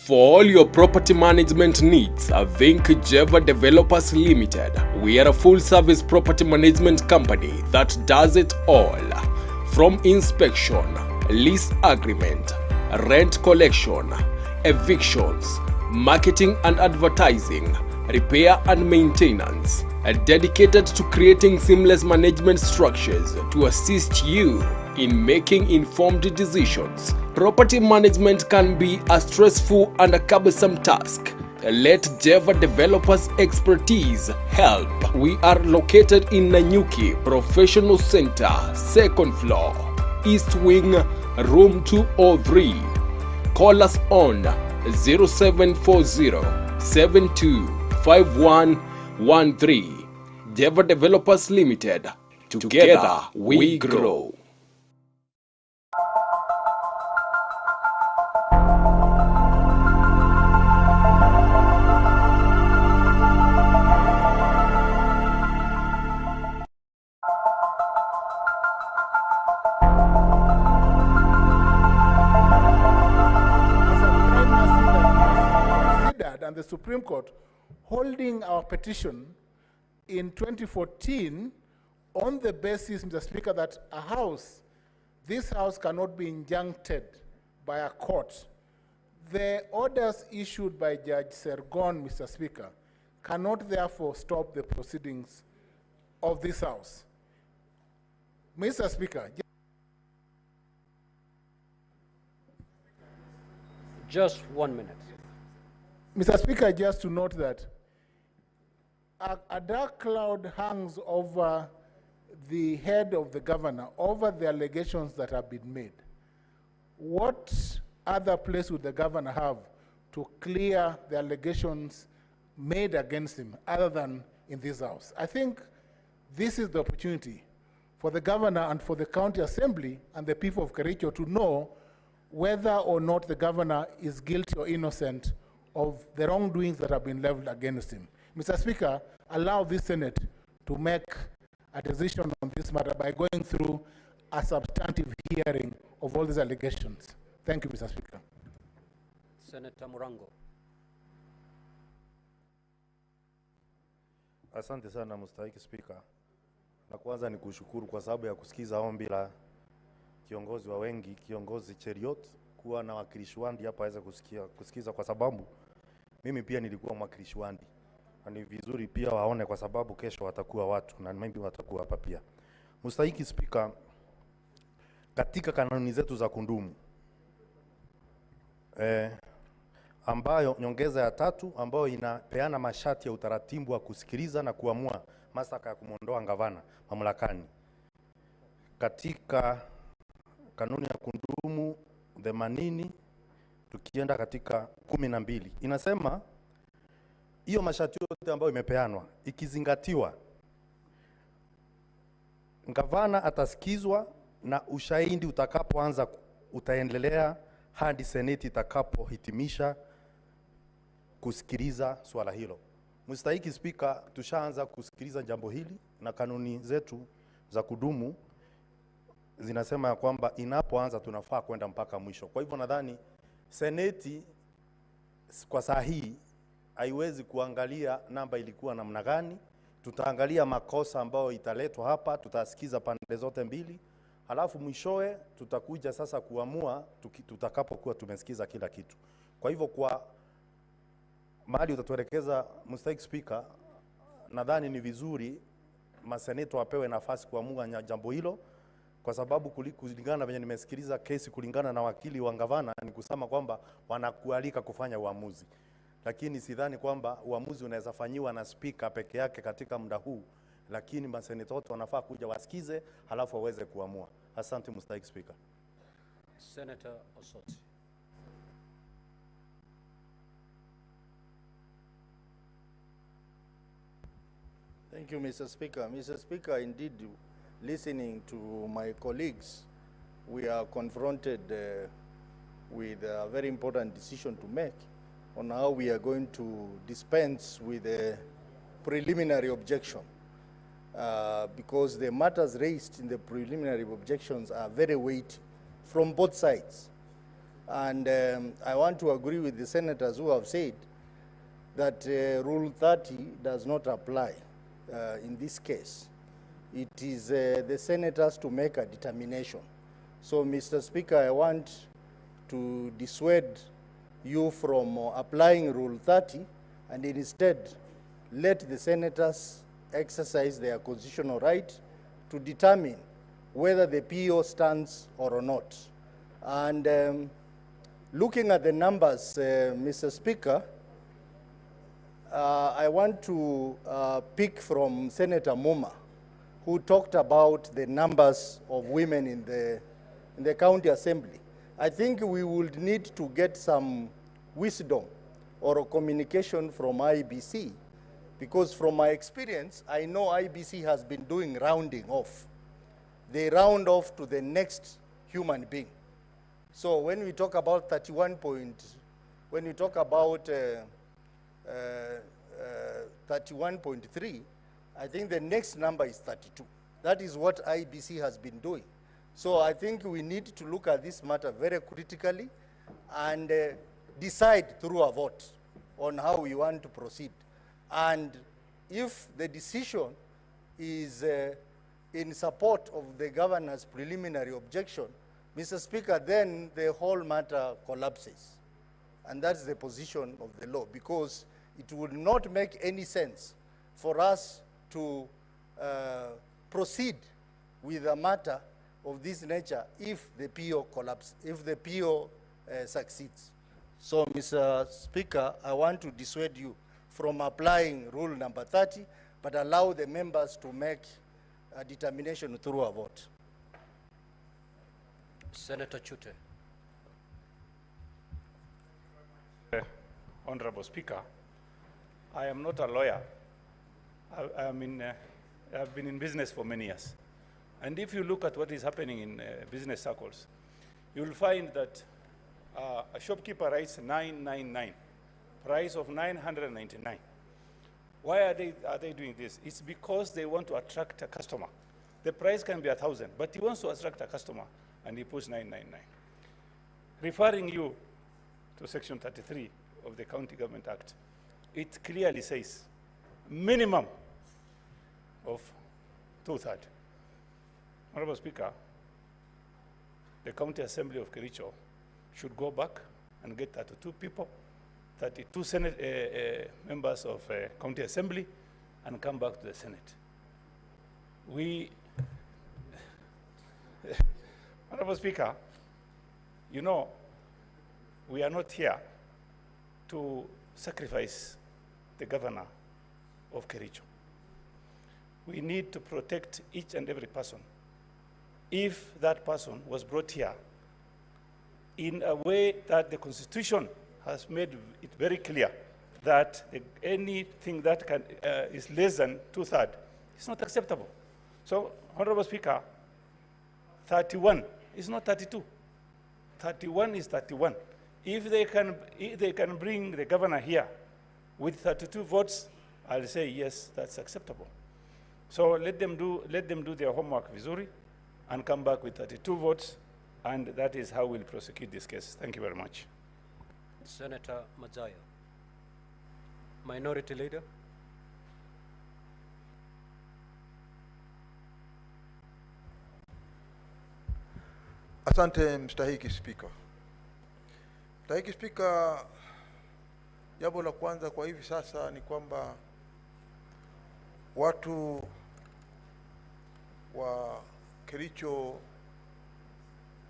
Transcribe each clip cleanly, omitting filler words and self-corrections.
For all your property management needs, think Jeva Developers Limited. We are a full-service property management company that does it all. From inspection, lease agreement, rent collection, evictions, marketing and advertising, repair and maintenance, dedicated to creating seamless management structures to assist you in making informed decisions. Property management can be a stressful and a cumbersome task. Let Jeva Developers expertise help. We are located in Nanyuki Professional Center, 2nd floor, East Wing, room 203. Call us on 0740-725113. Jeva Developers Limited. Together we grow. And the Supreme Court holding our petition in 2014 on the basis, Mr. Speaker, that this house cannot be injuncted by a court. The orders issued by Judge Sergon, Mr. Speaker, cannot therefore stop the proceedings of this house. Mr. Speaker, just 1 minute. Mr. Speaker, just to note that a dark cloud hangs over the head of the governor, over the allegations that have been made. What other place would the governor have to clear the allegations made against him other than in this house? I think this is the opportunity for the governor and for the county assembly and the people of Kericho to know whether or not the governor is guilty or innocent of the wrongdoings that have been leveled against him. Mr. Speaker, allow this Senate to make a decision on this matter by going through a substantive hearing of all these allegations. Thank you, Mr. Speaker. Senator Murango. Asante sana mstahiki Speaker. Na kwanza ni kushukuru kwa sababu ya kusikiza ombi la kiongozi wa wengi, kiongozi Cheriot, kuwa na wakilishi wandi hapa aweze kusikiza kwa sababu mimi pia nilikuwa mwakilishi wandi. Na ni vizuri pia waone kwa sababu kesho watakuwa watu na maybe watakuwa hapa pia. Mstahiki Speaker, katika kanuni zetu za kundumu ambayo nyongeza ya 3 ambayo inapeana masharti ya utaratibu wa kusikiliza na kuamua mashtaka ya kumondoa gavana mamlakani. Katika kanuni ya kundumu 80 tukienda katika 12 inasema hiyo masharti yote ambayo imepeanwa ikizingatiwa, gavana atasikizwa na ushahidi utakapoanza utaendelea hadi seneti itakapohitimisha kusikiliza swala hilo. Mstahiki Speaker, tushaanza kusikiliza jambo hili na kanuni zetu za kudumu zinasema ya kwamba inapoanza tunafaa kwenda mpaka mwisho. Kwa hivyo nadhani seneti kwa saa hii haiwezi kuangalia namba ilikuwa namna gani. Tutaangalia makosa ambayo italetwa hapa, tutasikiza pande zote mbili, halafu mwishowe tutakuja sasa kuamua tutakapokuwa tumesikiza kila kitu. Kwa hivyo kwa mahali utatuelekeza Mstahiki Speaker, nadhani ni vizuri maseneto wapewe nafasi kuamua jambo hilo, kwa sababu kulingana na venye nimesikiliza kesi kulingana na wakili wa gavana ni kusema kwamba wanakualika kufanya uamuzi. Lakini sidhani kwamba uamuzi unaweza fanyiwa na speaker peke yake katika muda huu, lakini maseneto wote wanafaa kuja wasikize halafu waweze kuamua. Asante Mstahiki Speaker. Senator Osoti. Thank you, Mr. Speaker. Mr. Speaker, indeed, listening to my colleagues, we are confronted with a very important decision to make on how we are going to dispense with a preliminary objection. Because the matters raised in the preliminary objections are very weighty from both sides. And I want to agree with the senators who have said that Rule 30 does not apply in this case. It is the senators to make a determination. So, Mr. Speaker, I want to dissuade you from applying Rule 30 and instead let the senators exercise their constitutional right to determine whether the PO stands or not. And looking at the numbers, Mr. Speaker, I want to pick from Senator Muma, who talked about the numbers of women in the county assembly. I think we would need to get some wisdom or a communication from IBC, because from my experience, I know IBC has been doing rounding off. They round off to the next human being. So when we talk about 31.3, I think the next number is 32. That is what IBC has been doing. So I think we need to look at this matter very critically and decide through a vote on how we want to proceed. And if the decision is in support of the governor's preliminary objection, Mr. Speaker, then the whole matter collapses. And that's the position of the law, because it would not make any sense for us to proceed with a matter of this nature if the PO collapses, if the PO succeeds. So, Mr. Speaker, I want to dissuade you from applying rule number 30, but allow the members to make a determination through a vote. Senator Chute. Honorable Speaker, I am not a lawyer. I've been in business for many years. And if you look at what is happening in business circles, you'll find that a shopkeeper writes 999, price of 999. Why are they doing this? It's because they want to attract a customer. The price can be 1,000, but he wants to attract a customer, and he puts 999. Referring you to Section 33 of the County Government Act, it clearly says minimum of 2/3. Honorable Speaker, the County Assembly of Kericho should go back and get 32 people, 32 Senate members of County Assembly, and come back to the Senate. Honorable Speaker, you know, we are not here to sacrifice the governor of Kericho. We need to protect each and every person. If that person was brought here in a way that the Constitution has made it very clear that anything that is less than 2/3 is not acceptable. So, Honorable Speaker, 31 is not 32. 31 is 31. If they can bring the governor here with 32 votes, I'll say yes, that's acceptable. So let them do their homework vizuri and come back with 32 votes, and that is how we'll prosecute this case. Thank you very much. Senator Mazaya. Minority Leader. Asante mstahiki Spika. Mstahiki Spika, jambo la kwanza kwa hivi sasa ni kwamba watu wa Kericho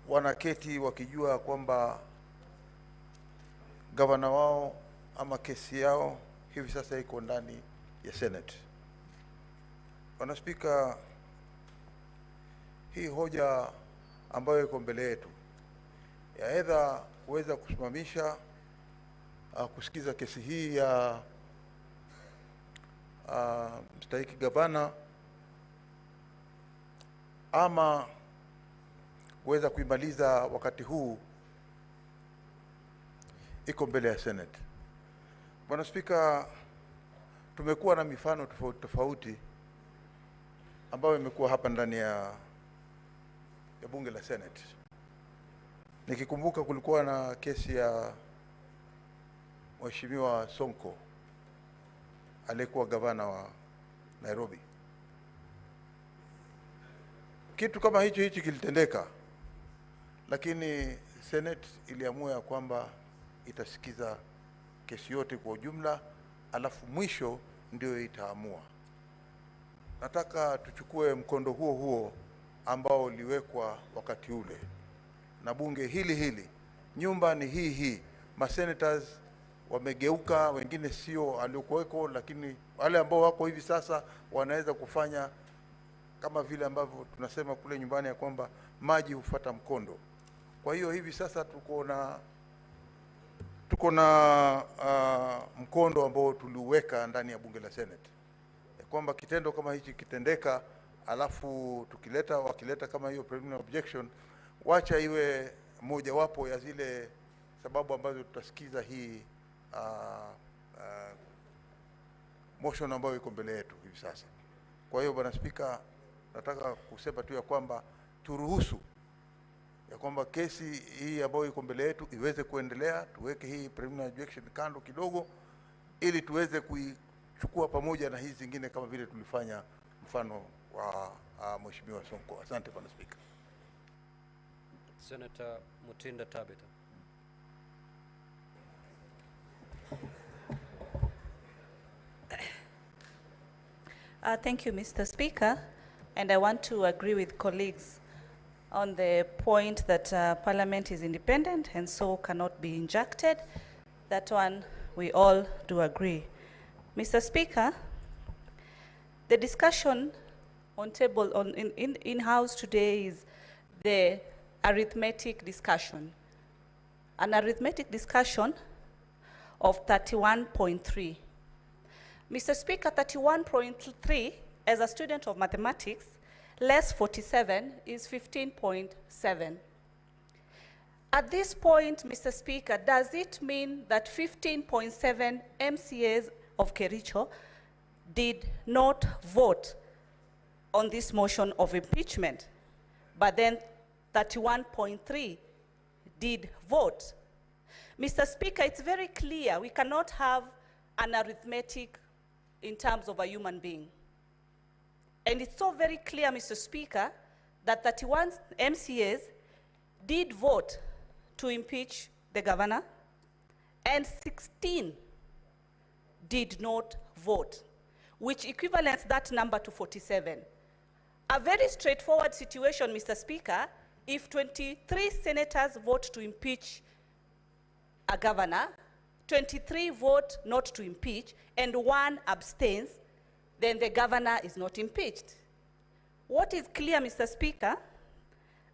wanaketi wakijua kwamba gavana wao ama kesi yao hivi sasa iko ndani ya Senate. Bwana Spika, hii hoja ambayo iko mbele yetu ya aidha kuweza kusimamisha kusikiza kesi hii ya mstahiki gavana ama kuweza kuimaliza wakati huu iko mbele ya Senate. Bwana Spika, tumekuwa na mifano tofauti tofauti ambayo imekuwa hapa ndani ya bunge la Senate. Nikikumbuka kulikuwa na kesi ya Mheshimiwa Sonko aliyekuwa gavana wa Nairobi. Kitu kama hichi kilitendeka, lakini Senate iliamua ya kwamba itasikiza kesi yote kwa ujumla, alafu mwisho ndio itaamua. Nataka tuchukue mkondo huo ambao uliwekwa wakati ule na bunge hili. Nyumba ni hii. Masenators wamegeuka, wengine sio aliokuweko, lakini wale ambao wako hivi sasa wanaweza kufanya kama vile ambavyo tunasema kule nyumbani ya kwamba maji hufuata mkondo. Kwa hiyo hivi sasa tuko na mkondo ambao tuliuweka ndani ya bunge la Senate, ya kwamba kitendo kama hichi kitendeka, alafu wakileta kama hiyo preliminary objection, wacha iwe mojawapo ya zile sababu ambazo tutasikiza hii motion ambayo iko mbele yetu hivi sasa. Kwa hiyo Bwana Spika, nataka kusema tu ya kwamba turuhusu ya kwamba kesi hii ambayo iko mbele yetu iweze kuendelea, tuweke hii preliminary objection kando kidogo, ili tuweze kuichukua pamoja na hizi zingine kama vile tulifanya mfano wa Mheshimiwa Sonko. Asante Bwana Spika. Senator Mutinda Tabitha. Thank you, Mr. Speaker, and I want to agree with colleagues on the point that Parliament is independent and so cannot be injected. That one we all do agree. Mr. Speaker, the discussion on table in-house today is the arithmetic discussion. An arithmetic discussion of 31.3. Mr. Speaker, 31.3, as a student of mathematics, less 47 is 15.7. At this point, Mr. Speaker, does it mean that 15.7 MCAs of Kericho did not vote on this motion of impeachment, but then 31.3 did vote? Mr. Speaker, it's very clear we cannot have an arithmetic in terms of a human being. And it's so very clear, Mr. Speaker, that 31 MCAs did vote to impeach the governor, and 16 did not vote, which equivalents that number to 47. A very straightforward situation, Mr. Speaker. If 23 senators vote to impeach a governor, 23 vote not to impeach, and 1 abstains, then the governor is not impeached. What is clear, Mr. Speaker,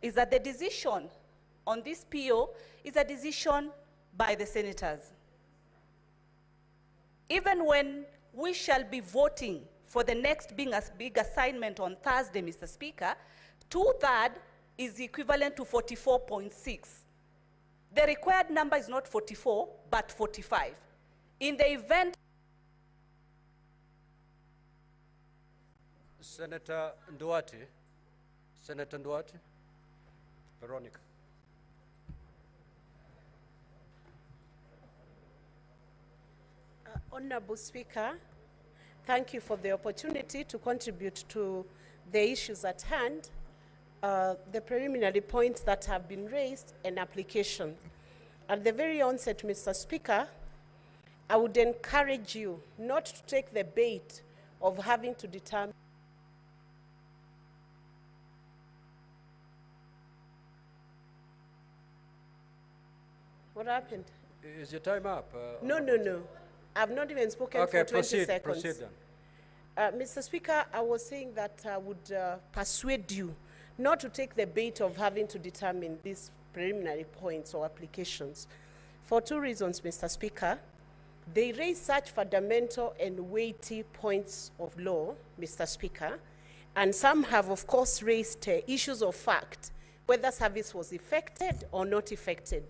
is that the decision on this PO is a decision by the senators. Even when we shall be voting for the next big assignment on Thursday, Mr. Speaker, 2/3 is equivalent to 44.6. The required number is not 44, but 45. In the event... Senator Nduati. Senator Nduati. Veronica. Honorable Speaker, thank you for the opportunity to contribute to the issues at hand, the preliminary points that have been raised, and application. At the very onset, Mr. Speaker, I would encourage you not to take the bait of having to determine what happened. Is your time up? No. I've not even spoken okay, for 20 seconds. Proceed then. Mr. Speaker, I was saying that I would persuade you not to take the bait of having to determine these preliminary points or applications. For 2 reasons, Mr. Speaker. They raise such fundamental and weighty points of law, Mr. Speaker, and some have, of course, raised issues of fact, whether service was effected or not effected.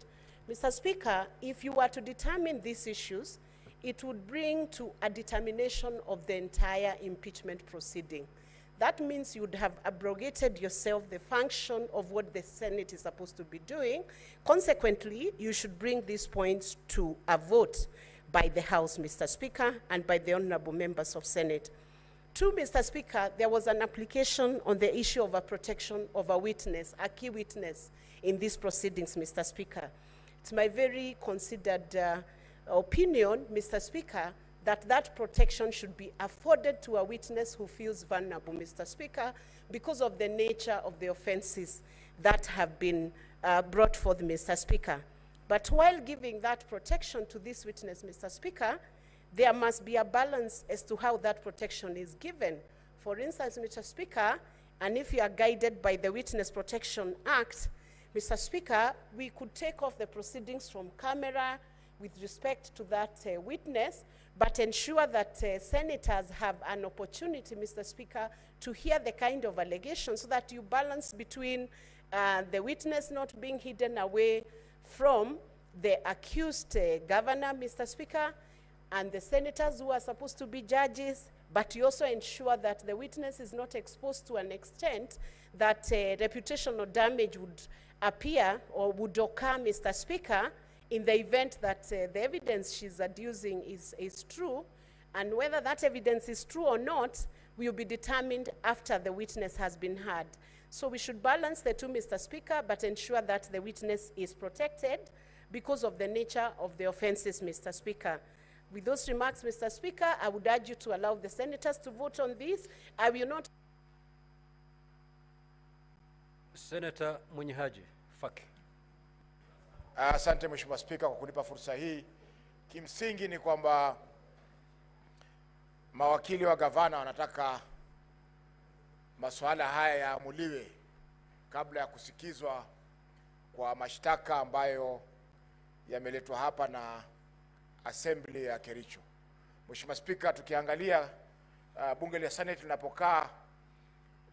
Mr. Speaker, if you were to determine these issues, it would bring to a determination of the entire impeachment proceeding. that means you would have abrogated yourself the function of what the Senate is supposed to be doing. Consequently, you should bring these points to a vote by the House, Mr. Speaker, and by the honorable members of Senate. 2, Mr. Speaker, there was an application on the issue of a protection of a witness, a key witness in these proceedings, Mr. Speaker. It's my very considered opinion, Mr. Speaker, that that protection should be afforded to a witness who feels vulnerable, Mr. Speaker, because of the nature of the offenses that have been brought forth, Mr. Speaker. But while giving that protection to this witness, Mr. Speaker, there must be a balance as to how that protection is given. For instance, Mr. Speaker, and if you are guided by the Witness Protection Act, Mr. Speaker, we could take off the proceedings from camera with respect to that witness, but ensure that senators have an opportunity, Mr. Speaker, to hear the kind of allegations so that you balance between the witness not being hidden away from the accused governor, Mr. Speaker, and the senators who are supposed to be judges, but you also ensure that the witness is not exposed to an extent that reputational damage would appear or would occur, Mr. Speaker, in the event that the evidence she's adducing is true, and whether that evidence is true or not will be determined after the witness has been heard. So we should balance the two, Mr. Speaker, but ensure that the witness is protected because of the nature of the offenses, Mr. Speaker. With those remarks, Mr. Speaker, I would urge you to allow the senators to vote on this. I will not. Senator Munyihaji Faki. Asante Mheshimiwa Spika kwa kunipa fursa hii. Kimsingi ni kwamba mawakili wa gavana wanataka masuala haya yaamuliwe kabla ya kusikizwa kwa mashtaka ambayo yameletwa hapa na Assembly ya Kericho. Mheshimiwa Spika, tukiangalia bunge la Senate linapokaa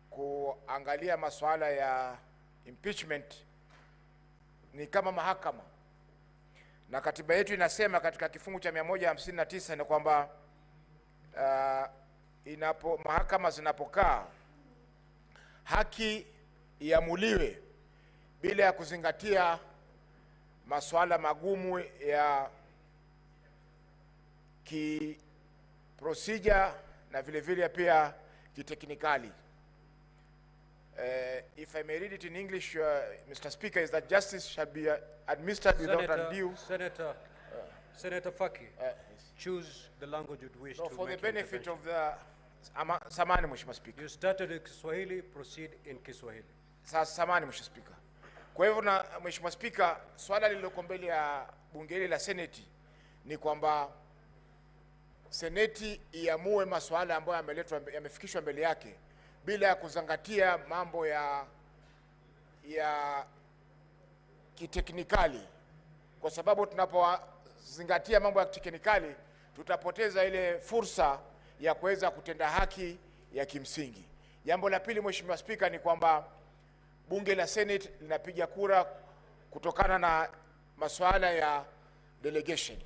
kuangalia masuala ya impeachment ni kama mahakama, na katiba yetu inasema katika kifungu cha 159 ni kwamba mahakama zinapokaa haki iamuliwe bila ya kuzingatia masuala magumu ya procedure na vile vile pia kiteknikali. If I may read it in English, Mr. Speaker, is that justice shall be administered without undue. Senator Faki, choose the language you'd wish to for make the benefit of the samani, Mheshimiwa Speaker. You started in Kiswahili, proceed in Kiswahili. Sasa samani, Mheshimiwa Speaker. Kwa hivyo na Mheshimiwa Speaker, swala lililoko mbele ya bunge hili la Seneti ni kwamba Seneti iamue masuala ambayo yamefikishwa mbele yake bila ya kuzingatia mambo ya kiteknikali, kwa sababu tunapozingatia mambo ya kiteknikali tutapoteza ile fursa ya kuweza kutenda haki ya kimsingi. Jambo la pili, Mheshimiwa Spika, ni kwamba bunge la Senate linapiga kura kutokana na masuala ya delegation.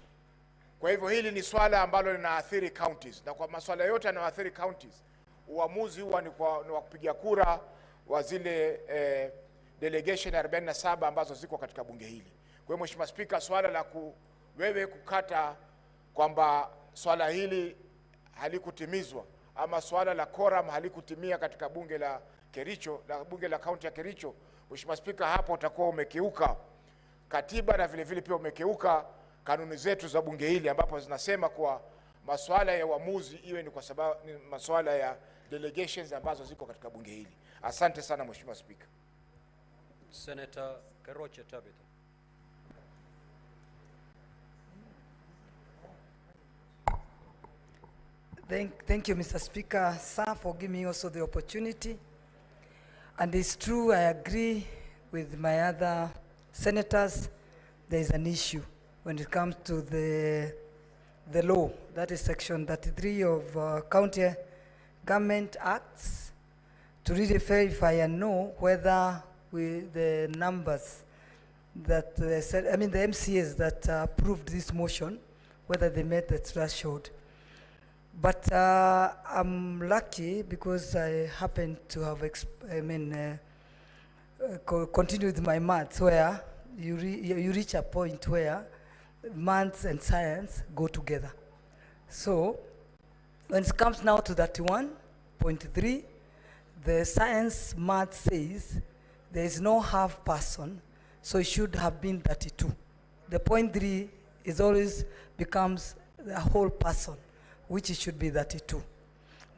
Kwa hivyo hili ni swala ambalo linaathiri counties, na kwa masuala yote yanayoathiri counties uamuzi huwa ni wa kupiga kura wa zile delegation 47 ambazo ziko katika bunge hili. Kwa hiyo Mheshimiwa Spika, swala la wewe kukata kwamba swala hili halikutimizwa ama swala la quorum halikutimia katika bunge la Kericho, bunge la kaunti ya Kericho, Mheshimiwa Spika, hapo utakuwa umekeuka katiba na vile vile pia umekeuka kanuni zetu za bunge hili ambapo zinasema kwa masuala ya uamuzi iwe ni kwa sababu ni masuala ya delegations ambazo ziko katika bunge hili. Asante sana Mheshimiwa Spika. Senator Keroche Tabitha. Thank you, Mr. Speaker, sir, for giving me also the opportunity. And it's true, I agree with my other senators, there is an issue when it comes to the law, that is section 33 of County Government Acts, to really verify and know whether the numbers that the MCAs that approved this motion, whether they met the threshold. But I'm lucky because I happen to have continued with my maths, where you reach a point where maths and science go together. So when it comes now to 31.3, the science math says there is no half person, so it should have been 32. The 0.3 is always becomes the whole person, which it should be 32.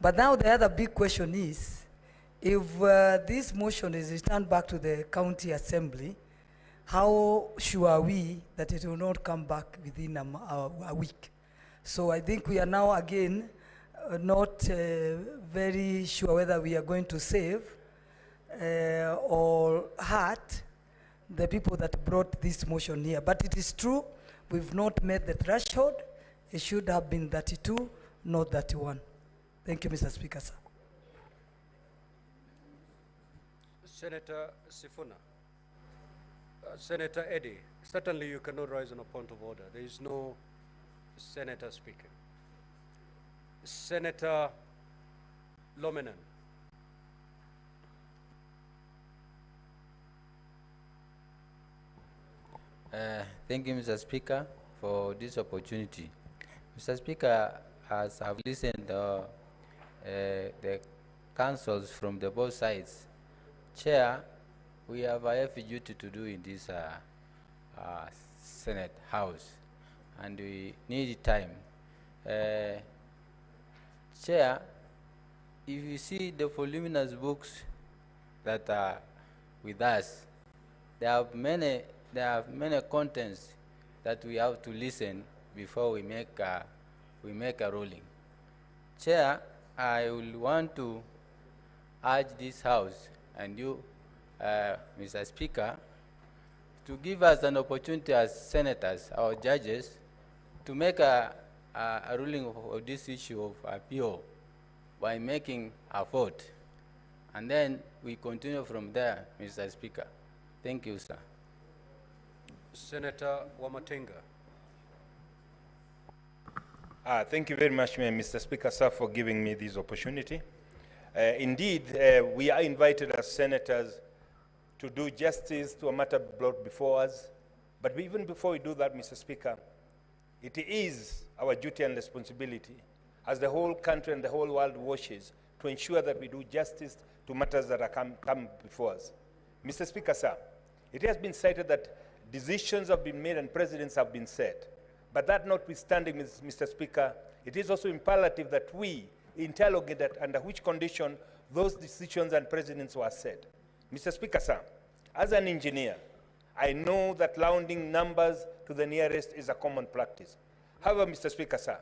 But now the other big question is, if this motion is returned back to the county assembly, how sure are we that it will not come back within a week? So I think we are now again not very sure whether we are going to save or hurt the people that brought this motion here. But it is true, we've not met the threshold. It should have been 32, not 31. Thank you, Mr. Speaker, sir. Senator Sifuna. Senator Eddy, certainly you cannot rise on a point of order. There is no senator speaking. Senator Lomenan. Thank you, Mr. Speaker, for this opportunity. Mr. Speaker, as I've listened the councils from the both sides, Chair, we have a heavy duty to do in this Senate House, and we need time. Chair, if you see the voluminous books that are with us, there are many contents that we have to listen before we make a ruling. Chair, I will want to urge this House and you, Mr. Speaker, to give us an opportunity as senators or judges to make a ruling of this issue of appeal by making a vote. And then we continue from there, Mr. Speaker. Thank you, sir. Senator Wamatenga. Thank you very much, Mr. Speaker, sir, for giving me this opportunity. Indeed, we are invited as senators to do justice to a matter brought before us. But even before we do that, Mr. Speaker, it is our duty and responsibility as the whole country and the whole world watches to ensure that we do justice to matters that are come before us. Mr. Speaker, sir, it has been cited that decisions have been made and presidents have been set. But that notwithstanding, Mr. Speaker, it is also imperative that we interrogate that under which condition those decisions and presidents were set. Mr. Speaker, sir, as an engineer, I know that rounding numbers to the nearest is a common practice. However, Mr. Speaker, sir,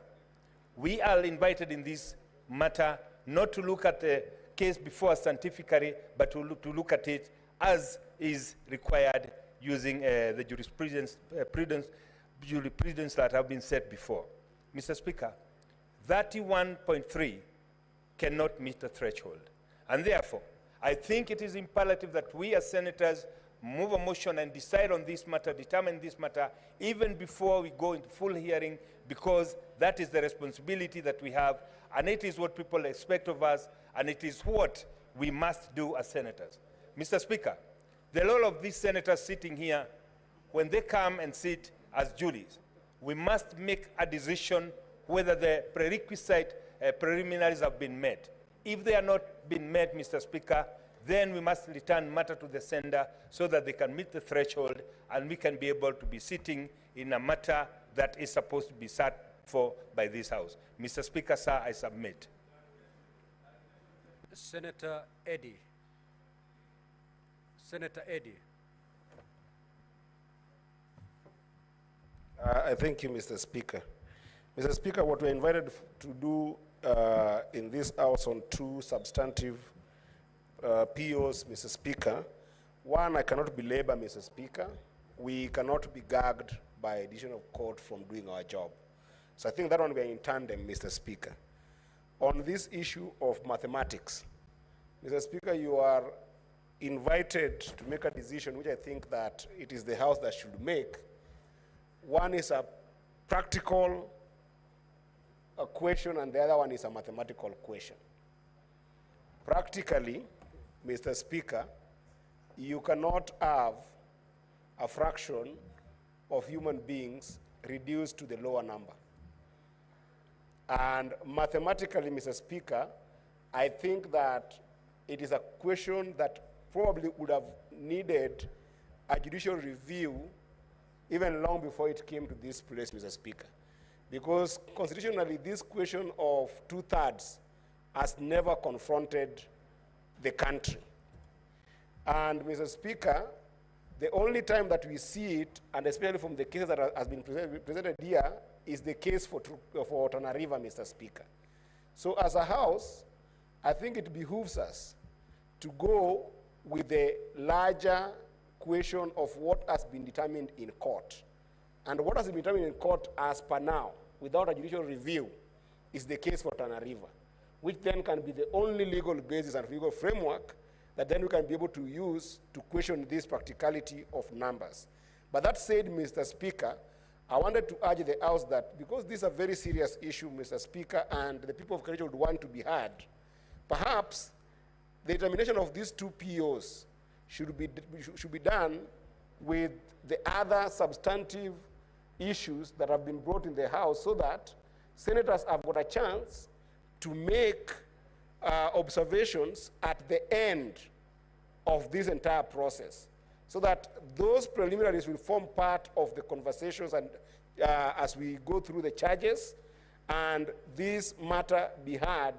we are invited in this matter not to look at the case before us scientifically, but to look at it as is required using the jurisprudence that have been set before. Mr. Speaker, 31.3 cannot meet the threshold. And therefore, I think it is imperative that we as senators move a motion and decide on this matter, determine this matter, even before we go into full hearing, because that is the responsibility that we have, and it is what people expect of us, and it is what we must do as senators. Mr. Speaker, the role of these senators sitting here, when they come and sit as juries, we must make a decision whether the prerequisite preliminaries have been met. If they are not been met, Mr. Speaker, then we must return matter to the sender so that they can meet the threshold and we can be able to be sitting in a matter that is supposed to be sat for by this House. Mr. Speaker, sir, I submit. Senator Eddy. Senator Eddy. I thank you, Mr. Speaker. Mr. Speaker, what we're invited to do in this House on two substantive POs, Mr. Speaker. One, I cannot belabor, Mr. Speaker. We cannot be gagged by a decision of court from doing our job. So I think that one we are in tandem, Mr. Speaker. On this issue of mathematics, Mr. Speaker, you are invited to make a decision which I think that it is the House that should make. One is a practical a question and the other one is a mathematical question. Practically, Mr. Speaker, you cannot have a fraction of human beings reduced to the lower number. And mathematically, Mr. Speaker, I think that it is a question that probably would have needed a judicial review even long before it came to this place, Mr. Speaker. Because constitutionally, this question of 2/3 has never confronted the country. And Mr. Speaker, the only time that we see it, and especially from the cases that has been presented here, is the case for Tana River, Mr. Speaker. So as a House, I think it behooves us to go with the larger question of what has been determined in court. And what has been determined in court as per now, without a judicial review, is the case for Tana River, which then can be the only legal basis and legal framework that then we can be able to use to question this practicality of numbers. But that said, Mr. Speaker, I wanted to urge the House that because this is a very serious issue, Mr. Speaker, and the people of Kericho would want to be heard, perhaps the determination of these 2 POs should be done with the other substantive issues that have been brought in the House so that senators have got a chance to make observations at the end of this entire process, so that those preliminaries will form part of the conversations and as we go through the charges, and this matter be heard,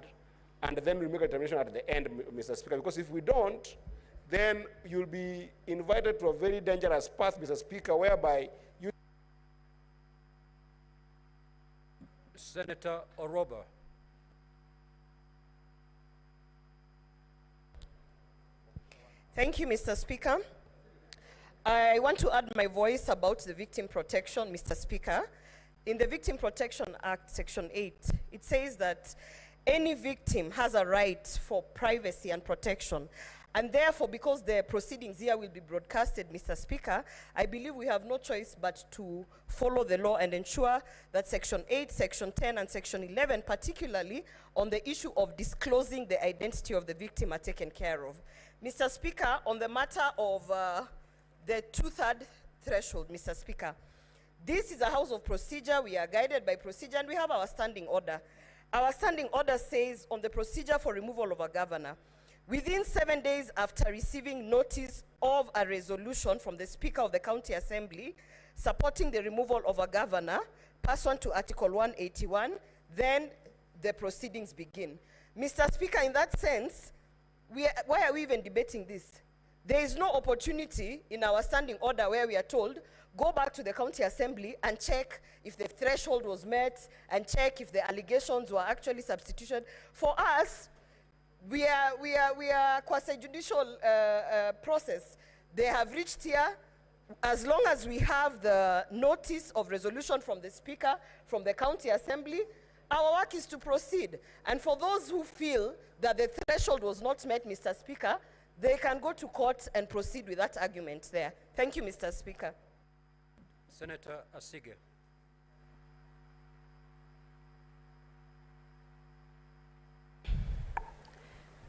and then we'll make a determination at the end, Mr. Speaker, because if we don't, then you'll be invited to a very dangerous path, Mr. Speaker, whereby you... Senator Oroba. Thank you, Mr. Speaker. I want to add my voice about the victim protection, Mr. Speaker. In the Victim Protection Act, Section 8, it says that any victim has a right for privacy and protection. And therefore, because the proceedings here will be broadcasted, Mr. Speaker, I believe we have no choice but to follow the law and ensure that Section 8, Section 10, and Section 11, particularly on the issue of disclosing the identity of the victim, are taken care of. Mr. Speaker, on the matter of the 2/3 threshold, Mr. Speaker, this is a house of procedure. We are guided by procedure, and we have our standing order. Our standing order says on the procedure for removal of a governor, within 7 days after receiving notice of a resolution from the Speaker of the County Assembly supporting the removal of a governor, pursuant to Article 181, then the proceedings begin. Mr. Speaker, in that sense, why are we even debating this? There is no opportunity in our standing order where we are told, go back to the County Assembly and check if the threshold was met and check if the allegations were actually substituted. For us, we are quasi-judicial process. They have reached here. As long as we have the notice of resolution from the Speaker, from the County Assembly, our work is to proceed. And for those who feel that the threshold was not met, Mr. Speaker, they can go to court and proceed with that argument there. Thank you, Mr. Speaker. Senator Asige.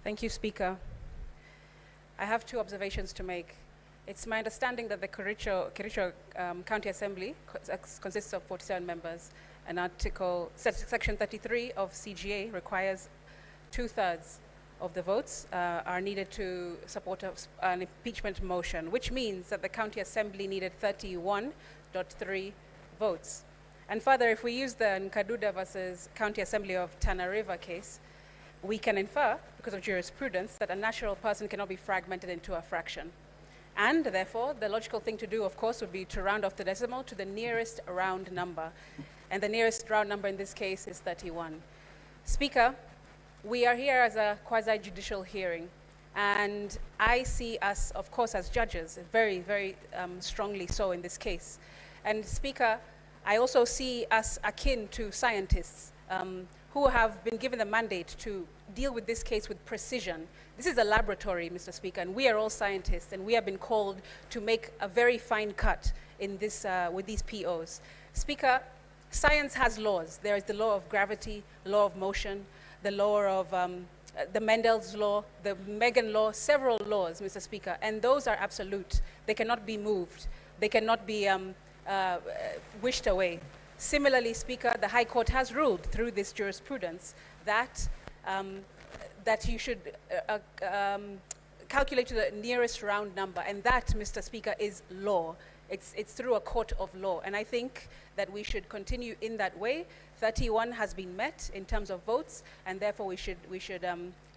Thank you, Speaker. I have 2 observations to make. It's my understanding that the Kericho County Assembly consists of 47 members, and Section 33 of CGA requires 2/3 of the votes are needed to support an impeachment motion, which means that the County Assembly needed 31.3 votes. And further, if we use the Nkaduda versus County Assembly of Tana River case, we can infer, because of jurisprudence, that a natural person cannot be fragmented into a fraction. And therefore, the logical thing to do, of course, would be to round off the decimal to the nearest round number. And the nearest round number in this case is 31. Speaker, we are here as a quasi-judicial hearing. And I see us, of course, as judges, very, very strongly so in this case. And Speaker, I also see us akin to scientists who have been given the mandate to deal with this case with precision. This is a laboratory, Mr. Speaker, and we are all scientists, and we have been called to make a very fine cut in this, with these POs. Speaker, Science has laws. There is the law of gravity, law of motion, the law of the Mendel's law, the Megan law, several laws, Mr. Speaker, and those are absolute. They cannot be moved. They cannot be wished away. Similarly, Speaker, the High Court has ruled through this jurisprudence that that you should calculate to the nearest round number, and that, Mr. Speaker, is law. It's through a court of law, and I think that we should continue in that way. 31 has been met in terms of votes, and therefore we should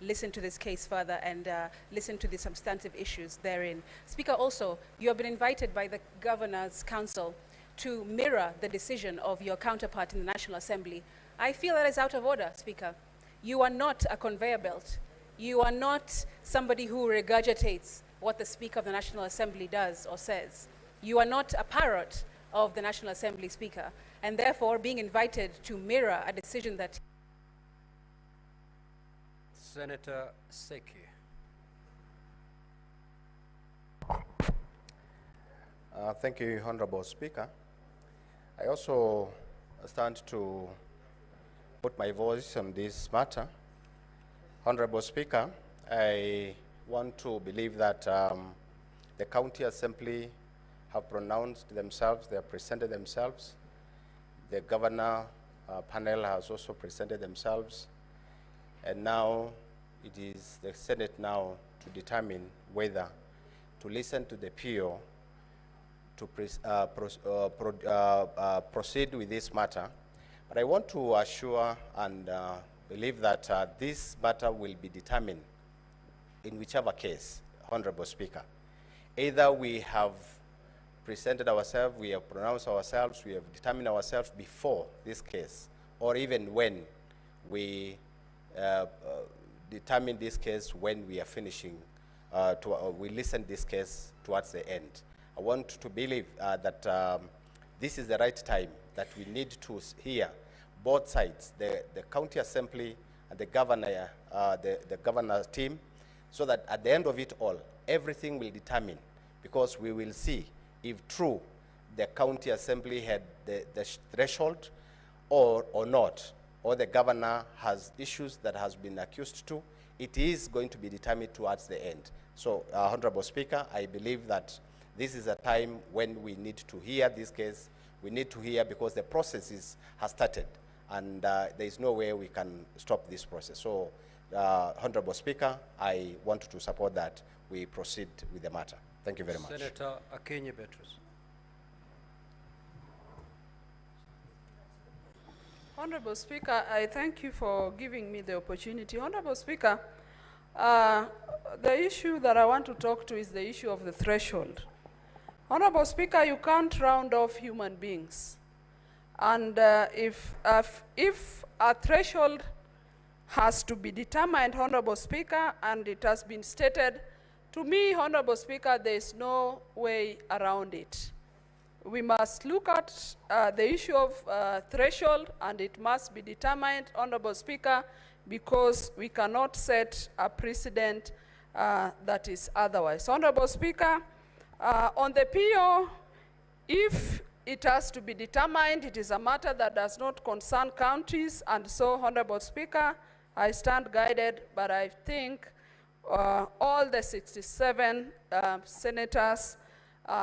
listen to this case further and listen to the substantive issues therein. Speaker, also, you have been invited by the Governor's Council to mirror the decision of your counterpart in the National Assembly. I feel that is out of order, Speaker. You are not a conveyor belt. You are not somebody who regurgitates what the Speaker of the National Assembly does or says. You are not a parrot of the National Assembly, Speaker, and therefore being invited to mirror a decision that... Senator Seki. Thank you, Honorable Speaker. I also stand to put my voice on this matter. Honorable Speaker, I want to believe that the County Assembly have pronounced themselves, they have presented themselves. The Governor panel has also presented themselves. And now it is the Senate now to determine whether to listen to the PO to proceed with this matter. But I want to assure and believe that this matter will be determined in whichever case, Honorable Speaker. Either we have presented ourselves, we have pronounced ourselves, we have determined ourselves before this case, or even when we determine this case when we are finishing, we listen this case towards the end. I want to believe that this is the right time, that we need to hear both sides, the County Assembly and the Governor, the Governor's team, so that at the end of it all, everything will determine, because we will see if true the County Assembly had the threshold or not, or the Governor has issues that has been accused to. It is going to be determined towards the end. So, Honorable Speaker, I believe that this is a time when we need to hear this case. We need to hear because the process has started, and there is no way we can stop this process. So, Honorable Speaker, I want to support that we proceed with the matter. Thank you very much. Senator Akinyi Beatrice. Honorable Speaker, I thank you for giving me the opportunity. Honorable Speaker, the issue that I want to talk to is the issue of the threshold. Honorable Speaker, you can't round off human beings. And if a threshold has to be determined, Honorable Speaker, and it has been stated, to me, Honorable Speaker, there is no way around it. We must look at the issue of threshold, and it must be determined, Honorable Speaker, because we cannot set a precedent that is otherwise. Honorable Speaker, on the PO, if it has to be determined, it is a matter that does not concern counties, and so, Honorable Speaker, I stand guided, but I think all the 67 senators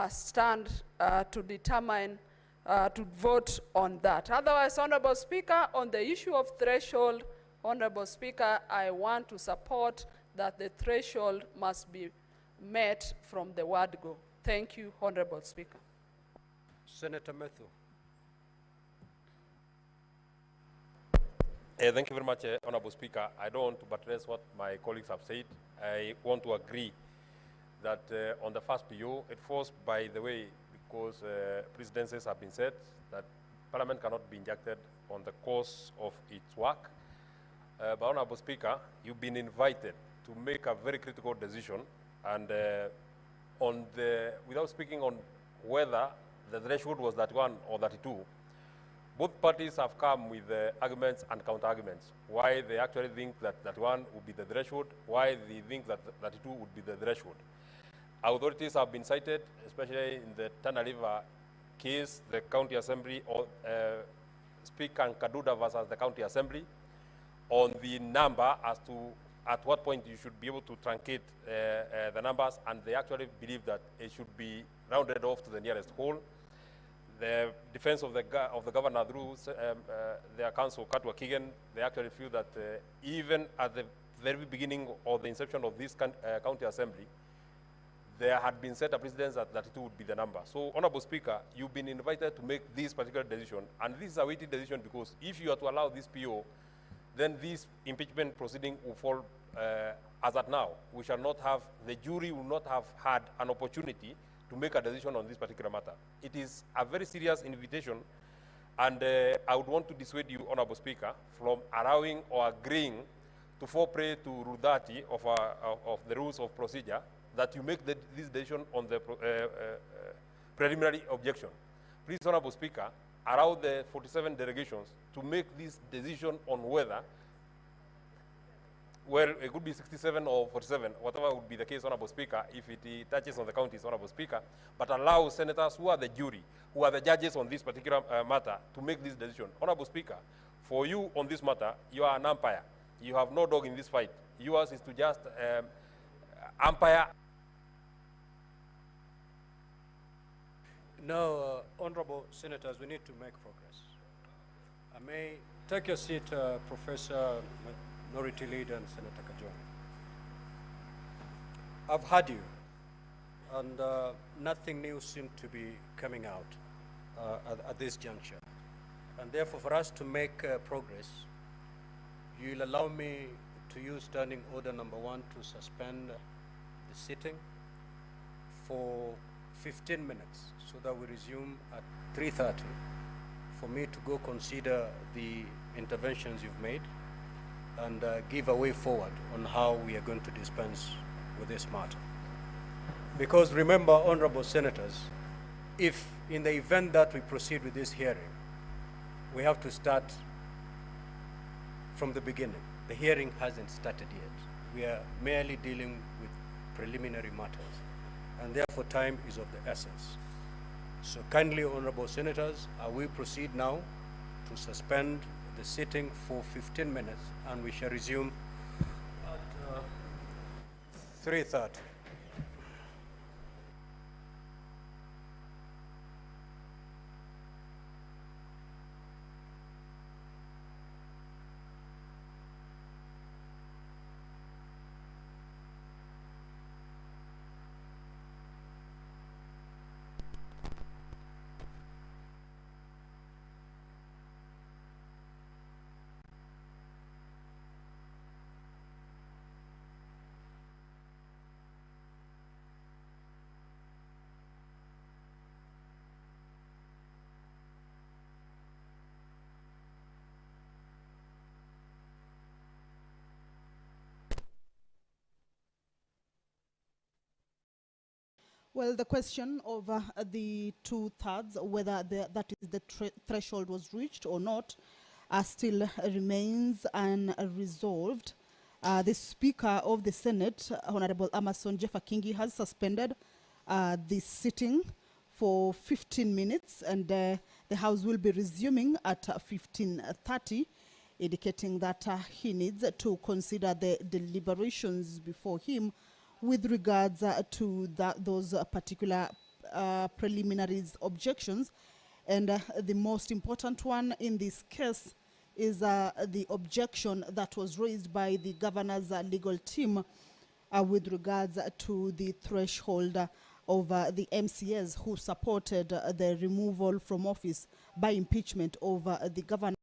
stand to determine, to vote on that. Otherwise, Honorable Speaker, on the issue of threshold, Honorable Speaker, I want to support that the threshold must be met from the word go. Thank you, Honorable Speaker. Senator Methu. Thank you very much, Honorable Speaker. I don't want to buttress what my colleagues have said. I want to agree that on the first PO, it falls by the way, because precedences have been said that Parliament cannot be injected on the course of its work. But Honorable Speaker, you've been invited to make a very critical decision, and without speaking on whether the threshold was 31 or 32, both parties have come with arguments and counter-arguments. Why they actually think that 31 would be the threshold, why they think that 32 would be the threshold. Authorities have been cited, especially in the Tana River case, the County Assembly Speaker Kaduda versus the County Assembly on the number as to at what point you should be able to truncate the numbers, and they actually believe that it should be rounded off to the nearest whole. The defense of the governor through their counsel, Katwa Kigen, they actually feel that even at the very beginning of the inception of this county assembly, there had been set a precedence that 32 would be the number. So, Honorable Speaker, you've been invited to make this particular decision, and this is a weighty decision because if you are to allow this PO, then this impeachment proceeding will fall as at now. We shall not have, the jury will not have had an opportunity to make a decision on this particular matter. It is a very serious invitation, and I would want to dissuade you, Honorable Speaker, from allowing or agreeing to fall prey to Rule 30 of the rules of procedure, that you make this decision on the preliminary objection. Please, Honorable Speaker, allow the 47 delegations to make this decision on whether, well, it could be 67 or 47, whatever would be the case, Honorable Speaker, if it touches on the counties, Honorable Speaker, but allow senators who are the jury, who are the judges on this particular matter, to make this decision. Honorable Speaker, for you on this matter, you are an umpire. You have no dog in this fight. Yours is to just umpire. No, honorable senators, we need to make progress. I may take your seat, Professor Minority Leader and Senator Kajwang. I've heard you, and nothing new seems to be coming out at this juncture. And therefore, for us to make progress, you'll allow me to use Standing Order number 1 to suspend the sitting for 15 minutes so that we resume at 3:30 for me to go consider the interventions you've made and give a way forward on how we are going to dispense with this matter. Because remember, honorable senators, if in the event that we proceed with this hearing, we have to start from the beginning. The hearing hasn't started yet. We are merely dealing with preliminary matters, and therefore time is of the essence. So kindly, honorable senators, we proceed now to suspend the sitting for 15 minutes, and we shall resume at 3:30. Well, the question of the 2/3, whether that is the threshold was reached or not, still remains unresolved. The Speaker of the Senate, Honorable Amason Jeffakingi, has suspended the sitting for 15 minutes, and the House will be resuming at 15:30, indicating that he needs to consider the deliberations before him with regards to those particular preliminaries objections. And the most important one in this case is the objection that was raised by the governor's legal team with regards to the threshold of the MCAs who supported the removal from office by impeachment of the governor.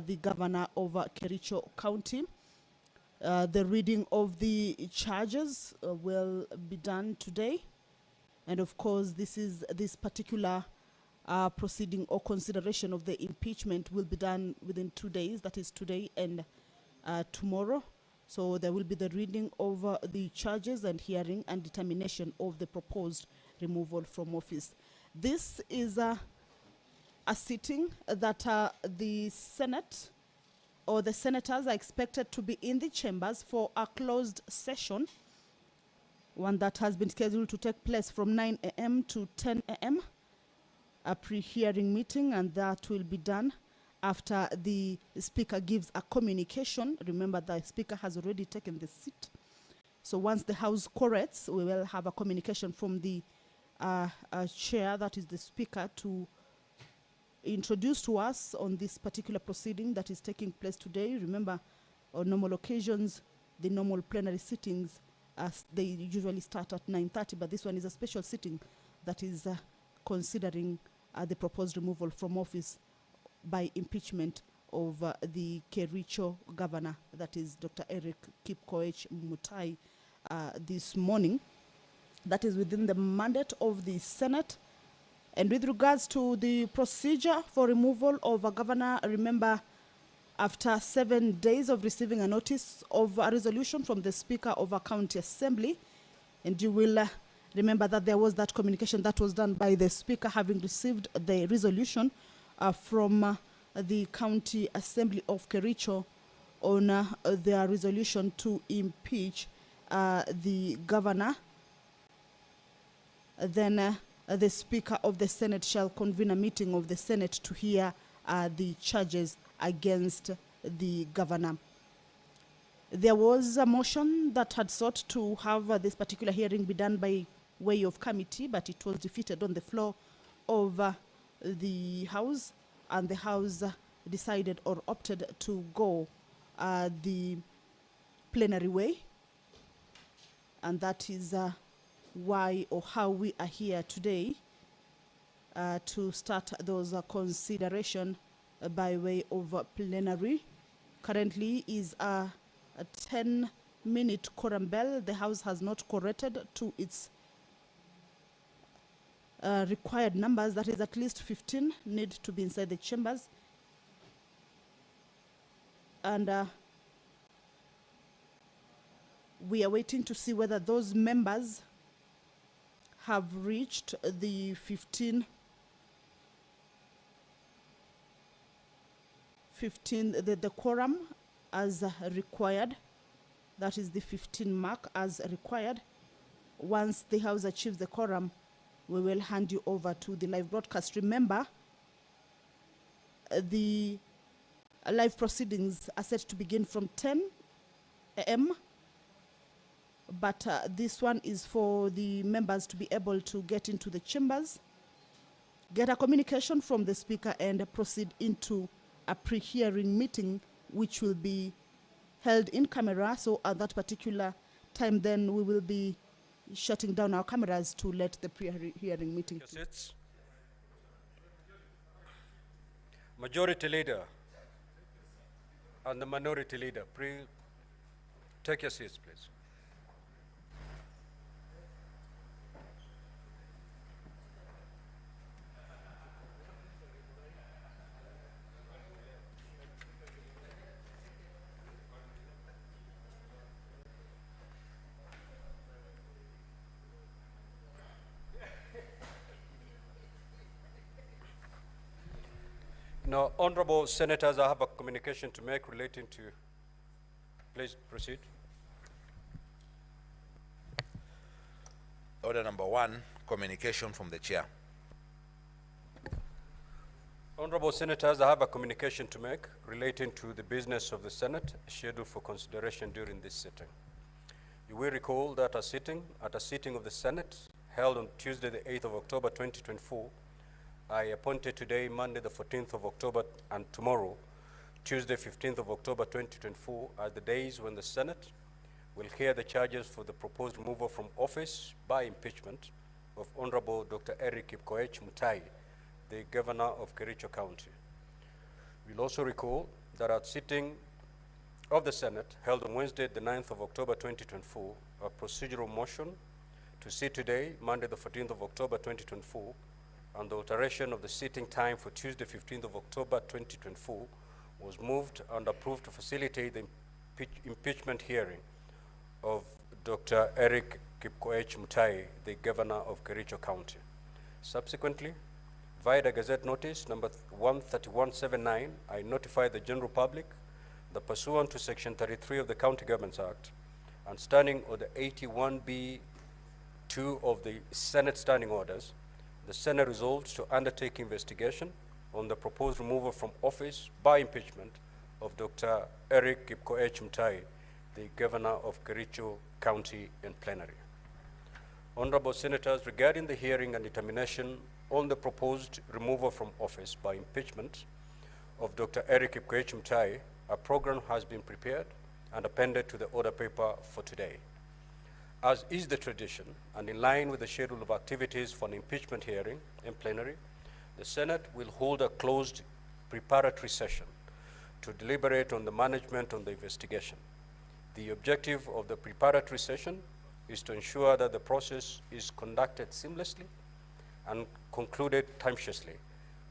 the governor of Kericho County. The reading of the charges will be done today. And of course, this particular proceeding or consideration of the impeachment will be done within 2 days, that is today and tomorrow. So there will be the reading of the charges and hearing and determination of the proposed removal from office. This is a sitting that the Senate or the senators are expected to be in the chambers for a closed session, one that has been scheduled to take place from 9 a.m. to 10 a.m., a pre-hearing meeting, and that will be done after the speaker gives a communication. Remember, the speaker has already taken the seat. So once the House corrects, we will have a communication from the chair, that is the speaker, to introduce to us on this particular proceeding that is taking place today. Remember, on normal occasions, the normal plenary sittings, they usually start at 9:30, but this one is a special sitting that is considering the proposed removal from office by impeachment of the Kericho governor, that is Dr. Eric Kipkoech MUTAI, this morning. That is within the mandate of the Senate. And with regards to the procedure for removal of a governor, remember, after 7 days of receiving a notice of a resolution from the Speaker of a County Assembly, and you will remember that there was that communication that was done by the Speaker, having received the resolution from the County Assembly of Kericho on their resolution to impeach the governor. Then the Speaker of the Senate shall convene a meeting of the Senate to hear the charges against the governor. There was a motion that had sought to have this particular hearing be done by way of committee, but it was defeated on the floor of the House, and the House decided or opted to go the plenary way, and that is why or how we are here today to start those consideration by way of plenary. Currently is a 10-minute quorum bell. The House has not corrected to its required numbers, that is at least 15 need to be inside the chambers. And we are waiting to see whether those members have reached the 15, the quorum as required. That is the 15 mark as required. Once the House achieves the quorum, we will hand you over to the live broadcast. Remember, the live proceedings are set to begin from 10 a.m., but this one is for the members to be able to get into the chambers, get a communication from the Speaker, and proceed into a pre-hearing meeting, which will be held in camera. So at that particular time, then we will be shutting down our cameras to let the pre-hearing meeting. Majority Leader and the Minority Leader, take your seats, please. Now, honorable senators, I have a communication to make relating to, please proceed. Order number 1, communication from the chair. Honorable senators, I have a communication to make relating to the business of the Senate scheduled for consideration during this sitting. You will recall that at a sitting of the Senate held on Tuesday, the 8th of October, 2024, I appointed today, Monday, the 14th of October, and tomorrow, Tuesday, 15th of October, 2024, are the days when the Senate will hear the charges for the proposed removal from office by impeachment of Honorable Dr. Eric Kipkoech MUTAI, the Governor of Kericho County. We'll also recall that at sitting of the Senate held on Wednesday, the 9th of October 2024, a procedural motion to sit today, Monday, the 14th of October 2024, and the alteration of the sitting time for Tuesday, 15th of October 2024, was moved and approved to facilitate the impeachment hearing of Dr. Eric Kipkoech Mutai, the governor of Kericho County. Subsequently, via the Gazette Notice number 13179, I notify the general public that pursuant to Section 33 of the County Governments Act and standing order 81B2 of the Senate Standing Orders, the Senate resolved to undertake investigation on the proposed removal from office by impeachment of Dr. Eric Kipkoech Mutai, the governor of Kericho County, in plenary. Honorable Senators, regarding the hearing and determination on the proposed removal from office by impeachment of Dr. Eric Kipkoech Mutai, a program has been prepared and appended to the order paper for today. As is the tradition, and in line with the schedule of activities for an impeachment hearing in plenary, the Senate will hold a closed preparatory session to deliberate on the management of the investigation. The objective of the preparatory session is to ensure that the process is conducted seamlessly and concluded timely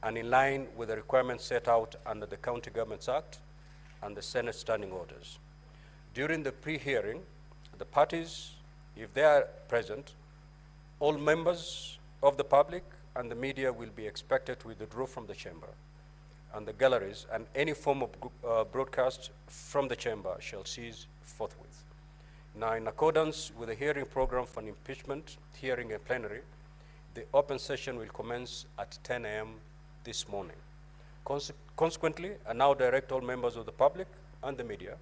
and in line with the requirements set out under the County Governments Act and the Senate Standing Orders. During the pre-hearing, the parties, if they are present, all members of the public and the media will be expected to withdraw from the chamber and the galleries, and any form of broadcast from the chamber shall cease forthwith. Now, in accordance with the hearing program for an impeachment hearing in plenary, the open session will commence at 10 a.m. this morning. Consequently, I now direct all members of the public and the media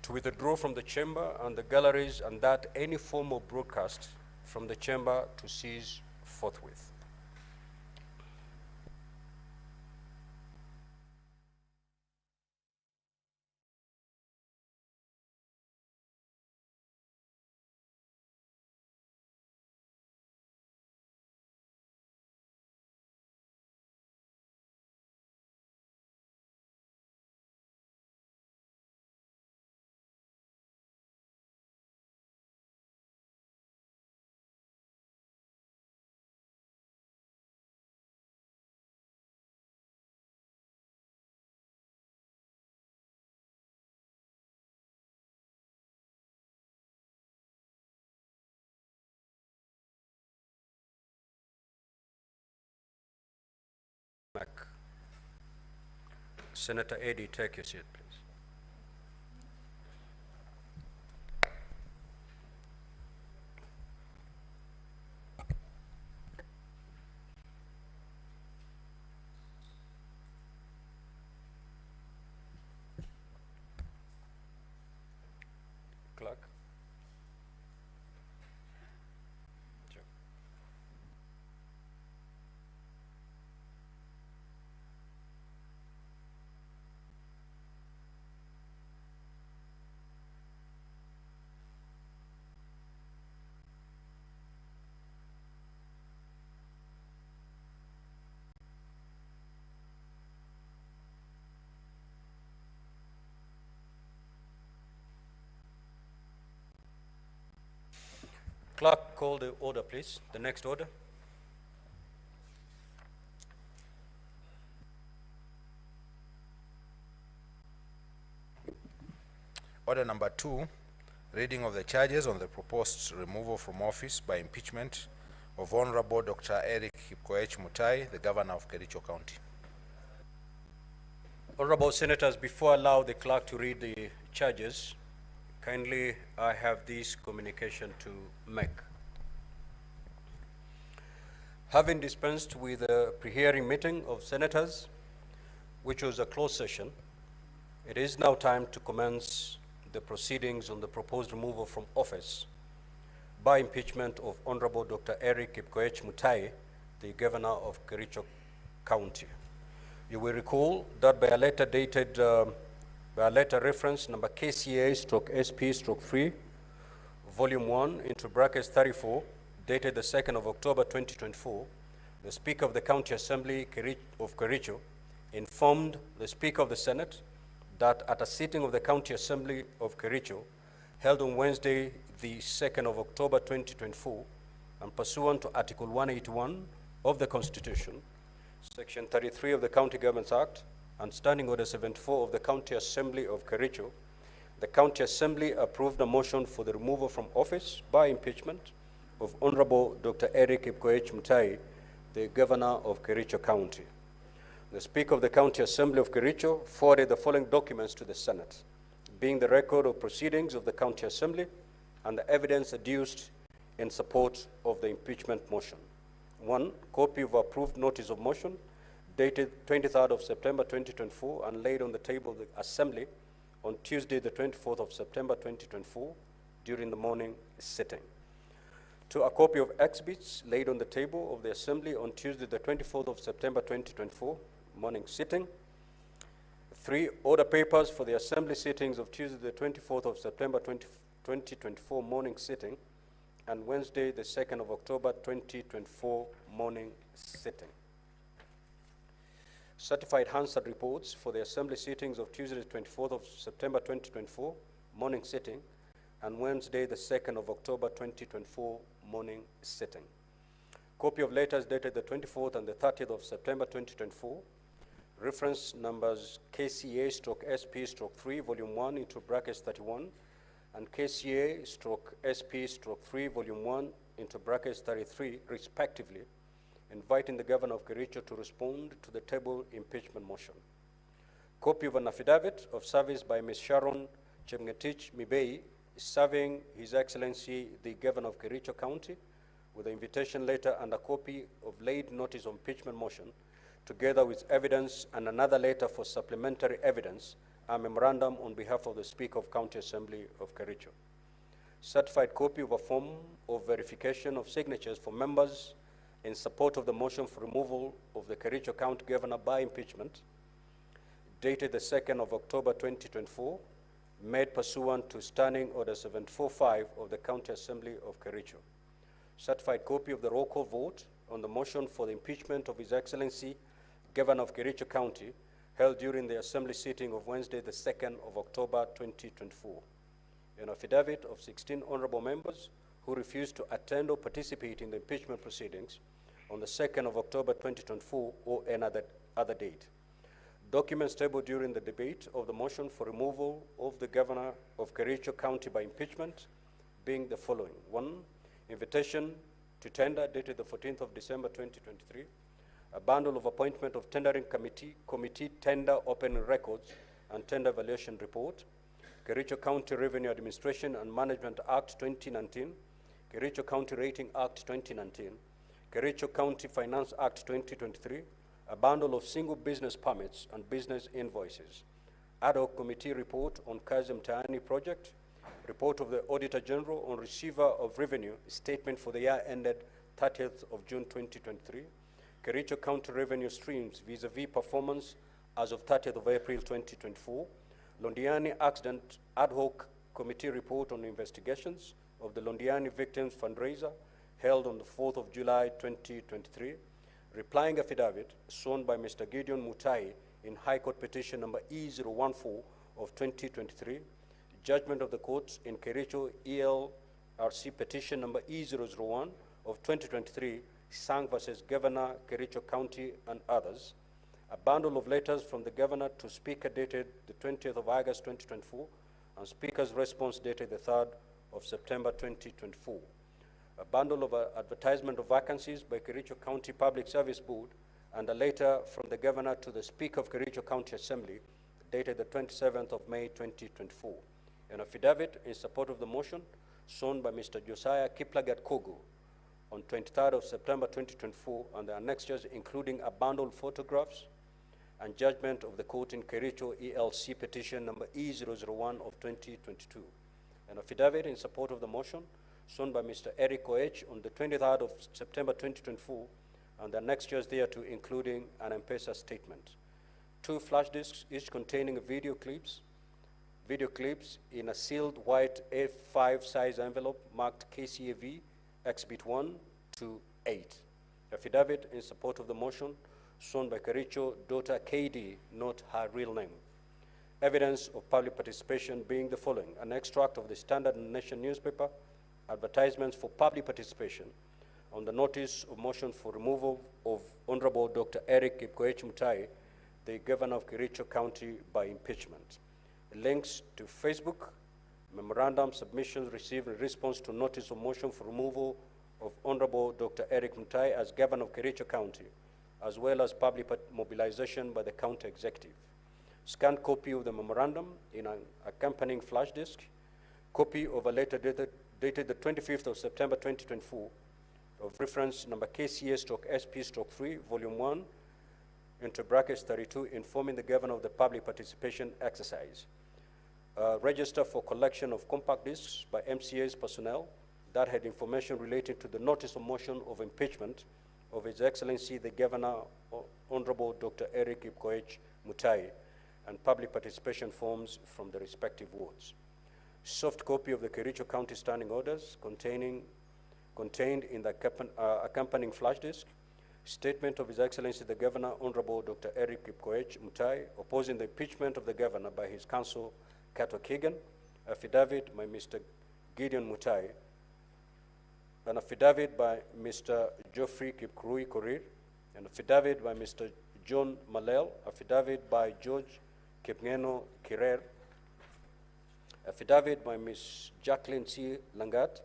to withdraw from the chamber and the galleries, and that any form of broadcast from the chamber to cease forthwith. Senator Eddy, take your seat, please. Clerk. Sure. Clerk, call the order, please. The next order. Order number 2, reading of the charges on the proposed removal from office by impeachment of Honorable Dr. Eric Kipkoech Mutai, the governor of Kericho County. Honorable Senators, before I allow the clerk to read the charges, kindly I have this communication to make. Having dispensed with the pre-hearing meeting of senators, which was a closed session, it is now time to commence the proceedings on the proposed removal from office by impeachment of Honorable Dr. Eric Kipkoech Mutai, the governor of Kericho County. You will recall that by a letter dated, by a letter reference number KCA/SP/3, volume 1, into brackets 34, dated the 2nd of October 2024, the Speaker of the County Assembly of Kericho informed the Speaker of the Senate that at a sitting of the County Assembly of Kericho held on Wednesday, the 2nd of October 2024, and pursuant to Article 181 of the Constitution, Section 33 of the County Governments Act, and Standing Order 74 of the County Assembly of Kericho, the County Assembly approved a motion for the removal from office by impeachment of Honorable Dr. Eric Kipkoech Mutai, the Governor of Kericho County. The Speaker of the County Assembly of Kericho forwarded the following documents to the Senate, being the record of proceedings of the County Assembly and the evidence adduced in support of the impeachment motion. 1, copy of approved notice of motion dated 23rd of September 2024 and laid on the table of the Assembly on Tuesday, the 24th of September 2024 during the morning sitting. 2, a copy of exhibits laid on the table of the Assembly on Tuesday, the 24th of September 2024 morning sitting. 3, order papers for the Assembly sittings of Tuesday, the 24th of September 2024 morning sitting and Wednesday, the 2nd of October 2024 morning sitting. Certified Hansard reports for the Assembly sittings of Tuesday, the 24th of September 2024 morning sitting and Wednesday, the 2nd of October 2024 morning sitting. Copy of letters dated the 24th and the 30th of September 2024, reference numbers KCA/SP/3 volume 1 into brackets 31 and KCA/SP/3 volume 1 into brackets 33 respectively, inviting the Governor of Kericho to respond to the table impeachment motion. Copy of an affidavit of service by Ms. Sharon Chemngetich Mibei, serving His Excellency the Governor of Kericho County with the invitation letter and a copy of laid notice of impeachment motion, together with evidence and another letter for supplementary evidence, a memorandum on behalf of the Speaker of County Assembly of Kericho. Certified copy of a form of verification of signatures for members in support of the motion for removal of the Kericho County Governor by impeachment, dated the 2nd of October 2024, made pursuant to Standing Order 745 of the County Assembly of Kericho. Certified copy of the roll call vote on the motion for the impeachment of His Excellency, Governor of Kericho County, held during the Assembly sitting of Wednesday, the 2nd of October 2024. An affidavit of 16 honorable members who refused to attend or participate in the impeachment proceedings on the 2nd of October 2024 or another other date. Documents tabled during the debate of the motion for removal of the Governor of Kericho County by impeachment being the following. 1, invitation to tender dated the 14th of December 2023, a bundle of appointment of tendering committee tender opening records and tender evaluation report, Kericho County Revenue Administration and Management Act 2019, Kericho County Rating Act 2019, Kericho County Finance Act 2023, a bundle of single business permits and business invoices, ad hoc committee report on Kazi Mtaani project, report of the Auditor General on receiver of revenue statement for the year ended 30th of June 2023, Kericho County revenue streams vis-a-vis performance as of 30th of April 2024, Londiani Accident Ad Hoc Committee report on investigations of the Londiani Victims Fundraiser held on the 4th of July 2023, replying affidavit sworn by Mr. Gideon Mutai in High Court petition number E014 of 2023, judgment of the courts in Kericho ELRC petition number E001 of 2023, Sang versus Governor, Kericho County and others, a bundle of letters from the Governor to Speaker dated the 20th of August 2024, and Speaker's response dated the 3rd of September 2024. A bundle of advertisement of vacancies by Kericho County Public Service Board, and a letter from the Governor to the Speaker of Kericho County Assembly dated the 27th of May 2024. An affidavit in support of the motion sworn by Mr. Josiah Kiplagat Kogo on 23rd of September 2024, and the annexures including a bundle of photographs and judgment of the court in Kericho ELC petition number E001 of 2022. An affidavit in support of the motion sworn by Mr. Eric Koech on the 23rd of September 2024, and the annexures thereto including an M-Pesa statement. 2 flash disks, each containing video clips in a sealed white A5 size envelope marked KCAV Exhibit 1 to 8. Affidavit in support of the motion sworn by Kericho, daughter KD, not her real name. Evidence of public participation being the following: an extract of the Standard Nation newspaper, advertisements for public participation on the notice of motion for removal of Honorable Dr. Eric Kipkoech Mutai, the Governor of Kericho County, by impeachment. Links to Facebook, memorandum submissions received in response to notice of motion for removal of Honorable Dr. Eric Mutai as Governor of Kericho County, as well as public mobilization by the county executive. Scanned copy of the memorandum in an accompanying flash disk, copy of a letter dated the 25th of September 2024 of reference number KCA/SP/3, volume 1, into brackets 32, informing the Governor of the public participation exercise. Register for collection of compact discs by MCA's personnel that had information relating to the notice of motion of impeachment of His Excellency the Governor, Honorable Dr. Eric Kipkoech Mutai, and public participation forms from the respective wards. Soft copy of the Kericho County Standing Orders contained in the accompanying flash disk. Statement of His Excellency the Governor, Honorable Dr. Eric Kipkoech Mutai, opposing the impeachment of the Governor by his counsel, Kato Keegan. Affidavit by Mr. Gideon Mutai. An affidavit by Mr. Geoffrey Kipkurui Korir. An affidavit by Mr. John Malel. Affidavit by George Kipngeno Kirer. Affidavit by Ms. Jacqueline C. Langat.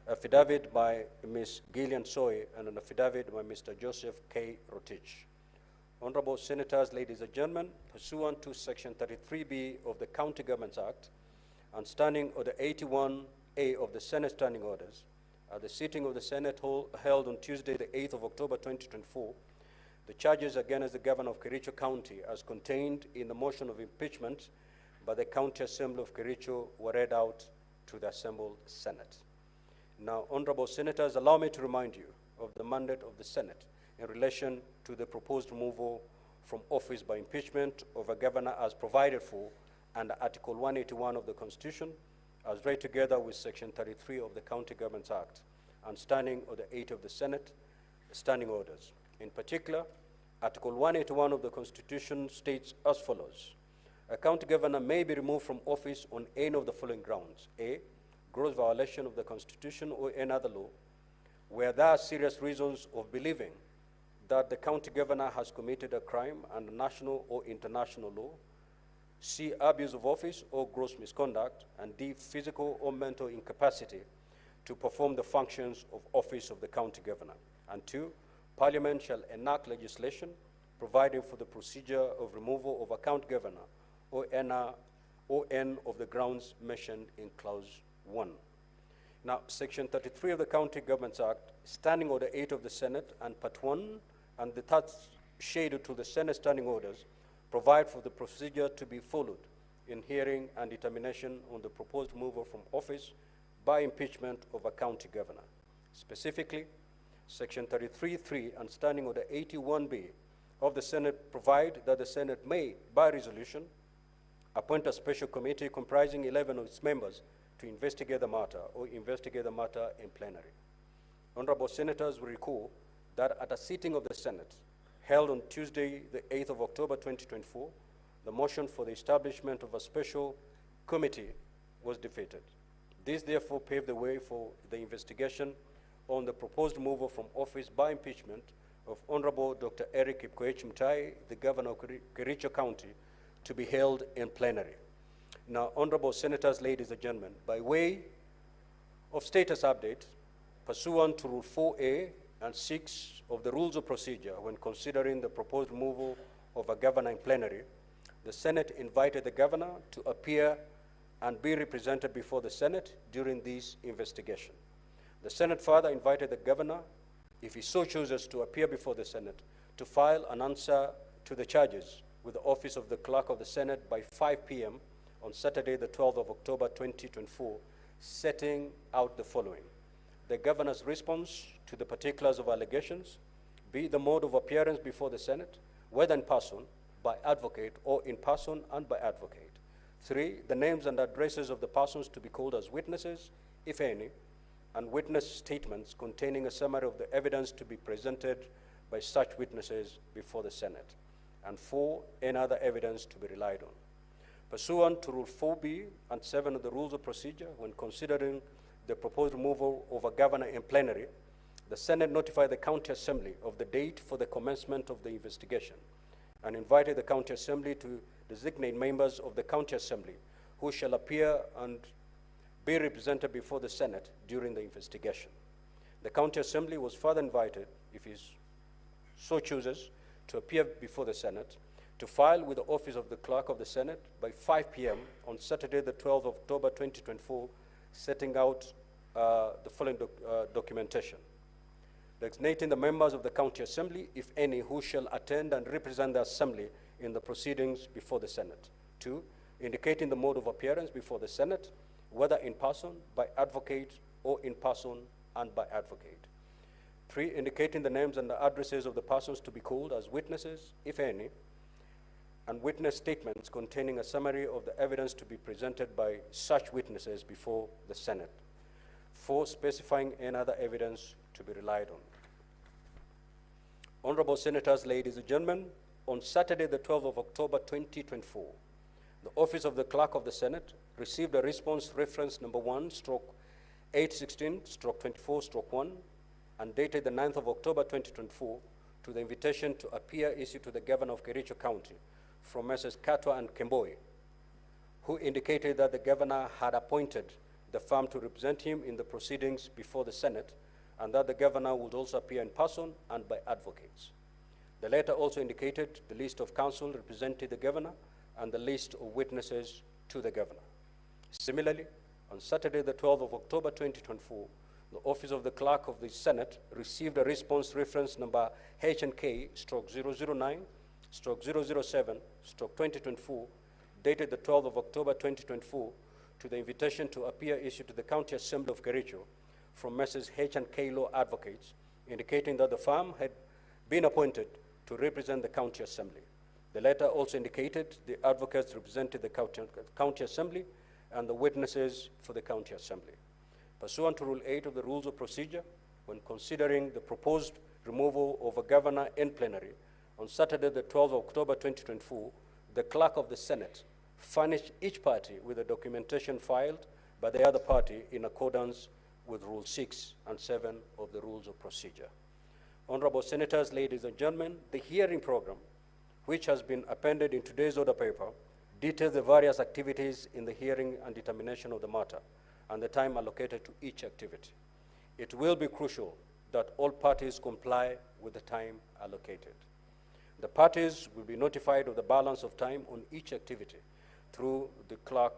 Affidavit by Ms. Gillian Soy, and an affidavit by Mr. Joseph K. Rotich. Honorable Senators, ladies and gentlemen, pursuant to Section 33B of the County Governments Act and Standing Order 81A of the Senate Standing Orders, at the sitting of the Senate held on Tuesday, the 8th of October 2024, the charges against the Governor of Kericho County, as contained in the motion of impeachment by the County Assembly of Kericho, were read out to the assembled Senate. Now, Honorable Senators, allow me to remind you of the mandate of the Senate in relation to the proposed removal from office by impeachment of a governor as provided for under Article 181 of the Constitution, as read together with Section 33 of the County Governments Act and Standing Order 8 of the Senate Standing Orders. In particular, Article 181 of the Constitution states as follows: a county governor may be removed from office on any of the following grounds: A, gross violation of the Constitution or any other law, where there are serious reasons of believing that the county governor has committed a crime under national or international law; C, abuse of office or gross misconduct; and D, physical or mental incapacity to perform the functions of office of the county governor. And 2, Parliament shall enact legislation providing for the procedure of removal of a county governor or any of the grounds mentioned in Clause 1. Now, Section 33 of the County Governments Act, Standing Order 8 of the Senate, and Part 1 and the third schedule to the Senate Standing Orders provide for the procedure to be followed in hearing and determination on the proposed removal from office by impeachment of a county governor. Specifically, Section 33(3) and Standing Order 81B of the Senate provide that the Senate may, by resolution, appoint a special committee comprising 11 of its members to investigate the matter or investigate the matter in plenary. Honorable Senators will recall that at a sitting of the Senate held on Tuesday, the 8th of October 2024, the motion for the establishment of a special committee was defeated. This therefore paved the way for the investigation on the proposed removal from office by impeachment of Honorable Dr. Eric Kipkoech Mutai, the Governor of Kericho County, to be held in plenary. Now, Honorable Senators, ladies and gentlemen, by way of status update, pursuant to Rule 4A and 6 of the Rules of Procedure, when considering the proposed removal of a governor in plenary, the Senate invited the governor to appear and be represented before the Senate during this investigation. The Senate further invited the governor, if he so chooses to appear before the Senate, to file an answer to the charges with the office of the Clerk of the Senate by 5 p.m. on Saturday, the 12th of October 2024, setting out the following: the governor's response to the particulars of allegations, B, the mode of appearance before the Senate, whether in person, by advocate, or in person and by advocate. 3, the names and addresses of the persons to be called as witnesses, if any, and witness statements containing a summary of the evidence to be presented by such witnesses before the Senate. And 4, any other evidence to be relied on. Pursuant to Rule 4B and 7 of the Rules of Procedure, when considering the proposed removal of a governor in plenary, the Senate notified the County Assembly of the date for the commencement of the investigation and invited the County Assembly to designate members of the County Assembly who shall appear and be represented before the Senate during the investigation. The County Assembly was further invited, if he so chooses, to appear before the Senate, to file with the Office of the Clerk of the Senate by 5 p.m. on Saturday, the 12th of October 2024, setting out the following documentation. Designating the members of the County Assembly, if any, who shall attend and represent the Assembly in the proceedings before the Senate. 2, indicating the mode of appearance before the Senate, whether in person, by advocate, or in person and by advocate. 3, indicating the names and the addresses of the persons to be called as witnesses, if any, and witness statements containing a summary of the evidence to be presented by such witnesses before the Senate. 4, specifying any other evidence to be relied on. Honorable Senators, ladies and gentlemen, on Saturday, the 12th of October 2024, the Office of the Clerk of the Senate received a response reference number 1/816/24/1 and dated the 9th of October 2024 to the invitation to appear issued to the Governor of Kericho County from Messrs. Katwa and Kemboi, who indicated that the Governor had appointed the firm to represent him in the proceedings before the Senate and that the Governor would also appear in person and by advocates. The letter also indicated the list of counsel representing the Governor and the list of witnesses to the Governor. Similarly, on Saturday, the 12th of October 2024, the Office of the Clerk of the Senate received a response reference number HNK/009/007/2024, dated the 12th of October 2024, to the invitation to appear issued to the County Assembly of Kericho from Messrs. H&K Law Advocates, indicating that the firm had been appointed to represent the County Assembly. The letter also indicated the advocates represented the County Assembly and the witnesses for the County Assembly. Pursuant to Rule 8 of the Rules of Procedure, when considering the proposed removal of a governor in plenary, on Saturday, the 12th of October 2024, the Clerk of the Senate furnished each party with the documentation filed by the other party in accordance with Rule 6 and 7 of the Rules of Procedure. Honorable Senators, ladies and gentlemen, the hearing program, which has been appended in today's order paper, details the various activities in the hearing and determination of the matter and the time allocated to each activity. It will be crucial that all parties comply with the time allocated. The parties will be notified of the balance of time on each activity through the clerk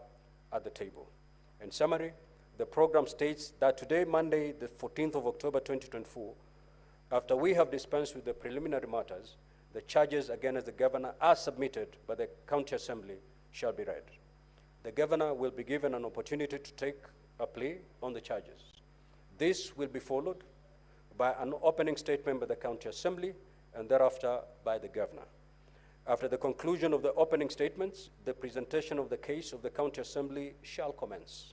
at the table. In summary, the program states that today, Monday, the 14th of October 2024, after we have dispensed with the preliminary matters, the charges against the Governor as submitted by the County Assembly shall be read. The Governor will be given an opportunity to take a plea on the charges. This will be followed by an opening statement by the County Assembly and thereafter by the Governor. After the conclusion of the opening statements, the presentation of the case of the County Assembly shall commence.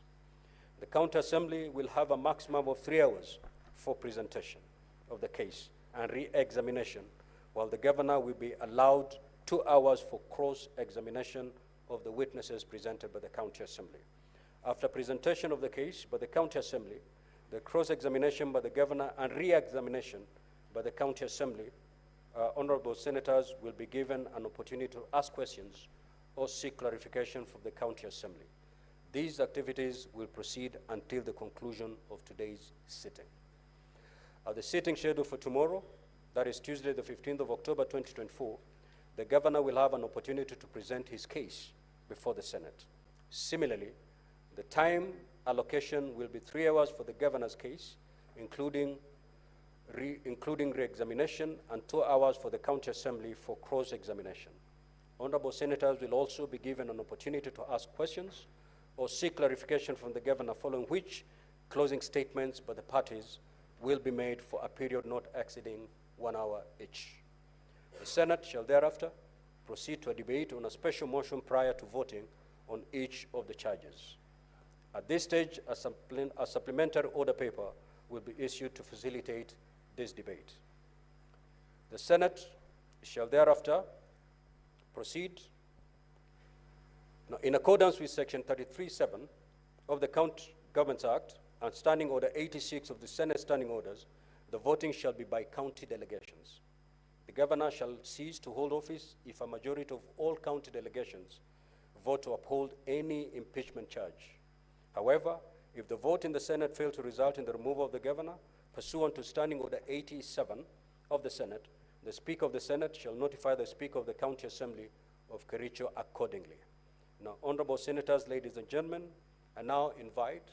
The County Assembly will have a maximum of 3 hours for presentation of the case and re-examination, while the Governor will be allowed 2 hours for cross-examination of the witnesses presented by the County Assembly. After presentation of the case by the County Assembly, the cross-examination by the Governor and re-examination by the County Assembly, honorable senators will be given an opportunity to ask questions or seek clarification from the County Assembly. These activities will proceed until the conclusion of today's sitting. At the sitting scheduled for tomorrow, that is Tuesday, the 15th of October 2024, the Governor will have an opportunity to present his case before the Senate. Similarly, the time allocation will be 3 hours for the Governor's case, including re-examination, and 2 hours for the County Assembly for cross-examination. Honorable senators will also be given an opportunity to ask questions or seek clarification from the Governor, following which closing statements by the parties will be made for a period not exceeding 1 hour each. The Senate shall thereafter proceed to a debate on a special motion prior to voting on each of the charges. At this stage, a supplementary order paper will be issued to facilitate this debate. The Senate shall thereafter proceed in accordance with Section 33(7) of the County Governments Act and Standing Order 86 of the Senate Standing Orders. The voting shall be by county delegations. The governor shall cease to hold office if a majority of all county delegations vote to uphold any impeachment charge. However, if the vote in the Senate fails to result in the removal of the governor, pursuant to Standing Order 87 of the Senate, the Speaker of the Senate shall notify the Speaker of the County Assembly of Kericho accordingly. Now, honorable senators, ladies and gentlemen, I now invite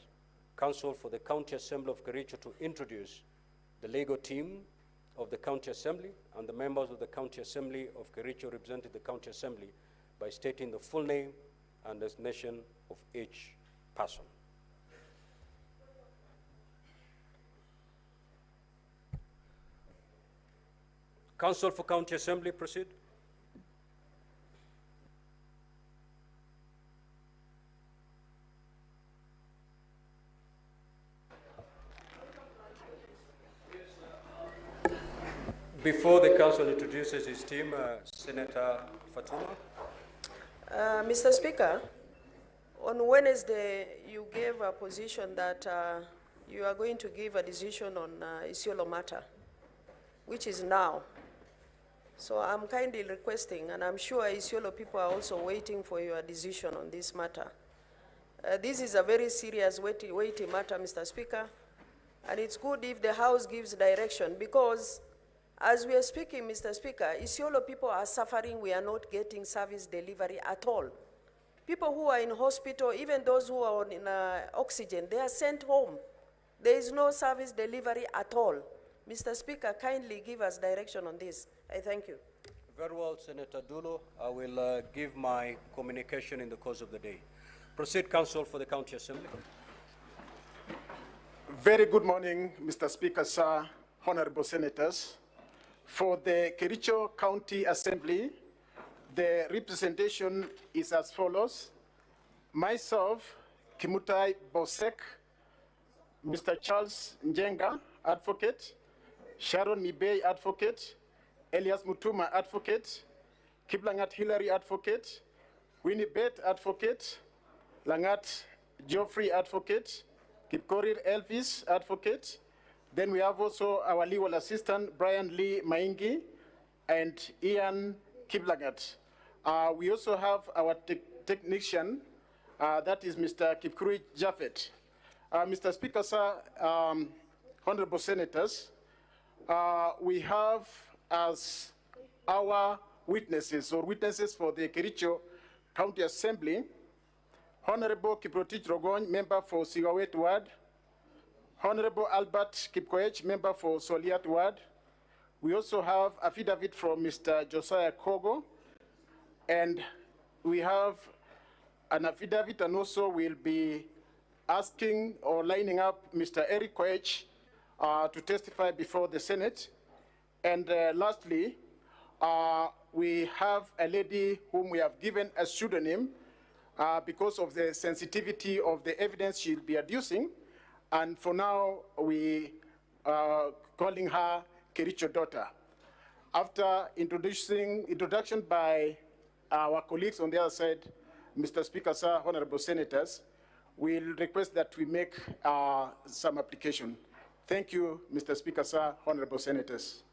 Counsel for the County Assembly of Kericho to introduce the legal team of the County Assembly and the members of the County Assembly of Kericho representing the County Assembly by stating the full name and designation of each person. Counsel for County Assembly, proceed. Before the council introduces his team, Senator Fatuma. Mr. Speaker, on Wednesday, you gave a position that you are going to give a decision on Isiolo matter, which is now. So I'm kindly requesting, and I'm sure Isiolo people are also waiting for your decision on this matter. This is a very serious, weighty matter, Mr. Speaker, and it's good if the House gives direction, because as we are speaking, Mr. Speaker, Isiolo people are suffering. We are not getting service delivery at all. People who are in hospital, even those who are on oxygen, they are sent home. There is no service delivery at all. Mr. Speaker, kindly give us direction on this. I thank you. Very well, Senator Dulo. I will give my communication in the course of the day. Proceed, Counsel for the County Assembly. Very good morning, Mr. Speaker, sir, honorable senators. For the Kericho County Assembly, the representation is as follows. Myself, Kimutai Bosek, Mr. Charles Njenga, advocate, Sharon Mibei, advocate, Elias Mutuma, advocate, Kiplangat Hillary, advocate, Winnie Bett, advocate, Langat Geoffrey, advocate, Kipkorir Elvis, advocate. Then we have also our legal assistant, Brian Lee Maingi, and Ian Kiplangat. We also have our technician, that is Mr. Kipkuri Jaffet. Mr. Speaker, sir, honorable senators, we have as our witnesses for the Kericho County Assembly, Honorable Kiprotich Rogony, member for Sigawet Ward, Honorable Albert Kipkoech, member for Soliat Ward. We also have affidavit from Mr. Josiah Kogo, and we have an affidavit, and also we'll be asking or lining up Mr. Eric Koech to testify before the Senate. And lastly, we have a lady whom we have given a pseudonym because of the sensitivity of the evidence she'll be adducing. And for now, we are calling her Kericho daughter. After introduction by our colleagues on the other side, Mr. Speaker, sir, honorable senators, we'll request that we make some application. Thank you, Mr. Speaker, sir, honorable senators.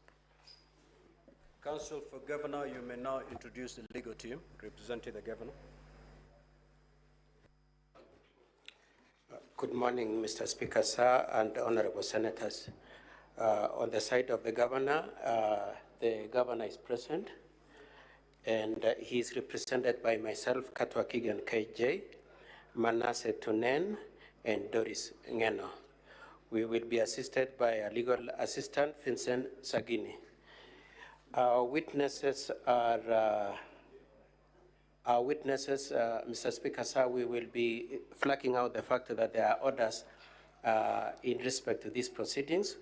Counsel for Governor, you may now introduce the legal team representing the Governor. Good morning, Mr. Speaker, sir, and honorable senators. On the side of the Governor is present, and he is represented by myself, Katwa Kigan KJ, Manasseh Tunen, and Doris Ngeno. We will be assisted by a legal assistant, Vincent Sagini. Our witnesses, Mr. Speaker, sir, we will be flagging out the fact that there are orders in respect to these proceedings.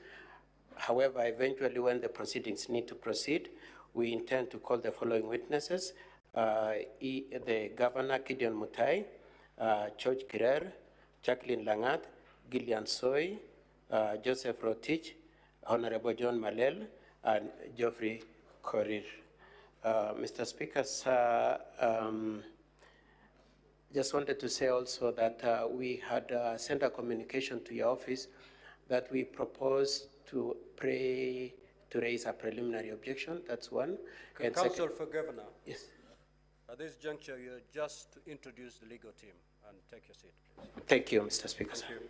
However, eventually when the proceedings need to proceed, we intend to call the following witnesses: the Governor, Gideon Mutai, George Kirer, Jacqueline Langat, Gillian Soy, Joseph Rotich, Honorable John Malel, and Geoffrey Korir. Mr. Speaker, sir, just wanted to say also that we had sent a communication to your office that we propose to raise a preliminary objection. That's one. And Counsel for Governor. Yes. At this juncture, you're just to introduce the legal team and take your seat, please. Thank you, Mr. Speaker. Thank you.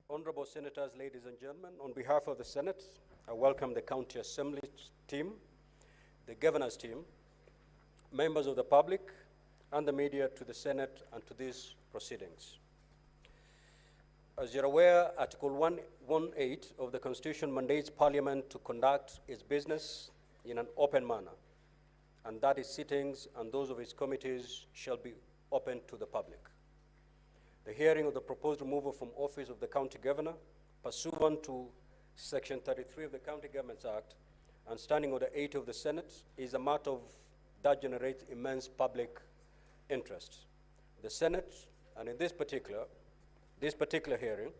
Honorable Senators, ladies and gentlemen, on behalf of the Senate, I welcome the County Assembly team, the Governor's team, members of the public, and the media to the Senate and to these proceedings. As you're aware, Article 118 of the Constitution mandates Parliament to conduct its business in an open manner, and that its sittings and those of its committees shall be open to the public. The hearing of the proposed removal from office of the County Governor, pursuant to Section 33 of the County Governments Act and Standing Order 8 of the Senate, is a matter that generates immense public interest. The Senate, and in this particular hearing,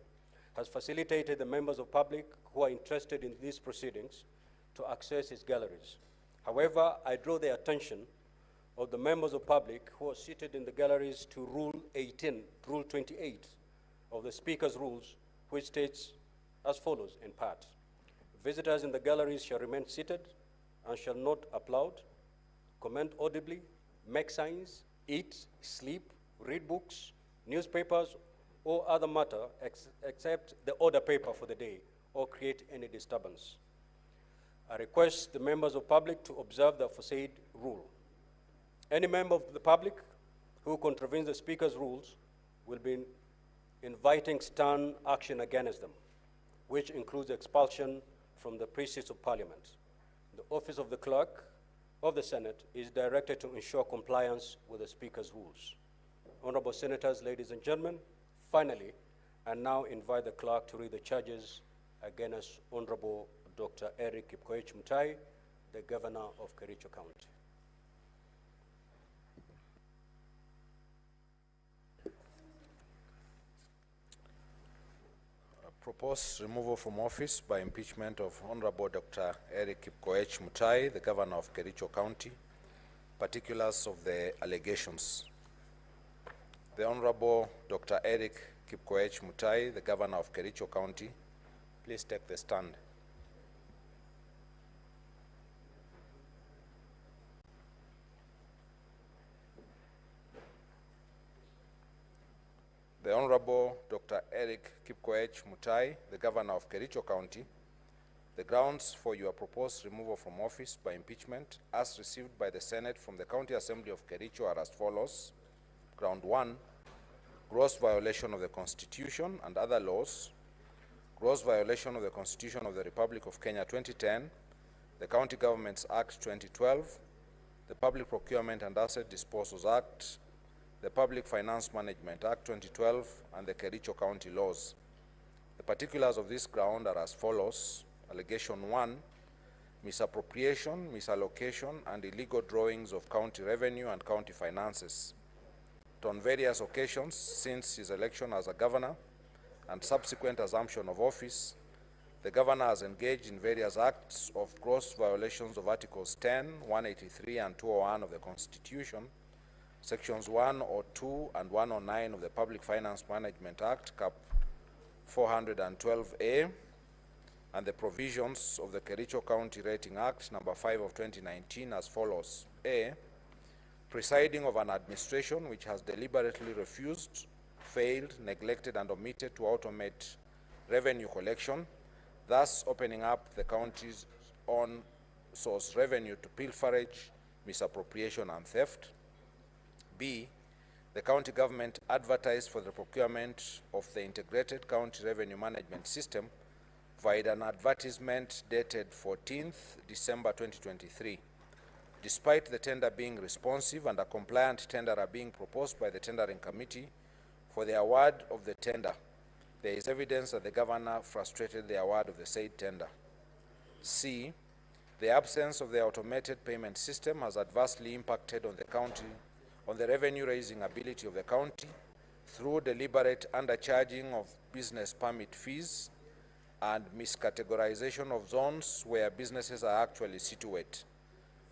has facilitated the members of public who are interested in these proceedings to access its galleries. However, I draw the attention of the members of public who are seated in the galleries to Rule 28 of the Speaker's rules, which states as follows in part: visitors in the galleries shall remain seated and shall not applaud, comment audibly, make signs, eat, sleep, read books, newspapers, or other matter except the order paper for the day, or create any disturbance. I request the members of public to observe the aforesaid rule. Any member of the public who contravenes the Speaker's rules will be inviting stern action against them, which includes expulsion from the precincts of Parliament. The office of the Clerk of the Senate is directed to ensure compliance with the Speaker's rules. Honorable Senators, ladies and gentlemen, finally, I now invite the Clerk to read the charges against Honorable Dr. Eric Kipkoech Mutai, the Governor of Kericho County. Proposed removal from office by impeachment of Honorable Dr. Eric Kipkoech Mutai, the Governor of Kericho County. Particulars of the allegations. The Honorable Dr. Eric Kipkoech Mutai, the Governor of Kericho County, please take the stand. The Honorable Dr. Eric Kipkoech Mutai, the Governor of Kericho County, the grounds for your proposed removal from office by impeachment as received by the Senate from the County Assembly of Kericho are as follows. Ground 1, gross violation of the Constitution and other laws, gross violation of the Constitution of the Republic of Kenya 2010, the County Governments Act 2012, the Public Procurement and Asset Disposals Act, the Public Finance Management Act 2012, and the Kericho County laws. The particulars of this ground are as follows. Allegation 1, misappropriation, misallocation, and illegal drawings of county revenue and county finances. On various occasions since his election as a governor and subsequent assumption of office, the governor has engaged in various acts of gross violations of Articles 10, 183, and 201 of the Constitution, Sections 102 and 109 of the Public Finance Management Act, Cap 412A, and the provisions of the Kericho County Rating Act, number 5 of 2019, as follows. A, presiding of an administration which has deliberately refused, failed, neglected, and omitted to automate revenue collection, thus opening up the county's own source revenue to pilferage, misappropriation, and theft. B, the county government advertised for the procurement of the Integrated County Revenue Management System via an advertisement dated 14th December 2023. Despite the tender being responsive and a compliant tenderer being proposed by the tendering committee for the award of the tender, there is evidence that the governor frustrated the award of the said tender. C, the absence of the automated payment system has adversely impacted on the revenue-raising ability of the county through deliberate undercharging of business permit fees and miscategorization of zones where businesses are actually situated.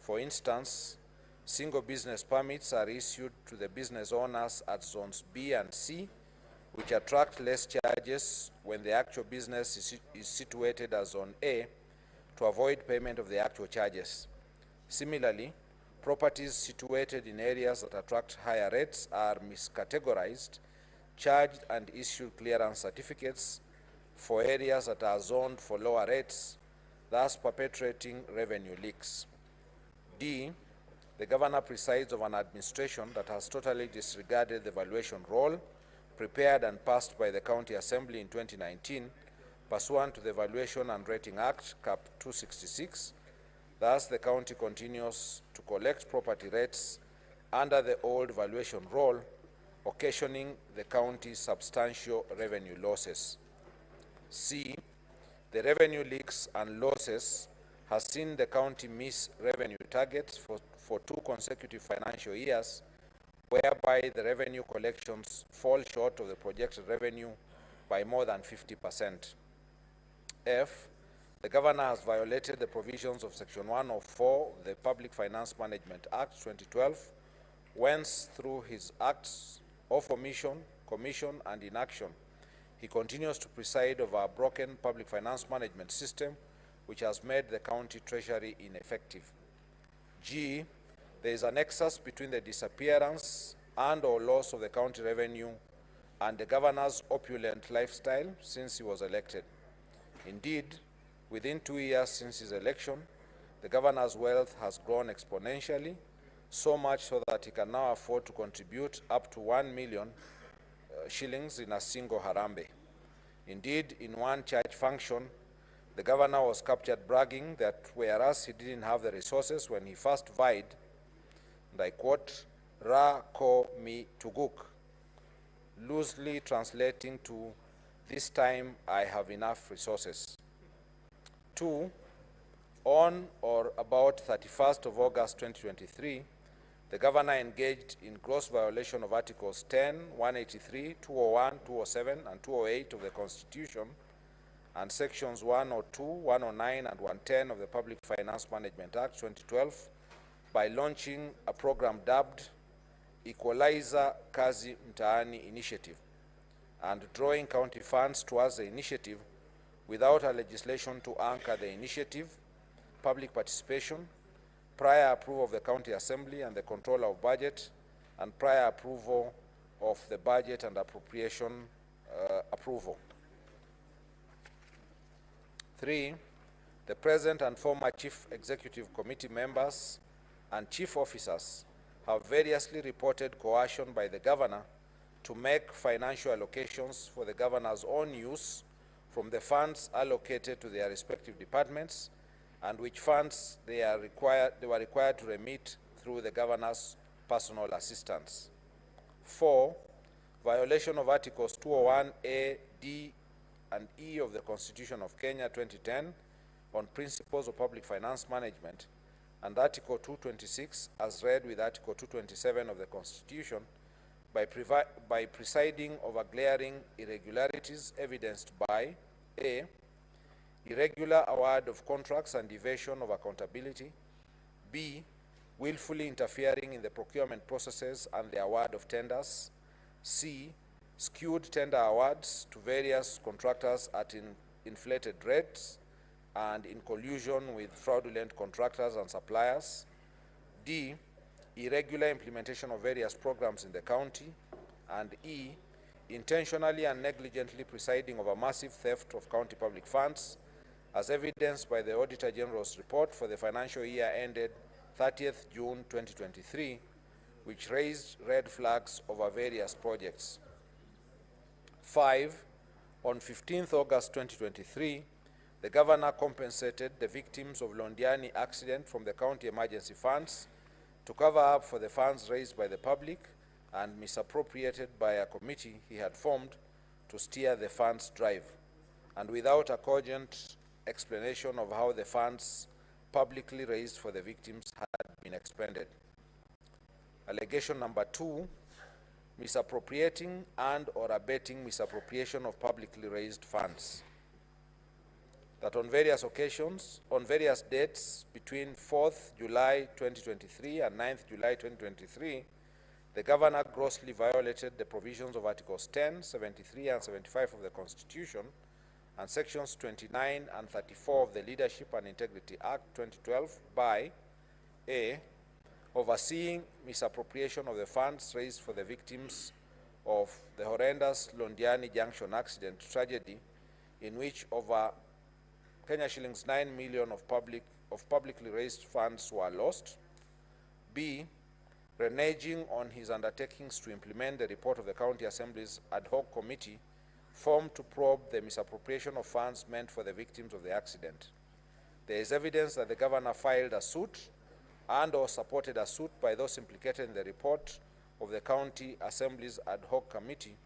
For instance, single business permits are issued to the business owners at zones B and C, which attract less charges when the actual business is situated as Zone A to avoid payment of the actual charges. Similarly, properties situated in areas that attract higher rates are miscategorized, charged, and issued clearance certificates for areas that are zoned for lower rates, thus perpetuating revenue leaks. D, the governor presides over an administration that has totally disregarded the valuation role prepared and passed by the County Assembly in 2019 pursuant to the Valuation and Rating Act, Cap 266. Thus, the county continues to collect property rates under the old valuation role, occasioning the county substantial revenue losses. C, the revenue leaks and losses has seen the county miss revenue targets for 2 consecutive financial years, whereby the revenue collections fall short of the projected revenue by more than 50%. F, the governor has violated the provisions of Section 104 of the Public Finance Management Act 2012, whence through his acts of omission, commission, and inaction, he continues to preside over a broken public finance management system which has made the county treasury ineffective. G, there is a nexus between the disappearance and or loss of the county revenue and the governor's opulent lifestyle since he was elected. Indeed, within 2 years since his election, the governor's wealth has grown exponentially, so much so that he can now afford to contribute up to 1 million shillings in a single harambe. Indeed, in one church function, the governor was captured bragging that whereas he didn't have the resources when he first vied, and I quote, Ra ko mi tuguk, loosely translating to, this time I have enough resources. 2, on or about 31st of August 2023, the governor engaged in gross violation of Articles 10, 183, 201, 207, and 208 of the Constitution and Sections 102, 109, and 110 of the Public Finance Management Act 2012 by launching a program dubbed Equalizer Kazi Mtaani Initiative and drawing county funds towards the initiative without a legislation to anchor the initiative, public participation, prior approval of the County Assembly and the Controller of Budget, and prior approval of the Budget and Appropriation approval. 3, the present and former Chief Executive Committee members and Chief Officers have variously reported coercion by the Governor to make financial allocations for the Governor's own use from the funds allocated to their respective departments, and which funds they were required to remit through the Governor's personal assistants. 4, violation of Articles 201A, D, and E of the Constitution of Kenya 2010 on principles of public finance management, and Article 226 as read with Article 227 of the Constitution by presiding over glaring irregularities evidenced by A, irregular award of contracts and evasion of accountability, B, willfully interfering in the procurement processes and the award of tenders, C, skewed tender awards to various contractors at inflated rates and in collusion with fraudulent contractors and suppliers, D, irregular implementation of various programs in the county, and E, intentionally and negligently presiding over massive theft of county public funds, as evidenced by the Auditor General's report for the financial year ended 30th June 2023, which raised red flags over various projects. 5, on 15th August 2023, the Governor compensated the victims of Londiani accident from the county emergency funds to cover up for the funds raised by the public and misappropriated by a committee he had formed to steer the funds drive, and without a cogent explanation of how the funds publicly raised for the victims had been expended. Allegation number 2, misappropriating and or abetting misappropriation of publicly raised funds. That on various occasions, on various dates between 4th July 2023 and 9th July 2023, the governor grossly violated the provisions of Articles 10, 73, and 75 of the Constitution and Sections 29 and 34 of the Leadership and Integrity Act 2012 by A. Overseeing misappropriation of the funds raised for the victims of the horrendous Londiani Junction accident tragedy, in which over Kenya shillings 9 million of publicly raised funds were lost. B. Reneging on his undertakings to implement the report of the County Assembly's ad hoc committee formed to probe the misappropriation of funds meant for the victims of the accident. There is evidence that the governor filed a suit and or supported a suit by those implicated in the report of the County Assembly's ad hoc committee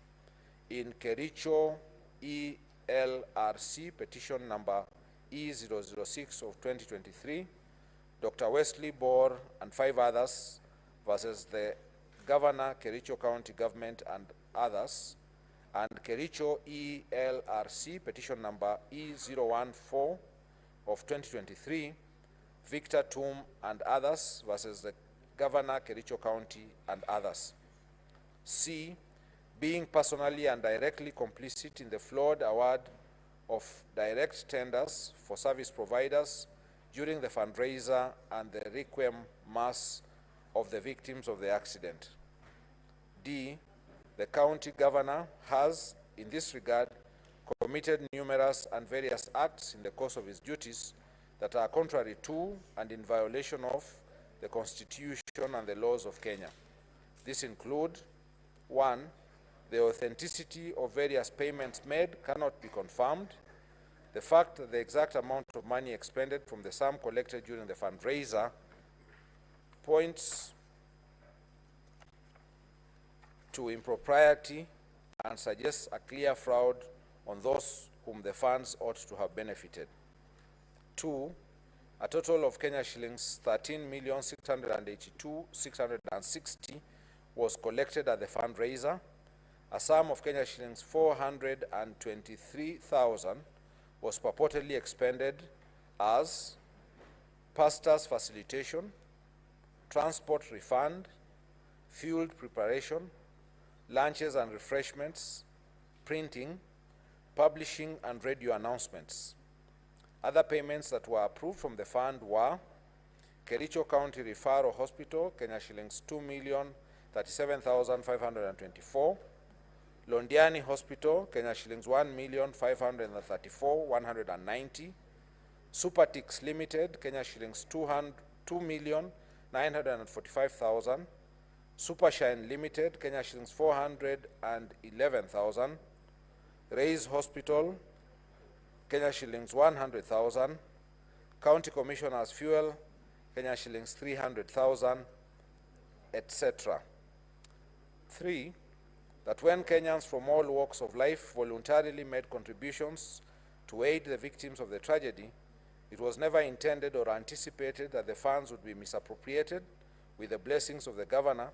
in Kericho ELRC petition number E006 of 2023, Dr. Wesley Bor and 5 others versus the Governor, Kericho County Government and others, and Kericho ELRC petition number E014 of 2023, Victor Tum and others versus the Governor, Kericho County and others. C. Being personally and directly complicit in the flawed award of direct tenders for service providers during the fundraiser and the requiem mass of the victims of the accident. D. The county governor has, in this regard, committed numerous and various acts in the course of his duties that are contrary to and in violation of the Constitution and the laws of Kenya. These include: 1. The authenticity of various payments made cannot be confirmed. The fact that the exact amount of money expended from the sum collected during the fundraiser points to impropriety and suggests a clear fraud on those whom the funds ought to have benefited. 2. A total of Kenya shillings 13,682,660 was collected at the fundraiser. A sum of Kenya shillings 423,000 was purportedly expended as pastor's facilitation, transport refund, fuel preparation, lunches and refreshments, printing, publishing and radio announcements. Other payments that were approved from the fund were Kericho County Referral Hospital, Kenya shillings 2,037,524, Londiani Hospital, Kenya shillings 1,534,190, Supertix Limited, Kenya shillings 2,945,000, Supershine Limited, Kenya shillings 411,000, Raise Hospital, Kenya shillings 100,000, County Commissioner's Fuel, Kenya shillings 300,000, etc. 3. That when Kenyans from all walks of life voluntarily made contributions to aid the victims of the tragedy, it was never intended or anticipated that the funds would be misappropriated with the blessings of the governor,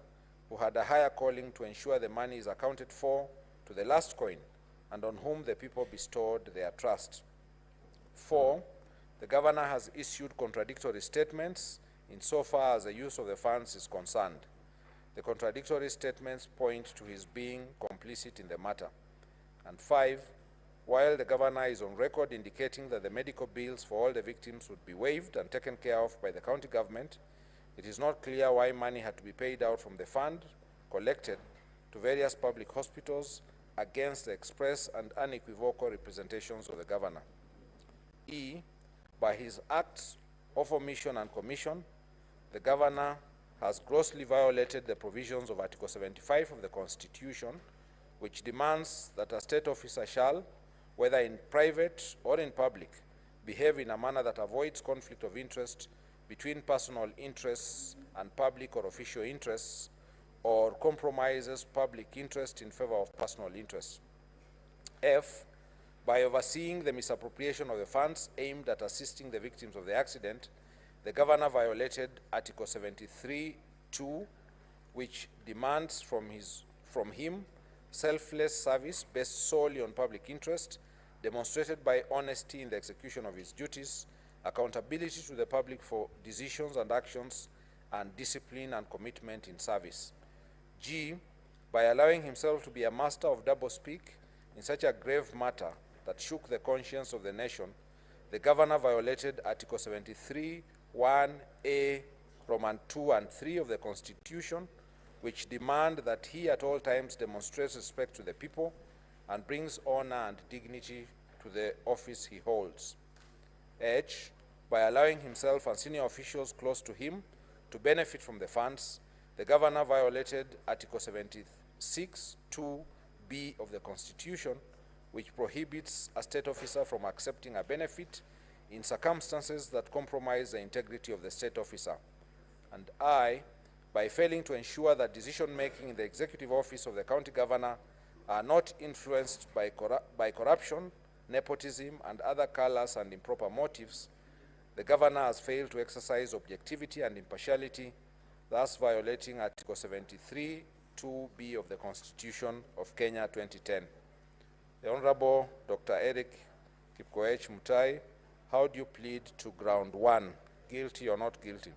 who had a higher calling to ensure the money is accounted for to the last coin and on whom the people bestowed their trust. 4. The governor has issued contradictory statements insofar as the use of the funds is concerned. The contradictory statements point to his being complicit in the matter. And 5, while the governor is on record indicating that the medical bills for all the victims would be waived and taken care of by the county government, it is not clear why money had to be paid out from the fund collected to various public hospitals against the express and unequivocal representations of the governor. E, by his acts of omission and commission, the governor has grossly violated the provisions of Article 75 of the Constitution, which demands that a state officer shall, whether in private or in public, behave in a manner that avoids conflict of interest between personal interests and public or official interests, or compromises public interest in favor of personal interests. F, by overseeing the misappropriation of the funds aimed at assisting the victims of the accident, the governor violated Article 73(2), which demands from from him selfless service based solely on public interest, demonstrated by honesty in the execution of his duties, accountability to the public for decisions and actions, and discipline and commitment in service. G, by allowing himself to be a master of doublespeak in such a grave matter that shook the conscience of the nation, the governor violated Article 73, 1A, Roman 2 and 3 of the Constitution, which demand that he at all times demonstrates respect to the people and brings honor and dignity to the office he holds. H, by allowing himself and senior officials close to him to benefit from the funds, the governor violated Article 76, 2B of the Constitution, which prohibits a state officer from accepting a benefit in circumstances that compromise the integrity of the state officer. And I, by failing to ensure that decision-making in the executive office of the county governor are not influenced by corruption, nepotism, and other callous and improper motives, the governor has failed to exercise objectivity and impartiality, thus violating Article 73, 2B of the Constitution of Kenya 2010. The Honorable Dr. Eric Kipkoech Mutai, how do you plead to ground 1, guilty or not guilty?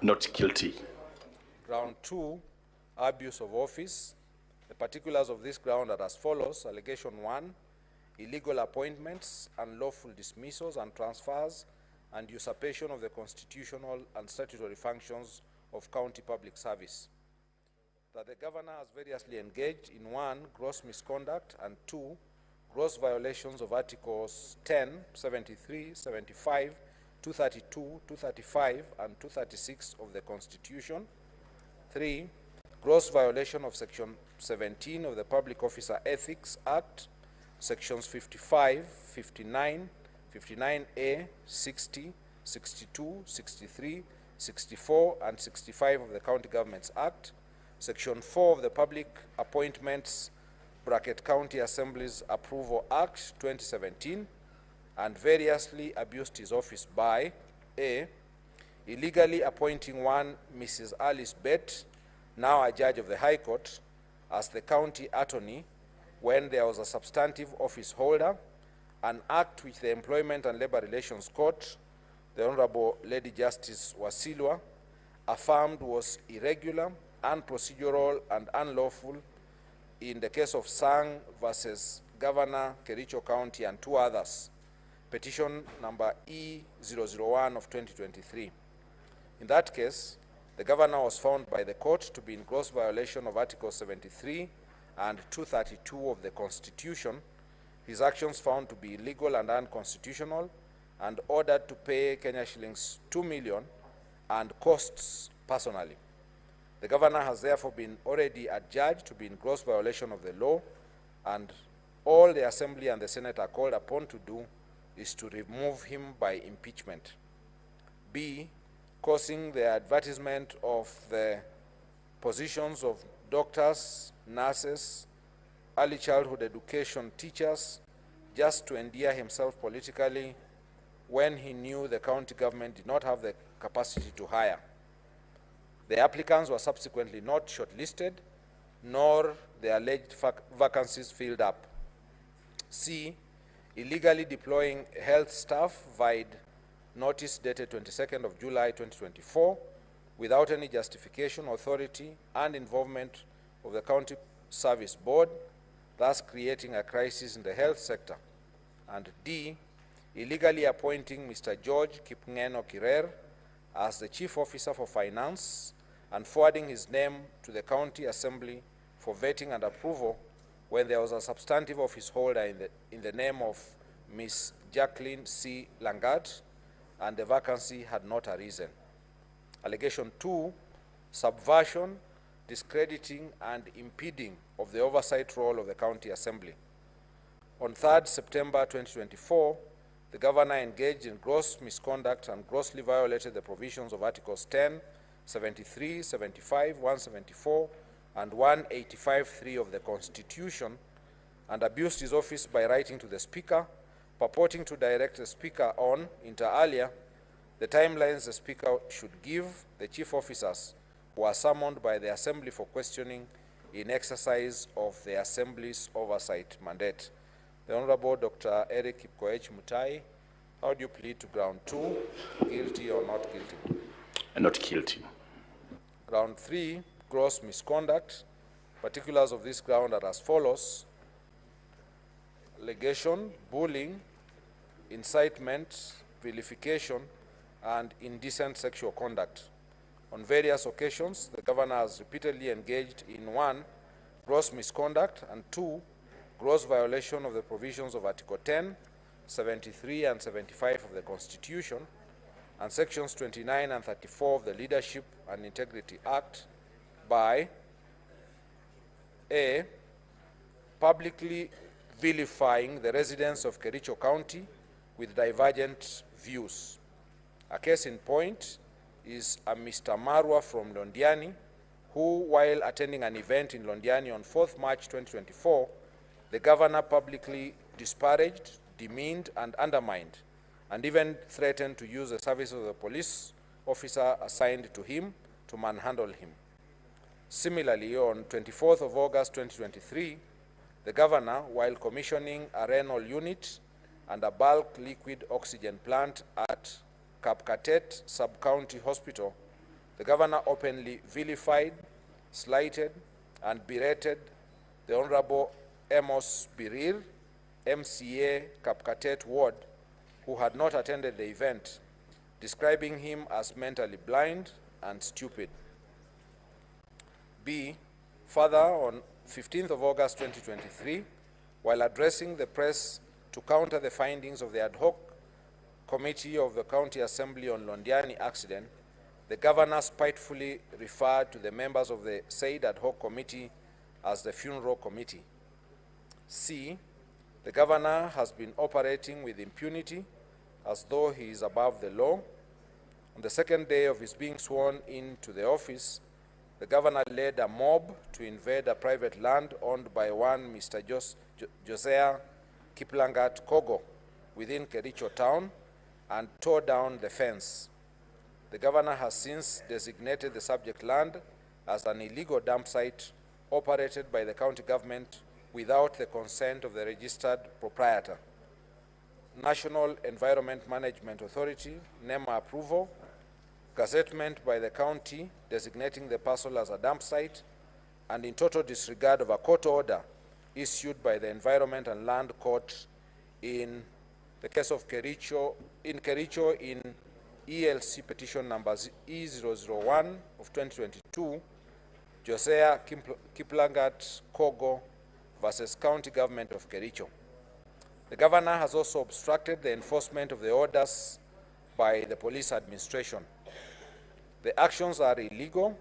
Not guilty. Ground 2, abuse of office. The particulars of this ground are as follows. Allegation 1, illegal appointments, unlawful dismissals and transfers, and usurpation of the constitutional and statutory functions of county public service. That the governor has variously engaged in 1, gross misconduct, and 2, gross violations of Articles 10, 73, 75, 232, 235, and 236 of the Constitution. 3, gross violation of Section 17 of the Public Officer Ethics Act, Sections 55, 59, 59A, 60, 62, 63, 64, and 65 of the County Governments Act, Section 4 of the Public Appointments County Assemblies Approval Act 2017, and variously abused his office by A, illegally appointing 1 Mrs. Alice Bett, now a judge of the High Court, as the county attorney when there was a substantive office holder, an act which the Employment and Labor Relations Court, the Honorable Lady Justice Wasilwa, affirmed was irregular, unprocedural, and unlawful in the case of Sang versus Governor, Kericho County, and 2 others, petition number E001 of 2023. In that case, the governor was found by the court to be in gross violation of Article 73 and 232 of the Constitution, his actions found to be illegal and unconstitutional, and ordered to pay Kenya shillings 2 million and costs personally. The governor has therefore been already adjudged to be in gross violation of the law, and all the Assembly and the Senate are called upon to do is to remove him by impeachment. B, causing the advertisement of the positions of doctors, nurses, early childhood education teachers, just to endear himself politically when he knew the county government did not have the capacity to hire. The applicants were subsequently not shortlisted, nor the alleged vacancies filled up. C, illegally deploying health staff via notice dated 22nd of July 2024 without any justification, authority, and involvement of the County Service Board, thus creating a crisis in the health sector. And D, illegally appointing Mr. George Kipngeno Kirer as the Chief Officer for Finance and forwarding his name to the County Assembly for vetting and approval when there was a substantive office holder in the name of Ms. Jacqueline C. Langat, and the vacancy had not arisen. Allegation 2, subversion, discrediting, and impeding of the oversight role of the County Assembly. On 3rd September 2024, the governor engaged in gross misconduct and grossly violated the provisions of Articles 10, 73, 75, 174, and 185(3) of the Constitution, and abused his office by writing to the Speaker, purporting to direct the Speaker on, inter alia, the timelines the Speaker should give the chief officers were summoned by the Assembly for questioning in exercise of the Assembly's oversight mandate. The Honorable Dr. Eric Kipkoech Mutai, how do you plead to ground 2, guilty or not guilty? Not guilty. Ground 3, gross misconduct. Particulars of this ground are as follows: allegation, bullying, incitement, vilification, and indecent sexual conduct. On various occasions, the governor has repeatedly engaged in 1, gross misconduct, and 2, gross violation of the provisions of Article 10, 73, and 75 of the Constitution, and Sections 29 and 34 of the Leadership and Integrity Act by A, publicly vilifying the residents of Kericho County with divergent views. A case in point is a Mr. Marwa from Londiani, who, while attending an event in Londiani on 4th March 2024, the governor publicly disparaged, demeaned, and undermined, and even threatened to use the service of the police officer assigned to him to manhandle him. Similarly, on 24th of August 2023, the governor, while commissioning a renal unit and a bulk liquid oxygen plant at Kapkatet Sub-County Hospital, the governor openly vilified, slighted, and berated the Honorable Amos Birir, MCA Kapkatet Ward, who had not attended the event, describing him as mentally blind and stupid. B, further, on 15th of August 2023, while addressing the press to counter the findings of the ad hoc committee of the County Assembly on Londiani accident, the governor spitefully referred to the members of the said ad hoc committee as the funeral committee. C, the governor has been operating with impunity as though he is above the law. On the second day of his being sworn into the office, the governor led a mob to invade a private land owned by one Mr. Josiah Kiplangat Kogo within Kericho town and tore down the fence. The governor has since designated the subject land as an illegal dump site operated by the county government without the consent of the registered proprietor. National Environment Management Authority, NEMA approval, gazettement by the county designating the parcel as a dump site, and in total disregard of a court order issued by the Environment and Land Court in the case of Kericho in ELC petition number E001 of 2022, Josiah Kiplangat Kogo versus County Government of Kericho. The governor has also obstructed the enforcement of the orders by the police administration. The actions are illegal,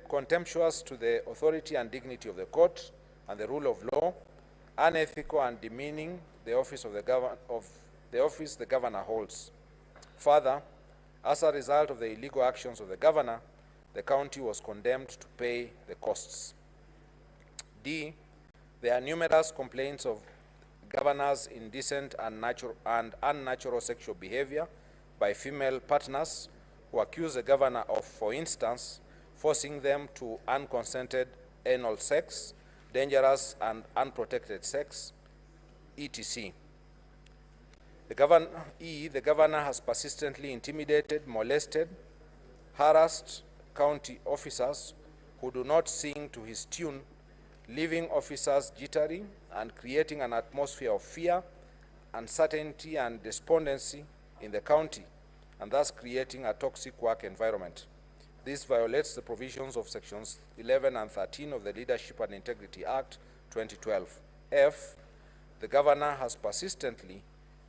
contemptuous to the authority and dignity of the court and the rule of law, unethical and demeaning the office the governor holds. Further, as a result of the illegal actions of the governor, the county was condemned to pay the costs. D, there are numerous complaints of governors' indecent and unnatural sexual behavior by female partners who accuse the governor of, for instance, forcing them to unconsented anal sex, dangerous and unprotected sex, etc. The governor has persistently intimidated, molested, harassed county officers who do not sing to his tune, leaving officers jittery and creating an atmosphere of fear, uncertainty, and despondency in the county, and thus creating a toxic work environment. This violates the provisions of sections 11 and 13 of the Leadership and Integrity Act 2012. F, the governor has persistently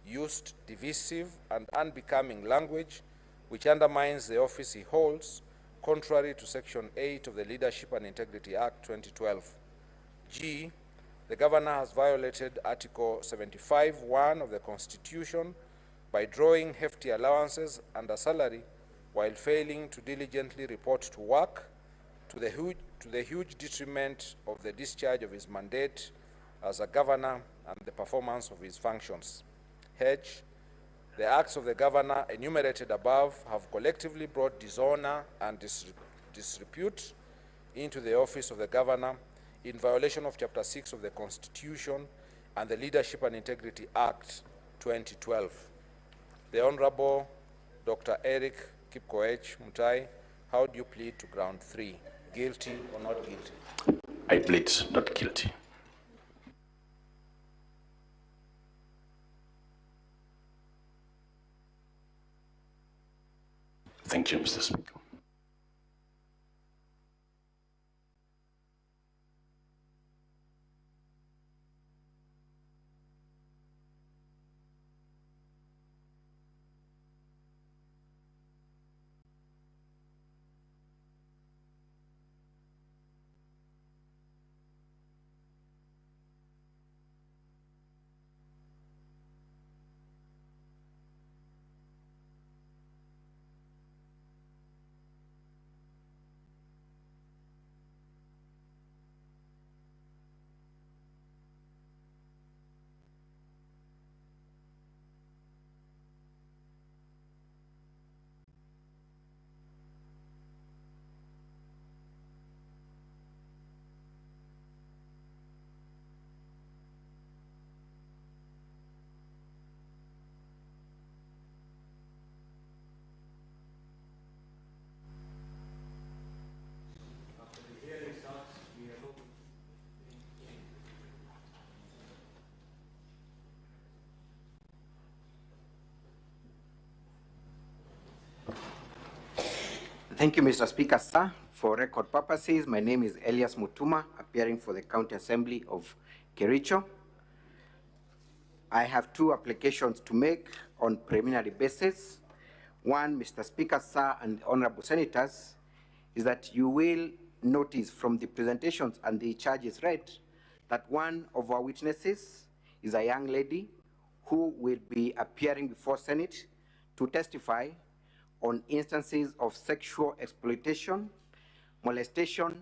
used divisive and unbecoming language which undermines the office he holds, contrary to Section 8 of the Leadership and Integrity Act 2012. G, the governor has violated Article 75(1) of the Constitution by drawing hefty allowances and a salary while failing to diligently report to work, to the huge detriment of the discharge of his mandate as a governor and the performance of his functions. H, the acts of the governor enumerated above have collectively brought dishonor and disrepute into the office of the governor in violation of Chapter 6 of the Constitution and the Leadership and Integrity Act 2012. The Honorable Dr. Eric Kipkoech MUTAI, how do you plead to ground 3? Guilty or not guilty? I plead not guilty. Thank you, Mr. Speaker. Thank you, Mr. Speaker, sir. For record purposes, my name is Elias Mutuma, appearing for the County Assembly of Kericho. I have two applications to make on preliminary basis. One, Mr. Speaker, sir, and honorable senators, is that you will notice from the presentations and the charges read that one of our witnesses is a young lady who will be appearing before Senate to testify on instances of sexual exploitation, molestation,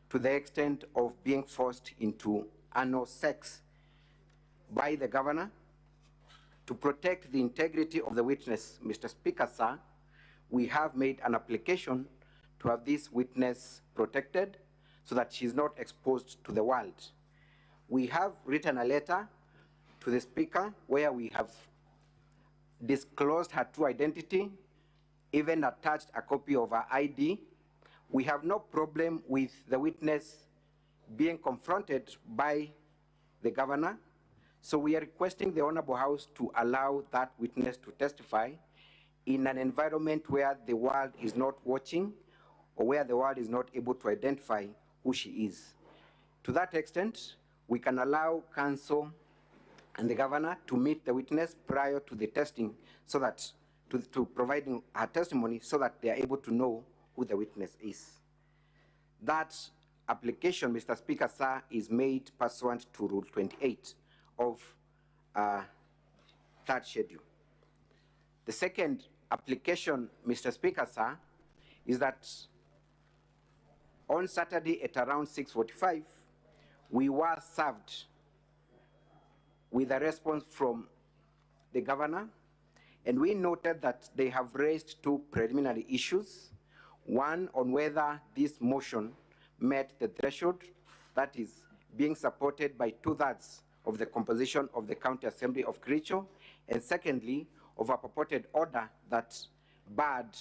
to the extent of being forced into anal sex by the governor. To protect the integrity of the witness, Mr. Speaker, sir, we have made an application to have this witness protected so that she's not exposed to the world. We have written a letter to the Speaker where we have disclosed her true identity, even attached a copy of her ID. We have no problem with the witness being confronted by the governor. So we are requesting the Honorable House to allow that witness to testify in an environment where the world is not watching or where the world is not able to identify who she is. To that extent, we can allow counsel and the governor to meet the witness prior to the testing so that to providing her testimony so that they are able to know who the witness is. That application, Mr. Speaker, sir, is made pursuant to Rule 28 of third schedule. The second application, Mr. Speaker, sir, is that on Saturday at around 6:45, we were served with a response from the governor, and we noted that they have raised two preliminary issues. One on whether this motion met the threshold, that is being supported by 2/3 of the composition of the County Assembly of Kericho, and secondly, of a purported order that barred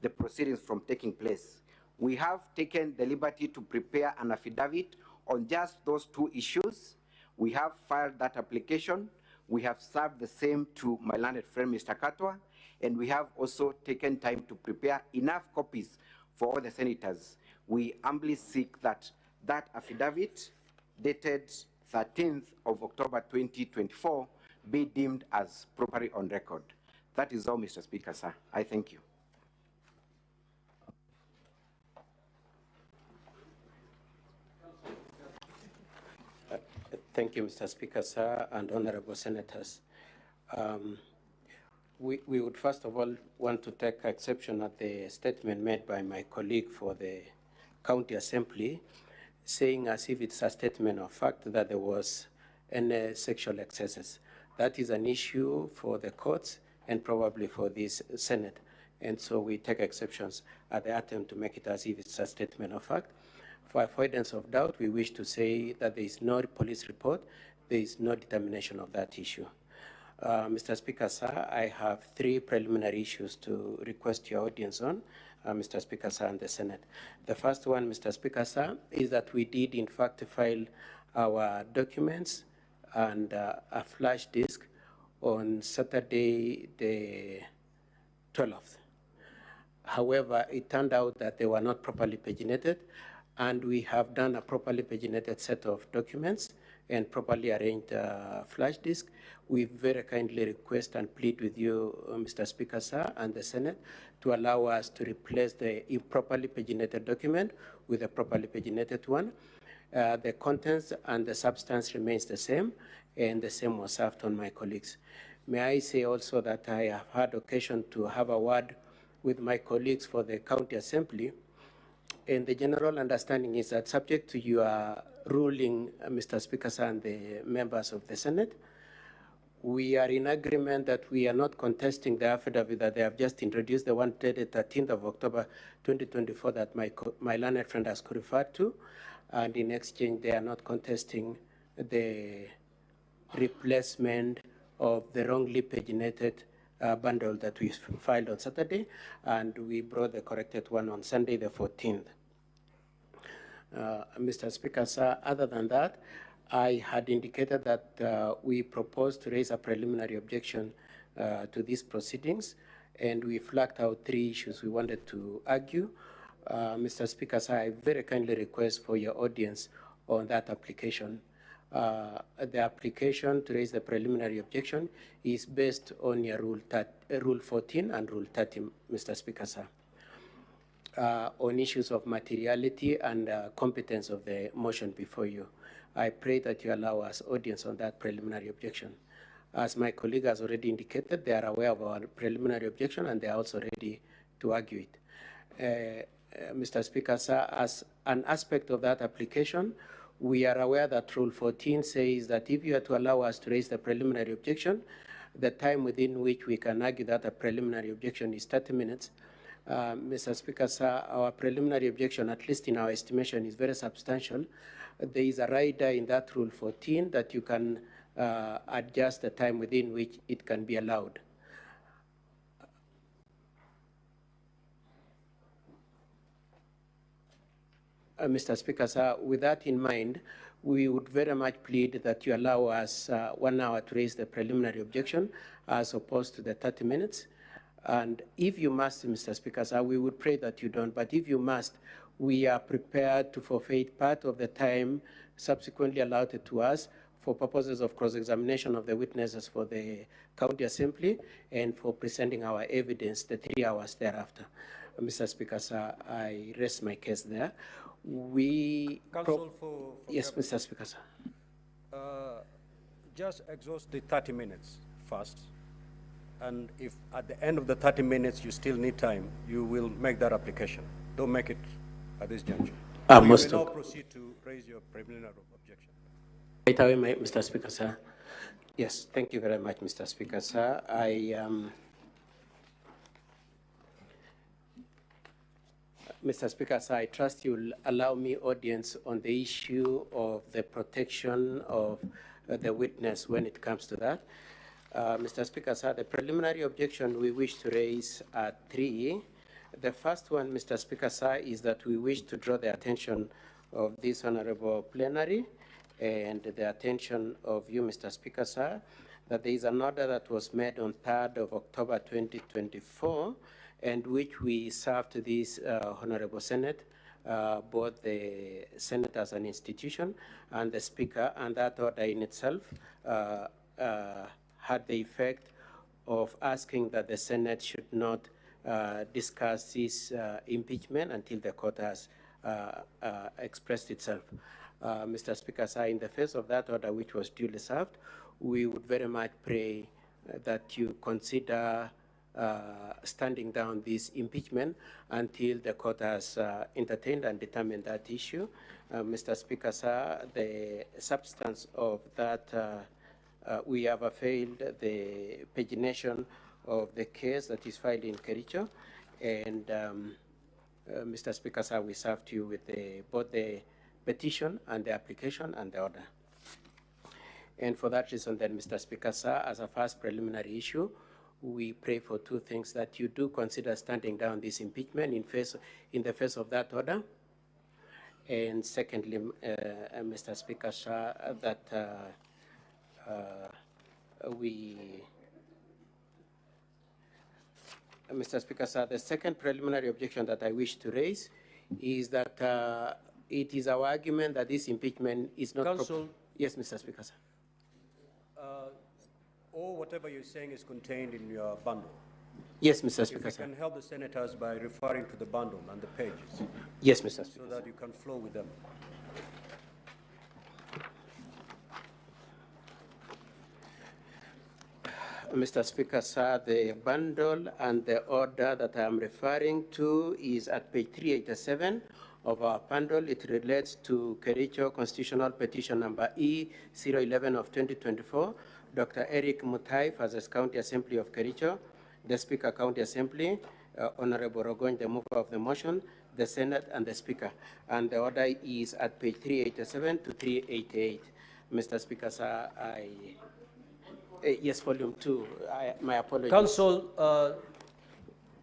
the proceedings from taking place. We have taken the liberty to prepare an affidavit on just those two issues. We have filed that application. We have served the same to my learned friend, Mr. Katwa, and we have also taken time to prepare enough copies for all the senators. We humbly seek that that affidavit, dated 13th of October 2024, be deemed as properly on record. That is all, Mr. Speaker, sir. I thank you. Thank you, Mr. Speaker, sir, and honorable senators. We would first of all want to take exception at the statement made by my colleague for the County Assembly, saying as if it's a statement of fact that there was any sexual excesses. That is an issue for the courts and probably for this Senate. and so we take exceptions at the attempt to make it as if it's a statement of fact. For avoidance of doubt, we wish to say that there is no police report, there is no determination of that issue. Mr. Speaker, sir, I have 3 preliminary issues to request your audience on, Mr. Speaker, sir, and the Senate. The first one, Mr. Speaker, sir, is that we did in fact file our documents and a flash disk on Saturday, the 12th. However, it turned out that they were not properly paginated, and we have done a properly paginated set of documents and properly arranged flash disk. We very kindly request and plead with you, Mr. Speaker, sir, and the Senate, to allow us to replace the improperly paginated document with a properly paginated one. The contents and the substance remains the same, and the same was served on my colleagues. May I say also that I have had occasion to have a word with my colleagues for the County Assembly, and the general understanding is that subject to your ruling, Mr. Speaker, sir, and the members of the Senate, we are in agreement that we are not contesting the affidavit that they have just introduced, the one dated 13th of October 2024 that my learned friend has referred to, and in exchange they are not contesting the replacement of the wrongly paginated bundle that we filed on Saturday, and we brought the corrected one on Sunday the 14th. Mr. Speaker, sir, other than that, I had indicated that we proposed to raise a preliminary objection to these proceedings, and we flagged out 3 issues we wanted to argue. Mr. Speaker, sir, I very kindly request for your audience on that application. The application to raise the preliminary objection is based on your Rule 14 and Rule 30, Mr. Speaker, sir, on issues of materiality and competence of the motion before you. I pray that you allow us audience on that preliminary objection. As my colleague has already indicated, they are aware of our preliminary objection and they are also ready to argue it. Mr. Speaker, sir, as an aspect of that application, we are aware that Rule 14 says that if you are to allow us to raise the preliminary objection, the time within which we can argue that a preliminary objection is 30 minutes. Mr. Speaker, sir, our preliminary objection, at least in our estimation, is very substantial. There is a rider in that Rule 14 that you can adjust the time within which it can be allowed. Mr. Speaker, sir, with that in mind, we would very much plead that you allow us 1 hour to raise the preliminary objection as opposed to the 30 minutes. And if you must, Mr. Speaker, sir, we would pray that you don't, but if you must, we are prepared to forfeit part of the time subsequently allotted to us for purposes of cross-examination of the witnesses for the County Assembly and for presenting our evidence the 3 hours thereafter. Mr. Speaker, sir, I rest my case there. Counsel for yes, Mr. Speaker, sir. Just exhaust the 30 minutes first. And if at the end of the 30 minutes you still need time, you will make that application. Don't make it at this juncture. You will will now proceed to raise your preliminary objection. Right away, Mr. Speaker, sir. Yes, thank you very much, Mr. Speaker, sir. Mr. Speaker, sir, I trust you'll allow me audience on the issue of the protection of the witness when it comes to that. Mr. Speaker, sir, the preliminary objection we wish to raise are 3. The first one, Mr. Speaker, sir, is that we wish to draw the attention of this honorable plenary and the attention of you, Mr. Speaker, sir, that there is an order that was made on 3rd of October 2024 and which we served to this honorable Senate, both the Senate as an institution and the Speaker, and that order in itself had the effect of asking that the Senate should not discuss this impeachment until the court has expressed itself. Mr. Speaker, sir, in the face of that order which was duly served, we would very much pray that you consider standing down this impeachment until the court has entertained and determined that issue. Mr. Speaker, sir, the substance of that, we have availed the pagination of the case that is filed in Kericho. And Mr. Speaker, sir, we served you with both the petition and the application and the order. And for that reason, then, Mr. Speaker, sir, as a first preliminary issue, we pray for two things: that you do consider standing down this impeachment in the face of that order. And secondly, Mr. Speaker, sir, that Mr. Speaker, sir, the second preliminary objection that I wish to raise is that it is our argument that this impeachment is not... Counsel. Yes, Mr. Speaker, sir. Or whatever you're saying is contained in your bundle. Yes, Mr. Speaker, If you sir. can help the senators by referring to the bundle and the pages. Yes, Mr. Speaker. So that you can flow with them. Mr. Speaker, sir, the bundle and the order that I am referring to is at page 387 of our bundle. It relates to Kericho Constitutional Petition number E011 of 2024. Dr. Eric MUTAI, Fathers County Assembly of Kericho, the Speaker County Assembly, Honorable Rogoñ, the mover of the motion, the Senate, and the Speaker. And the order is at page 387 to 388. Mr. Speaker, sir, yes, volume 2. My apologies. Counsel,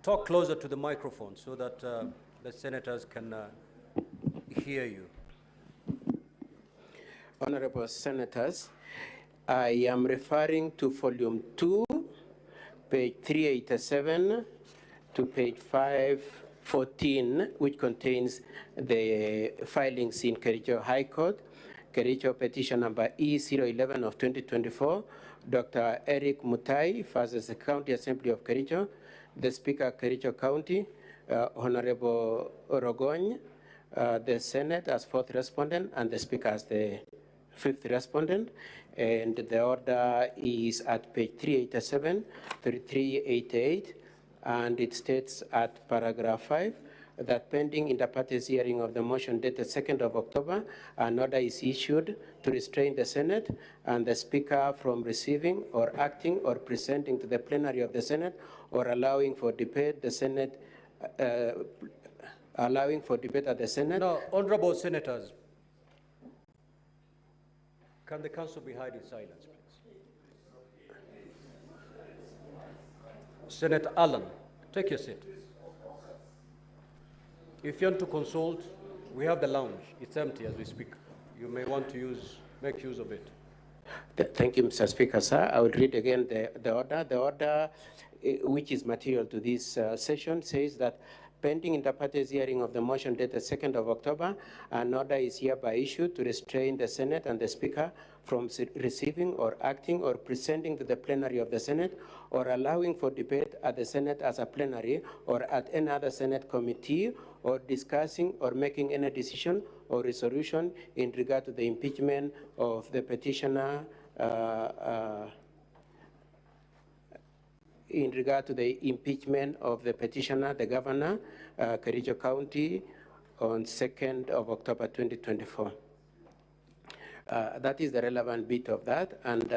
talk closer to the microphone so that the senators can hear you. Honorable Senators, I am referring to volume 2, page 387 to page 514, which contains the filings in Kericho High Court, Kericho petition number E011 of 2024, Dr. Eric MUTAI, Fathers County Assembly of Kericho, the Speaker Kericho County, Honorable Rogoñ, the Senate as fourth respondent, and the Speaker as the fifth respondent. And the order is at page 387 to 388, and it states at paragraph 5 that pending inter partes hearing of the motion dated 2nd of October, an order is issued to restrain the Senate and the Speaker from receiving or acting or presenting to the plenary of the Senate or allowing for debate the Senate, allowing for debate at the Senate. No, honorable senators, can the counsel be heard in silence, please? Senator Allen, take your seat. If you want to consult, we have the lounge. It's empty as we speak. You may want to make use of it. Thank you, Mr. Speaker, sir. I will read again the order. The order, which is material to this session, says that pending inter partes hearing of the motion dated 2nd of October, an order is hereby issued to restrain the Senate and the Speaker from receiving or acting or presenting to the plenary of the Senate or allowing for debate at the Senate as a plenary or at any other Senate committee or discussing or making any decision or resolution in regard to the impeachment of the petitioner in regard to the impeachment of the petitioner, the governor, Kericho County, on 2nd of October 2024. That is the relevant bit of that, and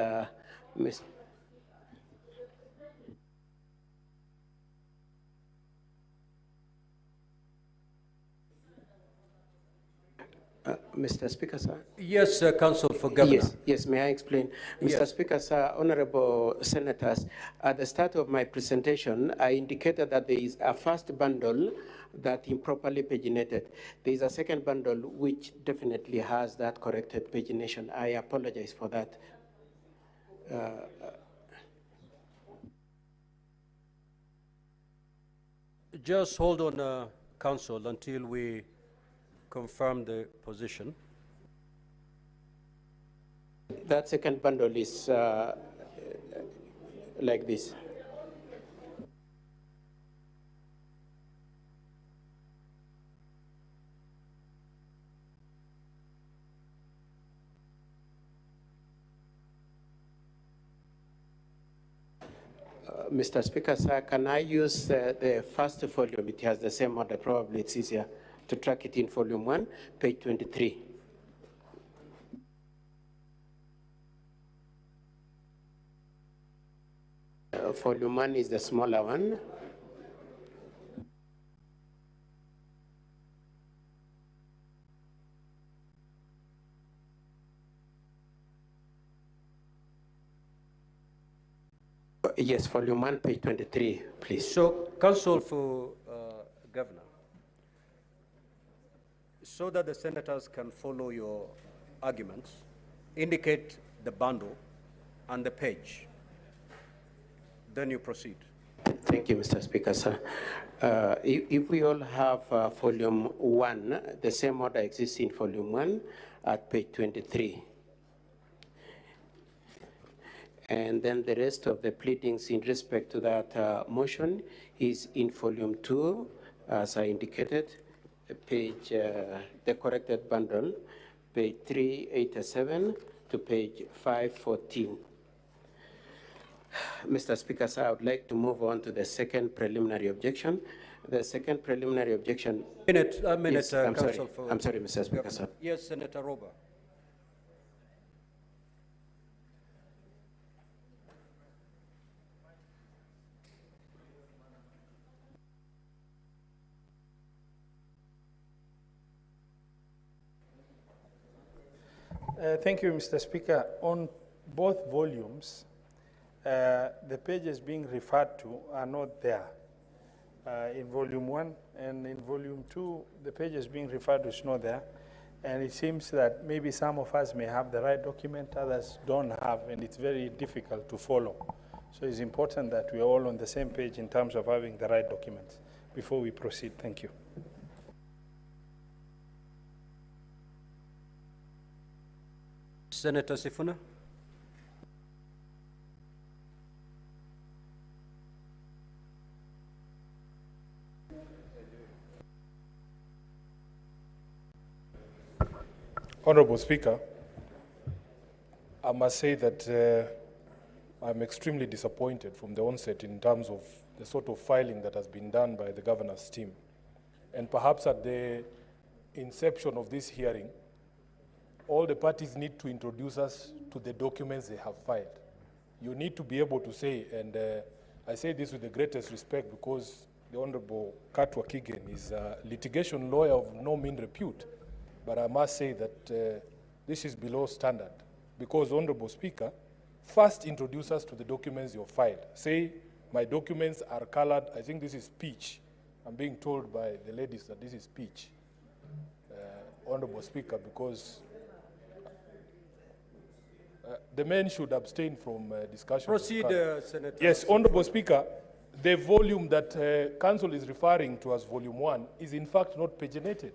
Mr. Speaker, sir. Yes, Counsel for Governor. Yes, may I explain? Yes. Mr. Speaker, sir, honorable senators, at the start of my presentation, I indicated that there is a first bundle that improperly paginated. There is a second bundle which definitely has that corrected pagination. I apologize for that. Just hold on, Counsel, until we confirm the position. That second bundle is like this. Mr. Speaker, sir, can I use the first volume? It has the same order. Probably it's easier to track it in volume 1, page 23. volume 1 is the smaller one. Yes, volume 1, page 23, please. So, Counsel for Governor, so that the senators can follow your arguments, indicate the bundle and the page. Then you proceed. Thank you, Mr. Speaker, sir. If we all have volume 1, the same order exists in volume 1 at page 23. And then the rest of the pleadings in respect to that motion is in volume 2, as I indicated, page, the corrected bundle, page 387 to page 514. Mr. Speaker, sir, I would like to move on to the second preliminary objection. The second preliminary objection. A minute, yes, I'm Counsel sorry. I'm sorry, Mr. Speaker, sir. Yes, Senator Roba. Thank you, Mr. Speaker. On both volumes, the pages being referred to are not there. In volume 1 and in volume 2, the pages being referred to is not there. And it seems that maybe some of us may have the right document, others don't have, and it's very difficult to follow. So it's important that we're all on the same page in terms of having the right documents before we proceed. Thank you. Senator Sifuna. Honorable Speaker, I must say that I'm extremely disappointed from the onset in terms of the sort of filing that has been done by the governor's team. And perhaps at the inception of this hearing, all the parties need to introduce us to the documents they have filed. You need to be able to say, and I say this with the greatest respect because the Honorable Katwa Kigen is a litigation lawyer of no mean repute, but I must say that this is below standard because, Honorable Speaker, first introduce us to the documents you've filed. Say, my documents are colored, I think this is peach. I'm being told by the ladies that this is peach, Honorable Speaker, because the men should abstain from discussion. Proceed, Senator. Yes, Honorable Speaker, the volume that Council is referring to as volume 1 is in fact not paginated.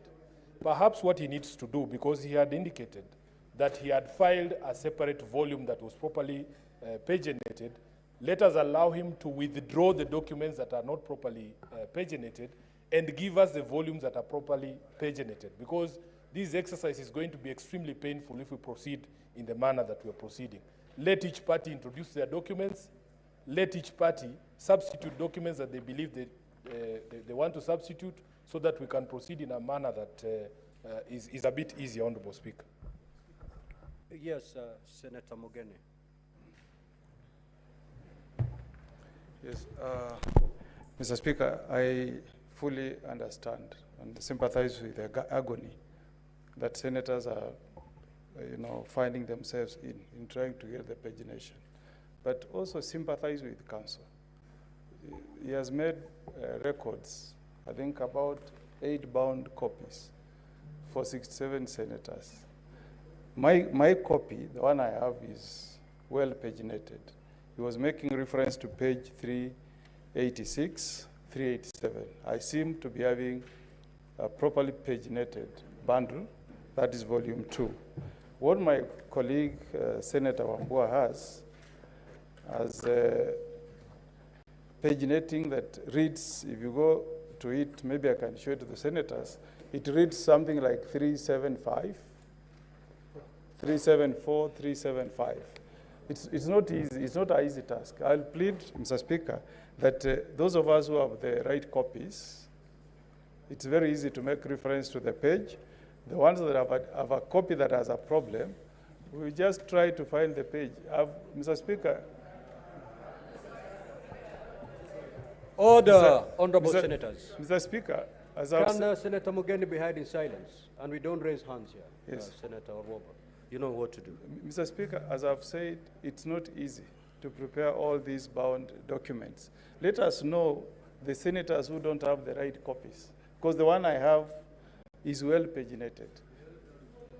Perhaps what he needs to do, because he had indicated that he had filed a separate volume that was properly paginated, let us allow him to withdraw the documents that are not properly paginated and give us the volumes that are properly paginated, because this exercise is going to be extremely painful if we proceed in the manner that we are proceeding. Let each party introduce their documents. Let each party substitute documents that they believe they want to substitute so that we can proceed in a manner that is a bit easier, Honorable Speaker. Yes, Senator Mogene. Yes, Mr. Speaker, I fully understand and sympathize with the agony that senators are, finding themselves in trying to get the pagination, but also sympathize with counsel. He has made records, I think about 8 bound copies for 67 senators. My copy, the one I have, is well paginated. He was making reference to page 386, 387. I seem to be having a properly paginated bundle, that is volume 2. What my colleague, Senator Wambua has, as paginating that reads, if you go to it, maybe I can show it to the senators, it reads something like 375, 374, 375. It's not easy, it's not an easy task. I'll plead, Mr. Speaker, that those of us who have the right copies, it's very easy to make reference to the page. The ones that have a copy that has a problem, we just try to find the page. Mr. Speaker. Order, honorable senators. Mr. Speaker, as I've Can Senator Mugeni be held in silence? And we don't raise hands here, Yes. Senator Orwobo. You know what to do. Mr. Speaker, as I've said, it's not easy to prepare all these bound documents. Let us know the senators who don't have the right copies, because the one I have is well paginated.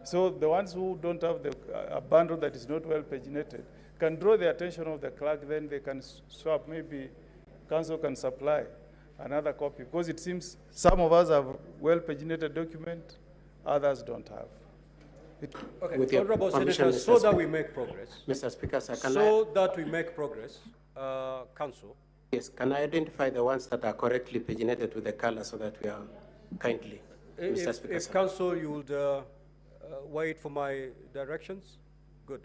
So the ones who don't have a bundle that is not well paginated can draw the attention of the clerk, then they can swap. Maybe council can supply another copy, because it seems some of us have well paginated document, others don't have. Okay, With your honorable permission, senators, Mr. so that Speaker. we make progress. Mr. Speaker, sir, can So that we make progress, council. Yes, can I identify the ones that are correctly paginated with the color so that we are kindly, Mr. Speaker, If sir. council, you would wait for my directions, good.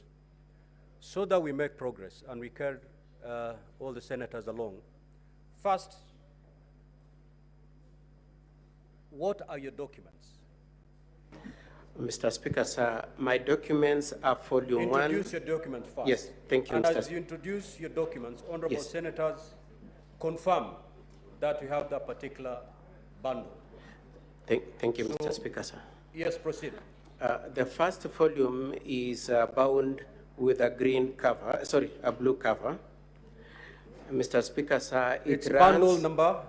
So that we make progress and we carry all the senators along. First, what are your documents? Mr. Speaker, sir, my documents are volume 1. Introduce your document first. Yes, thank you, And Mr. as Speaker. you introduce your documents, honorable Yes. senators, confirm that you have that particular bundle. Thank you, Mr. Speaker, sir. Yes, proceed. The first volume is bound with a green cover, sorry, a blue cover. Mr. Speaker, sir, It's it bundle runs number.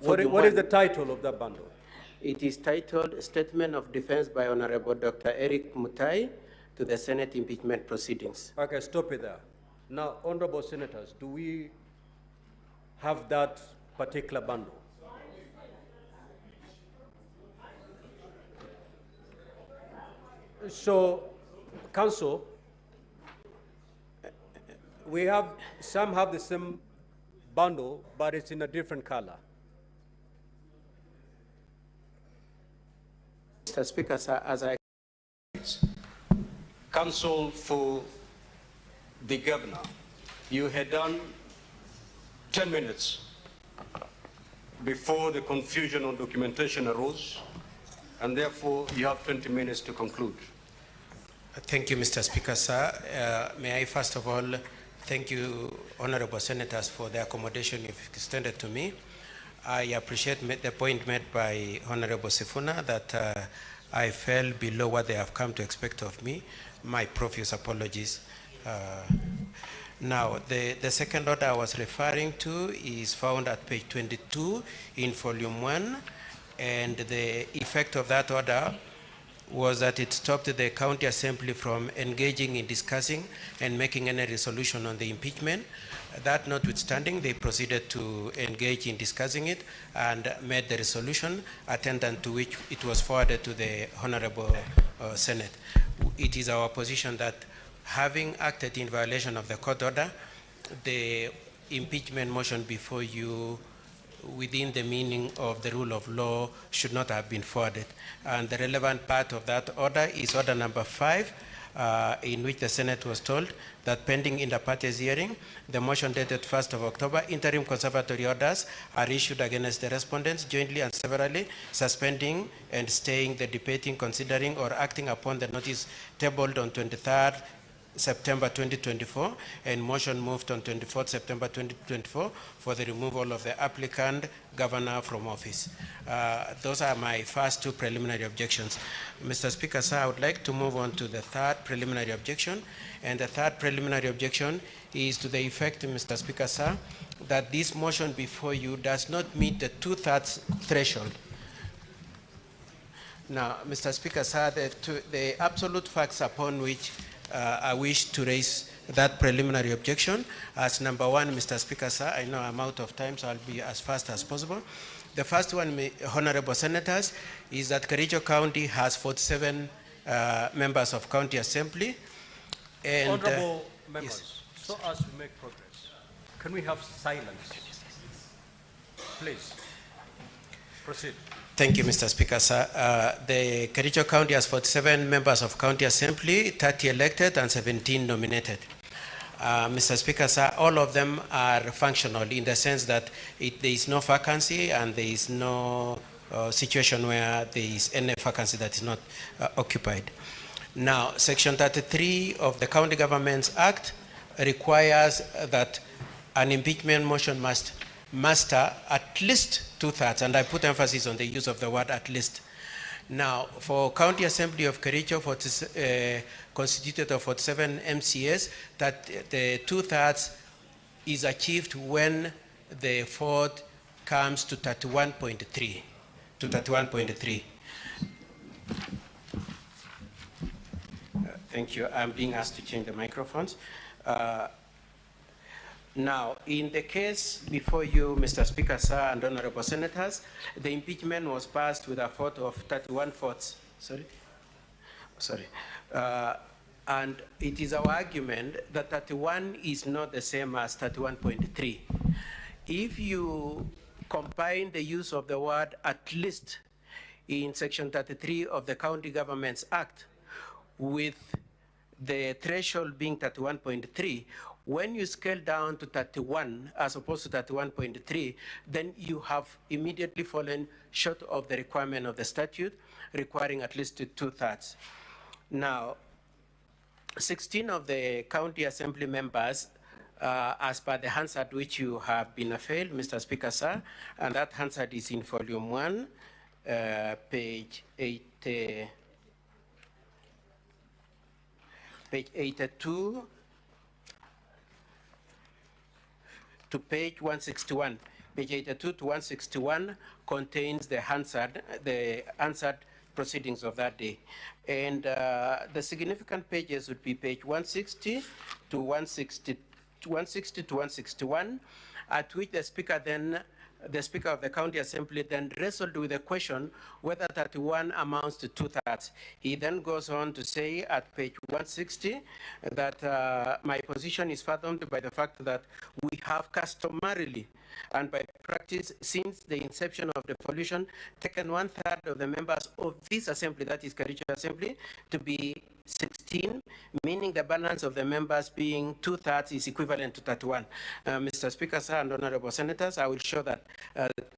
volume What is 1. the title of that bundle? It is titled Statement of Defense by Honorable Dr. Eric MUTAI to the Senate Impeachment Proceedings. Okay, stop it there. Now, honorable senators, do we have that particular bundle? So, council, some have the same bundle, but it's in a different color. Mr. Speaker, sir, as I Counsel for the governor, you had done 10 minutes before the confusion on documentation arose, and therefore you have 20 minutes to conclude. Thank you, Mr. Speaker, sir. May I first of all thank you, honorable senators, for the accommodation you've extended to me. I appreciate the point made by Honorable Sifuna that I fell below what they have come to expect of me. My profuse apologies. Now, the second order I was referring to is found at page 22 in volume 1, and the effect of that order was that it stopped the county assembly from engaging in discussing and making any resolution on the impeachment. That notwithstanding, they proceeded to engage in discussing it and made the resolution, attendant to which it was forwarded to the Honorable Senate. It is our position that having acted in violation of the court order, the impeachment motion before you within the meaning of the rule of law should not have been forwarded. And the relevant part of that order is order number 5, in which the Senate was told that pending inter partes hearing, the motion dated 1st of October, interim conservatory orders are issued against the respondents jointly and severally, suspending and staying the debating, considering or acting upon the notice tabled on 23rd September 2024, and motion moved on 24th September 2024 for the removal of the applicant governor from office. Those are my first two preliminary objections. Mr. Speaker, sir, I would like to move on to the third preliminary objection, and the third preliminary objection is to the effect, Mr. Speaker, sir, that this motion before you does not meet the 2/3 threshold. Now, Mr. Speaker, sir, the absolute facts upon which I wish to raise that preliminary objection as number 1, Mr. Speaker, sir, I know I'm out of time, so I'll be as fast as possible. The first one, honorable senators, is that Kericho County has 47 members of county assembly. And, Honorable members, yes. so as we make progress, can we have silence? Please, proceed. Thank you, Mr. Speaker, sir. The Kericho County has 47 members of county assembly, 30 elected and 17 nominated. Mr. Speaker, sir, all of them are functional in the sense that there is no vacancy and there is no situation where there is any vacancy that is not occupied. Now, Section 33 of the County Governments Act requires that an impeachment motion must muster at least 2/3, and I put emphasis on the use of the word at least. Now, for County Assembly of Kericho, constituted of 47 MCAs, that the 2/3 is achieved when the vote comes to 31.3. Thank you. I'm being asked to change the microphones. Now, in the case before you, Mr. Speaker, sir, and honorable senators, the impeachment was passed with a vote of 31 votes. And it is our argument that 31 is not the same as 31.3. If you combine the use of the word at least in Section 33 of the County Governments Act with the threshold being 31.3, when you scale down to 31 as opposed to 31.3, then you have immediately fallen short of the requirement of the statute requiring at least 2/3. Now, 16 of the county assembly members, as per the Hansard which you have been availed, Mr. Speaker, sir, and that Hansard is in volume 1, page 82 to page 161. Page 82 to 161 contains the answered proceedings of that day. And the significant pages would be page 160 to 161, at which the Speaker of the County Assembly then wrestled with the question whether 31 amounts to 2/3. He then goes on to say at page 160 that my position is fathomed by the fact that we have customarily and by practice since the inception of the devolution taken 1/3 of the members of this assembly, that is Kericho Assembly, to be 16, meaning the balance of the members being 2/3 is equivalent to 31. Mr. Speaker, sir, and honorable senators, I will show that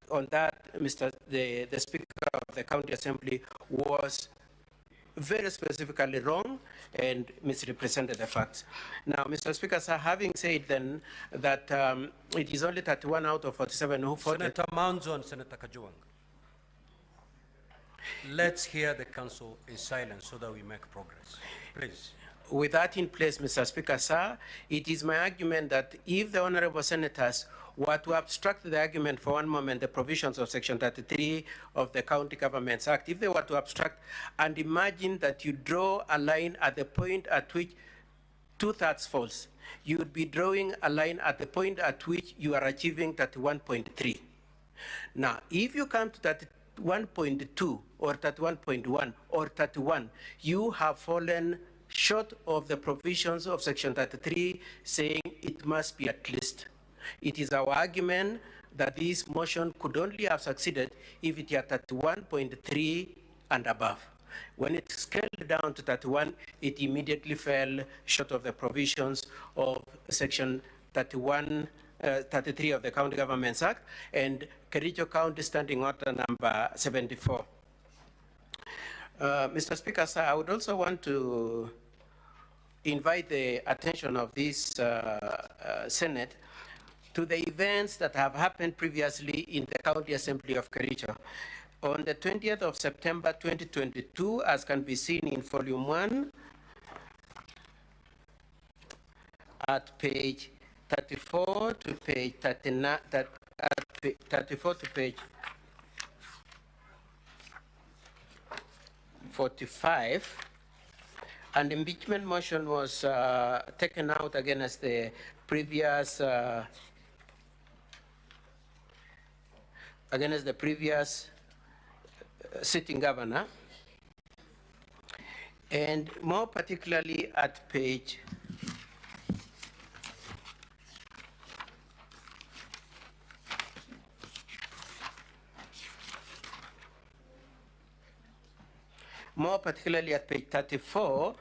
on that, the Speaker of the County Assembly was very specifically wrong and misrepresented the facts. Now, Mr. Speaker, sir, having said then that it is only 31 out of 47 who voted. Senator Manzo and Senator Kajuang, let's hear the council in silence so that we make progress, please. With that in place, Mr. Speaker, sir, it is my argument that if the honorable senators were to abstract the argument for one moment, the provisions of Section 33 of the County Governments Act, if they were to abstract and imagine that you draw a line at the point at which 2/3 falls, you would be drawing a line at the point at which you are achieving 31.3. Now, if you come to 31.2 or 31.1 or 31, you have fallen short of the provisions of Section 33 saying it must be at least. It is our argument that this motion could only have succeeded if it had 31.3 and above. When it scaled down to 31, it immediately fell short of the provisions of Section 33 of the County Governments Act and Kericho County Standing Order number 74. Mr. Speaker, sir, I would also want to invite the attention of this Senate to the events that have happened previously in the County Assembly of Kericho. On the 20th of September 2022, as can be seen in volume 1, at page 34 to page 39, 34 to page 45, an impeachment motion was taken out against the previous sitting governor, and more particularly at page 34,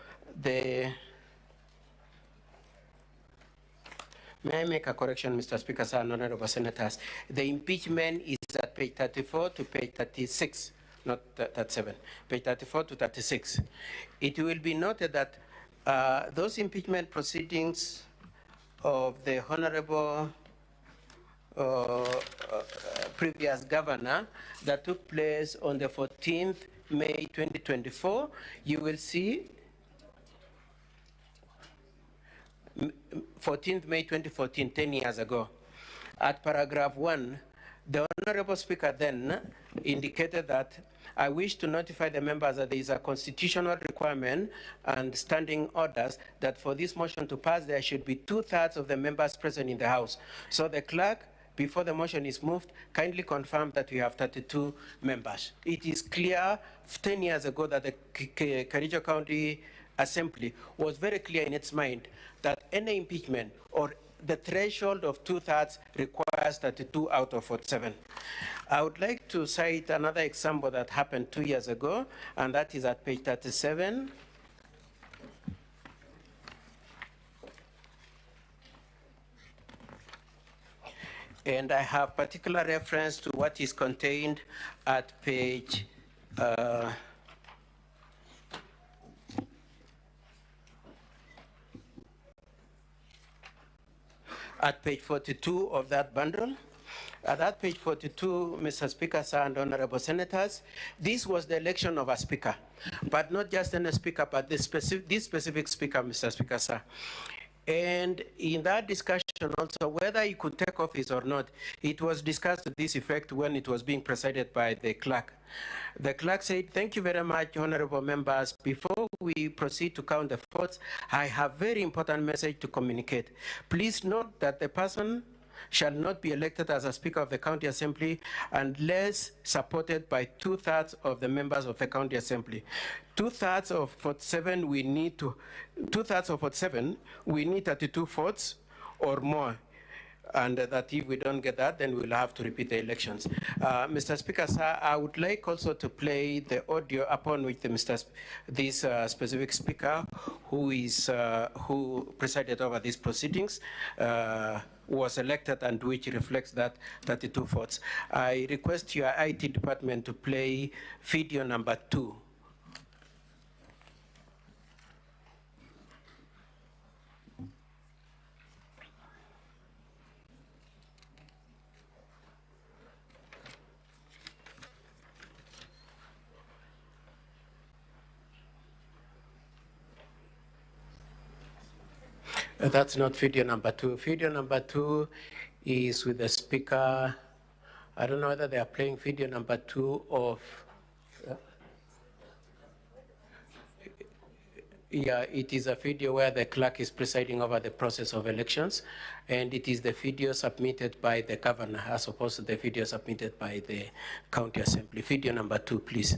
may I make a correction, Mr. Speaker, sir, and honorable senators? The impeachment is at page 34 to page 36, not 37, page 34 to 36. It will be noted that those impeachment proceedings of the honorable previous governor that took place on the 14th May 2024, you will see 14th May 2014, 10 years ago. At paragraph 1, the Honorable Speaker then indicated that I wish to notify the members that there is a constitutional requirement and standing orders that for this motion to pass, there should be 2/3 of the members present in the House. So the clerk, before the motion is moved, kindly confirm that we have 32 members. It is clear 10 years ago that the Kericho County Assembly was very clear in its mind that any impeachment or the threshold of 2/3 requires 32 out of 47. I would like to cite another example that happened 2 years ago, and that is at page 37. And I have particular reference to what is contained at page at page 42 of that bundle. At that page 42, Mr. Speaker, sir, and honorable senators, this was the election of a speaker, but not just any speaker, but this specific speaker, Mr. Speaker, sir. And in that discussion also, whether he could take office or not, it was discussed to this effect when it was being presided by the clerk. The clerk said, thank you very much, honorable members. Before we proceed to count the votes, I have very important message to communicate. Please note that the person shall not be elected as a Speaker of the County Assembly unless supported by 2/3 of the members of the County Assembly. 2/3 of 47, we need 32 votes or more. And that if we don't get that, then we'll have to repeat the elections. Mr. Speaker, sir, I would like also to play the audio upon which this specific speaker, who presided over these proceedings, was elected, and which reflects that 32 votes. I request your IT department to play video number 2. That's not video number 2. Video number 2 is with the speaker. I don't know whether they are playing video number 2 of. Yeah, it is a video where the clerk is presiding over the process of elections, and it is the video submitted by the governor as opposed to the video submitted by the county assembly. Video number 2, please.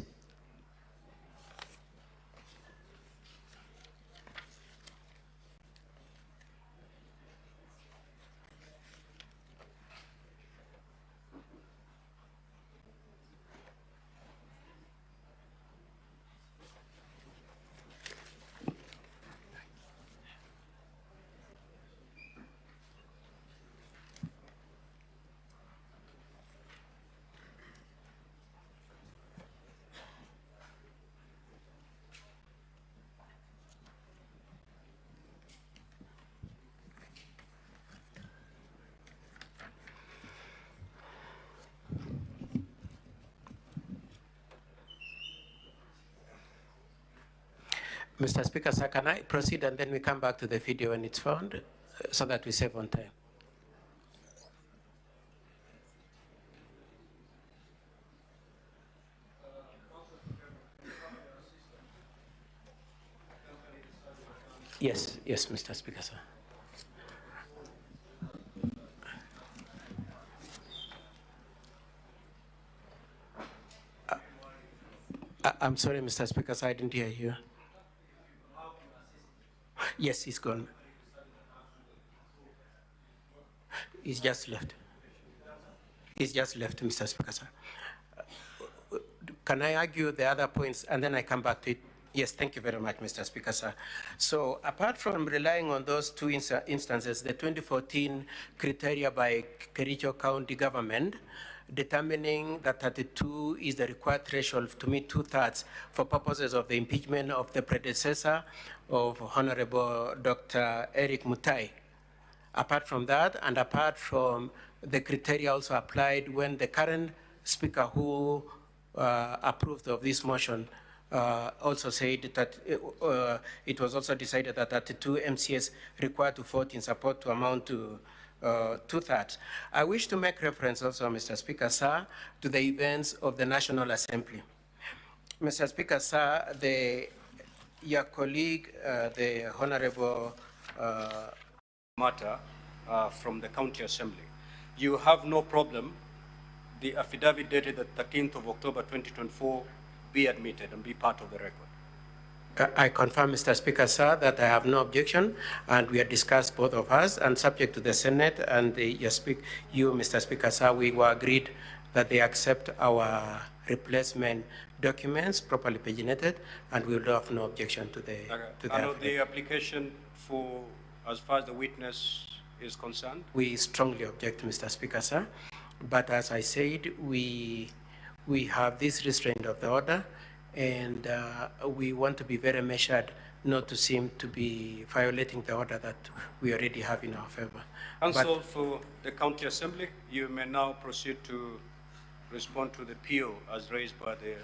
Mr. Speaker, sir, can I proceed and then we come back to the video when it's found so that we save on time? Yes, yes, Mr. Speaker, sir. I'm sorry, Mr. Speaker, sir, I didn't hear you. Yes, he's gone. He's just left. He's just left, Mr. Speaker, sir. Can I argue the other points and then I come back to it? Yes, thank you very much, Mr. Speaker, sir. So apart from relying on those two instances, the 2014 criteria by Kericho County government, determining that 32 is the required threshold to meet 2/3 for purposes of the impeachment of the predecessor of Honorable Dr. Eric MUTAI. Apart from that, and apart from the criteria also applied when the current speaker who approved of this motion also said that it was also decided that 32 MCS required to vote in support to amount to 2/3. I wish to make reference also, Mr. Speaker, sir, to the events of the National Assembly. Mr. Speaker, sir, your colleague, the Honorable matter from the County Assembly. You have no problem the affidavit dated the 13th of October 2024 be admitted and be part of the record. I confirm, Mr. Speaker, sir, that I have no objection, and we have discussed both of us, and subject to the Senate and you, Mr. Speaker, sir, we were agreed that they accept our replacement documents properly paginated, and we will have no objection to the The application for, as far as the witness is concerned? We strongly object, Mr. Speaker, sir. But as I said, we have this restraint of the order, and we want to be very measured not to seem to be violating the order that we already have in our favor. Counsel for the County Assembly, you may now proceed to respond to the PO as raised by the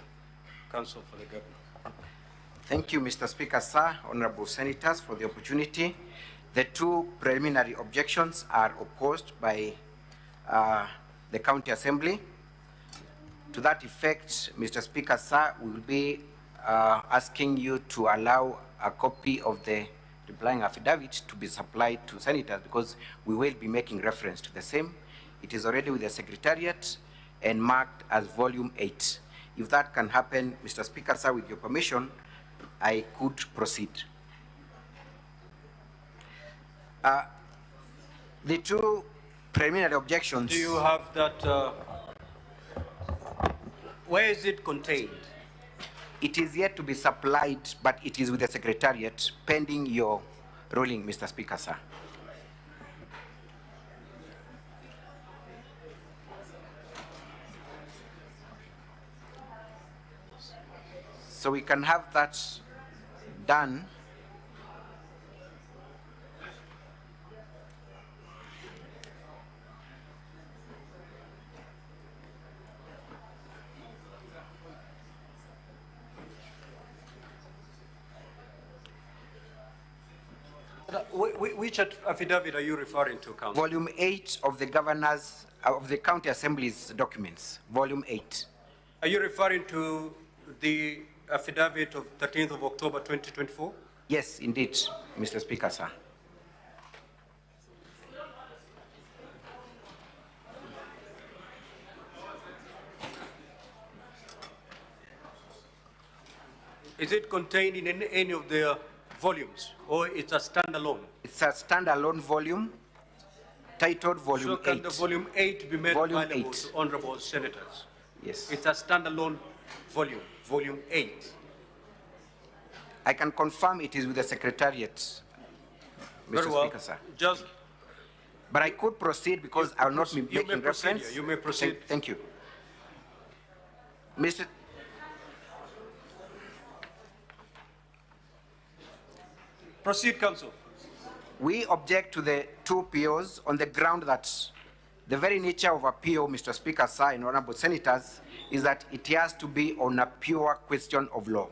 Counsel for the Governor. Thank you, Mr. Speaker, sir, honorable senators, for the opportunity. The two preliminary objections are opposed by the County Assembly. To that effect, Mr. Speaker, sir, we will be asking you to allow a copy of the replying affidavit to be supplied to senators, because we will be making reference to the same. It is already with the Secretariat and marked as volume 8. If that can happen, Mr. Speaker, sir, with your permission, I could proceed. The two preliminary objections. Do you have that? Where is it contained? It is yet to be supplied, but it is with the Secretariat pending your ruling, Mr. Speaker, sir. So we can have that done. Which affidavit are you referring to, Counsel? Volume 8 of the Governor's, of the County Assembly's documents, Volume 8. Are you referring to the affidavit of 13th of October 2024? Yes, indeed, Mr. Speaker, sir. Is it contained in any of the volumes, or it's a standalone? It's a standalone volume titled Volume 8. So can the Volume 8 be made Volume available 8. to honorable senators? Yes. It's a standalone volume, Volume 8. I can confirm it is with the Secretariat, Very Mr. well. Speaker, sir. Just But I could proceed because I will not be making reference. You may proceed. Thank you. Mr. Proceed, Counsel. We object to the two POs on the ground that the very nature of a PO, Mr. Speaker, sir, and honorable senators, is that it has to be on a pure question of law.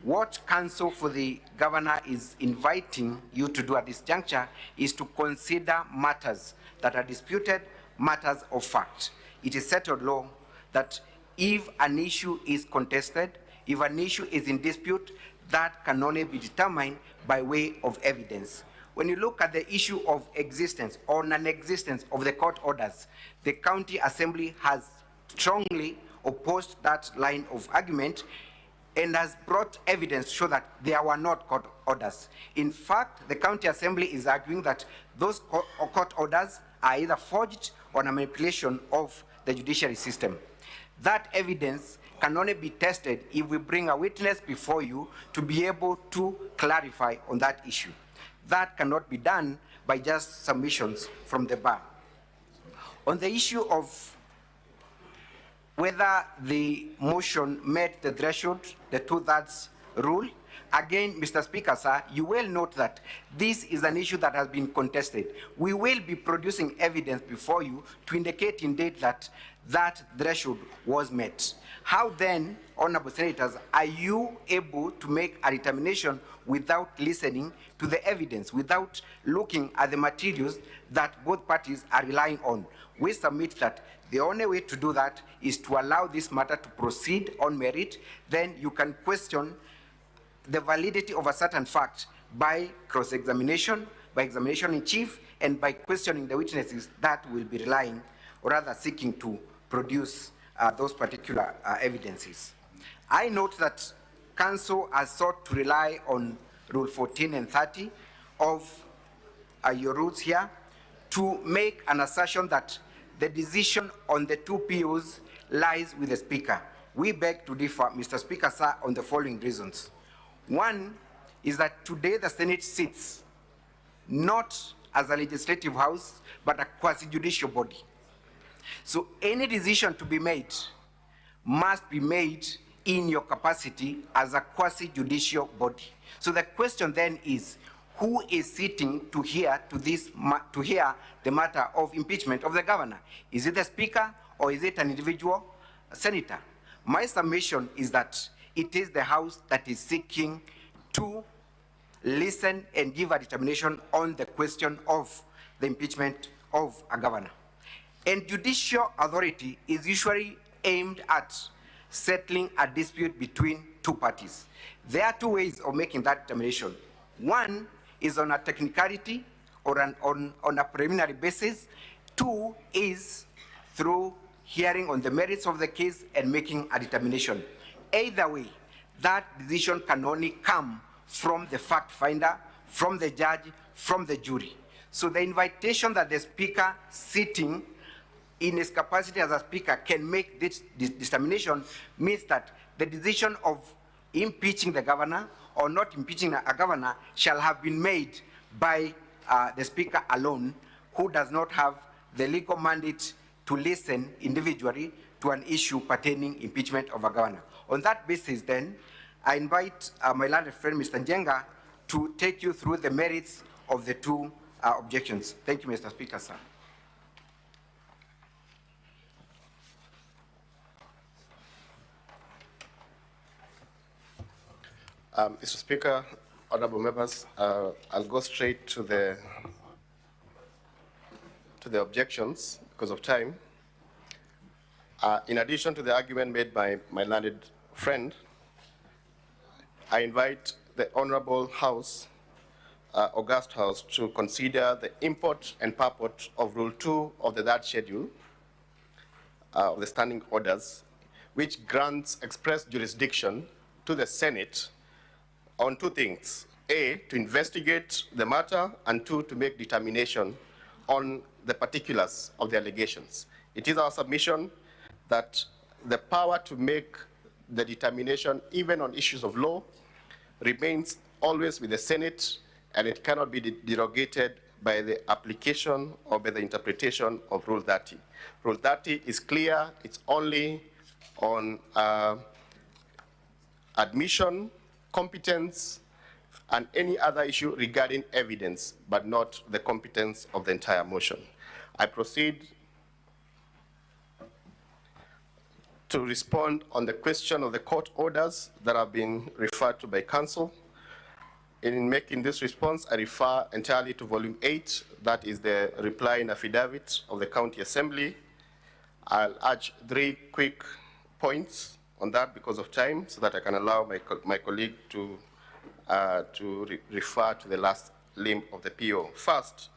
What Counsel for the Governor is inviting you to do at this juncture is to consider matters that are disputed, matters of fact. It is settled law that if an issue is contested, if an issue is in dispute, that can only be determined by way of evidence. When you look at the issue of existence or non-existence of the court orders, the County Assembly has strongly opposed that line of argument and has brought evidence to show that there were not court orders. In fact, the County Assembly is arguing that those court orders are either forged or a manipulation of the judiciary system. That evidence can only be tested if we bring a witness before you to be able to clarify on that issue. That cannot be done by just submissions from the bar. On the issue of whether the motion met the threshold, the 2/3 rule, Again, Mr. Speaker, sir, you will note that this is an issue that has been contested. We will be producing evidence before you to indicate indeed that that threshold was met. How then, honorable senators, are you able to make a determination without listening to the evidence, without looking at the materials that both parties are relying on? We submit that the only way to do that is to allow this matter to proceed on merit. Then you can question the validity of a certain fact by cross-examination, by examination in chief, and by questioning the witnesses that will be relying, or rather seeking to produce those particular evidences. I note that Council has sought to rely on Rule 14 and 30 of your rules here to make an assertion that the decision on the two POs lies with the Speaker. We beg to differ, Mr. Speaker, sir, on the following reasons. One is that today the Senate sits not as a legislative house, but a quasi-judicial body. So any decision to be made must be made in your capacity as a quasi-judicial body. So the question then is, who is sitting to hear the matter of impeachment of the governor? Is it the Speaker or is it an individual senator? My submission is that it is the House that is seeking to listen and give a determination on the question of the impeachment of a governor. And judicial authority is usually aimed at settling a dispute between two parties. There are two ways of making that determination. One is on a technicality or on a preliminary basis. Two is through hearing on the merits of the case and making a determination. Either way, that decision can only come from the fact finder, from the judge, from the jury. So the invitation that the Speaker sitting in his capacity as a Speaker can make this determination means that the decision of impeaching the governor or not impeaching a governor shall have been made by the Speaker alone, who does not have the legal mandate to listen individually to an issue pertaining impeachment of a governor. On that basis, then, I invite my learned friend, Mr. Njenga, to take you through the merits of the two objections. Thank you, Mr. Speaker, sir. Mr. Speaker, honorable members, I'll go straight to the objections because of time. In addition to the argument made by my learned friend, I invite the Honorable House, August House, to consider the import and purport of Rule 2 of the third schedule of the standing orders, which grants express jurisdiction to the Senate on two things: A, to investigate the matter, and two, to make determination on the particulars of the allegations. It is our submission that the power to make the determination, even on issues of law, remains always with the Senate, and it cannot be derogated by the application or by the interpretation of Rule 30. Rule 30 is clear. It's only on admission, competence, and any other issue regarding evidence, but not the competence of the entire motion. I proceed to respond on the question of the court orders that have been referred to by counsel. In making this response, I refer entirely to volume 8, that is the reply in affidavit of the County Assembly. I'll urge 3 quick points on that because of time, so that I can allow my colleague to refer to the last limb of the PO. First,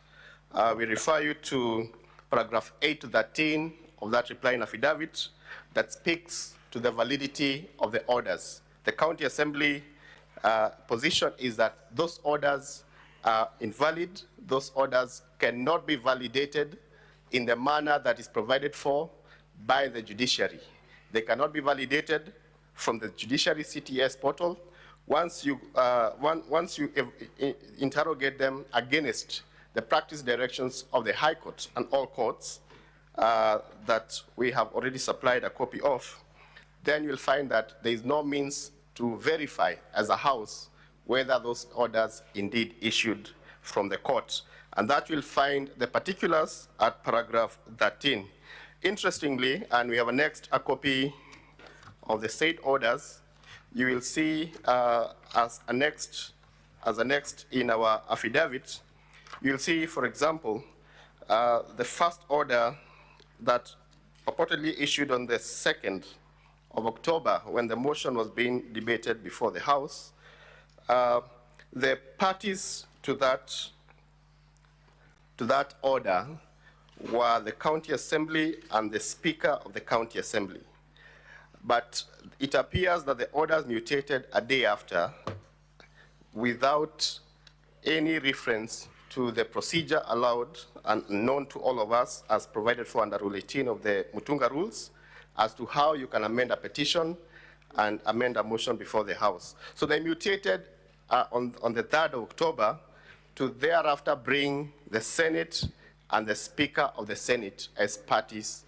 we refer you to paragraph 8 to 13 of that reply in affidavit that speaks to the validity of the orders. The County Assembly position is that those orders are invalid. Those orders cannot be validated in the manner that is provided for by the judiciary. They cannot be validated from the judiciary CTS portal. Once you interrogate them against the practice directions of the High Court and all courts that we have already supplied a copy of, then you'll find that there is no means to verify as a house whether those orders indeed issued from the court. And that will find the particulars at paragraph 13. Interestingly, and we have annexed a copy of the said orders, you will see as annexed in our affidavit, you'll see, for example, the first order that purportedly issued on the 2nd of October when the motion was being debated before the House. The parties to that order were the County Assembly and the Speaker of the County Assembly. But it appears that the orders mutated a day after without any reference to the procedure allowed and known to all of us as provided for under Rule 18 of the Mutunga Rules as to how you can amend a petition and amend a motion before the House. So they mutated on the 3rd of October to thereafter bring the Senate and the Speaker of the Senate as parties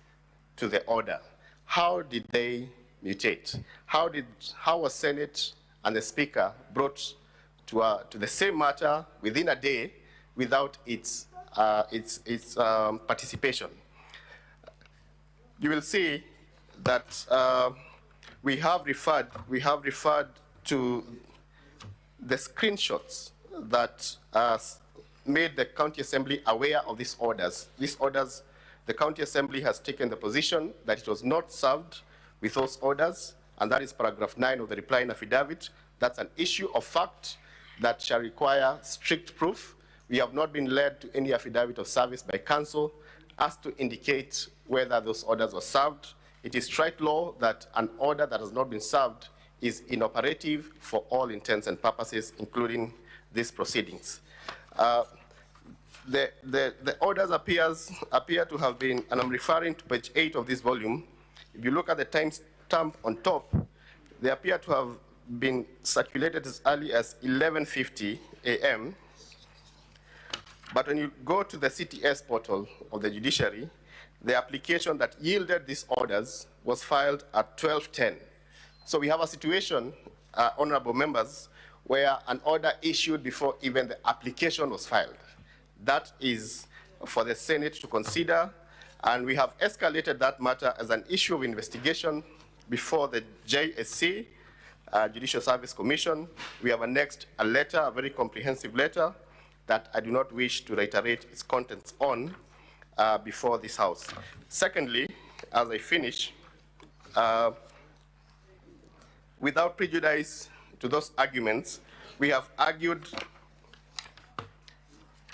to the order. How did they mutate? How was Senate and the Speaker brought to the same matter within a day without its participation? You will see that we have referred to the screenshots that made the County Assembly aware of these orders. These orders, the County Assembly has taken the position that it was not served with those orders, and that is paragraph 9 of the reply in affidavit. That's an issue of fact that shall require strict proof. We have not been led to any affidavit of service by counsel as to indicate whether those orders were served. It is straight law that an order that has not been served is inoperative for all intents and purposes, including these proceedings. The orders appear to have been, and I'm referring to page 8 of this volume. If you look at the timestamp on top, they appear to have been circulated as early as 11:50 a.m. But when you go to the CTS portal of the judiciary, the application that yielded these orders was filed at 12:10. So we have a situation, honorable members, where an order issued before even the application was filed. That is for the Senate to consider, and we have escalated that matter as an issue of investigation before the JSC, Judicial Service Commission. We have annexed a letter, a very comprehensive letter, that I do not wish to reiterate its contents on before this House. Secondly, as I finish, without prejudice to those arguments, we have argued,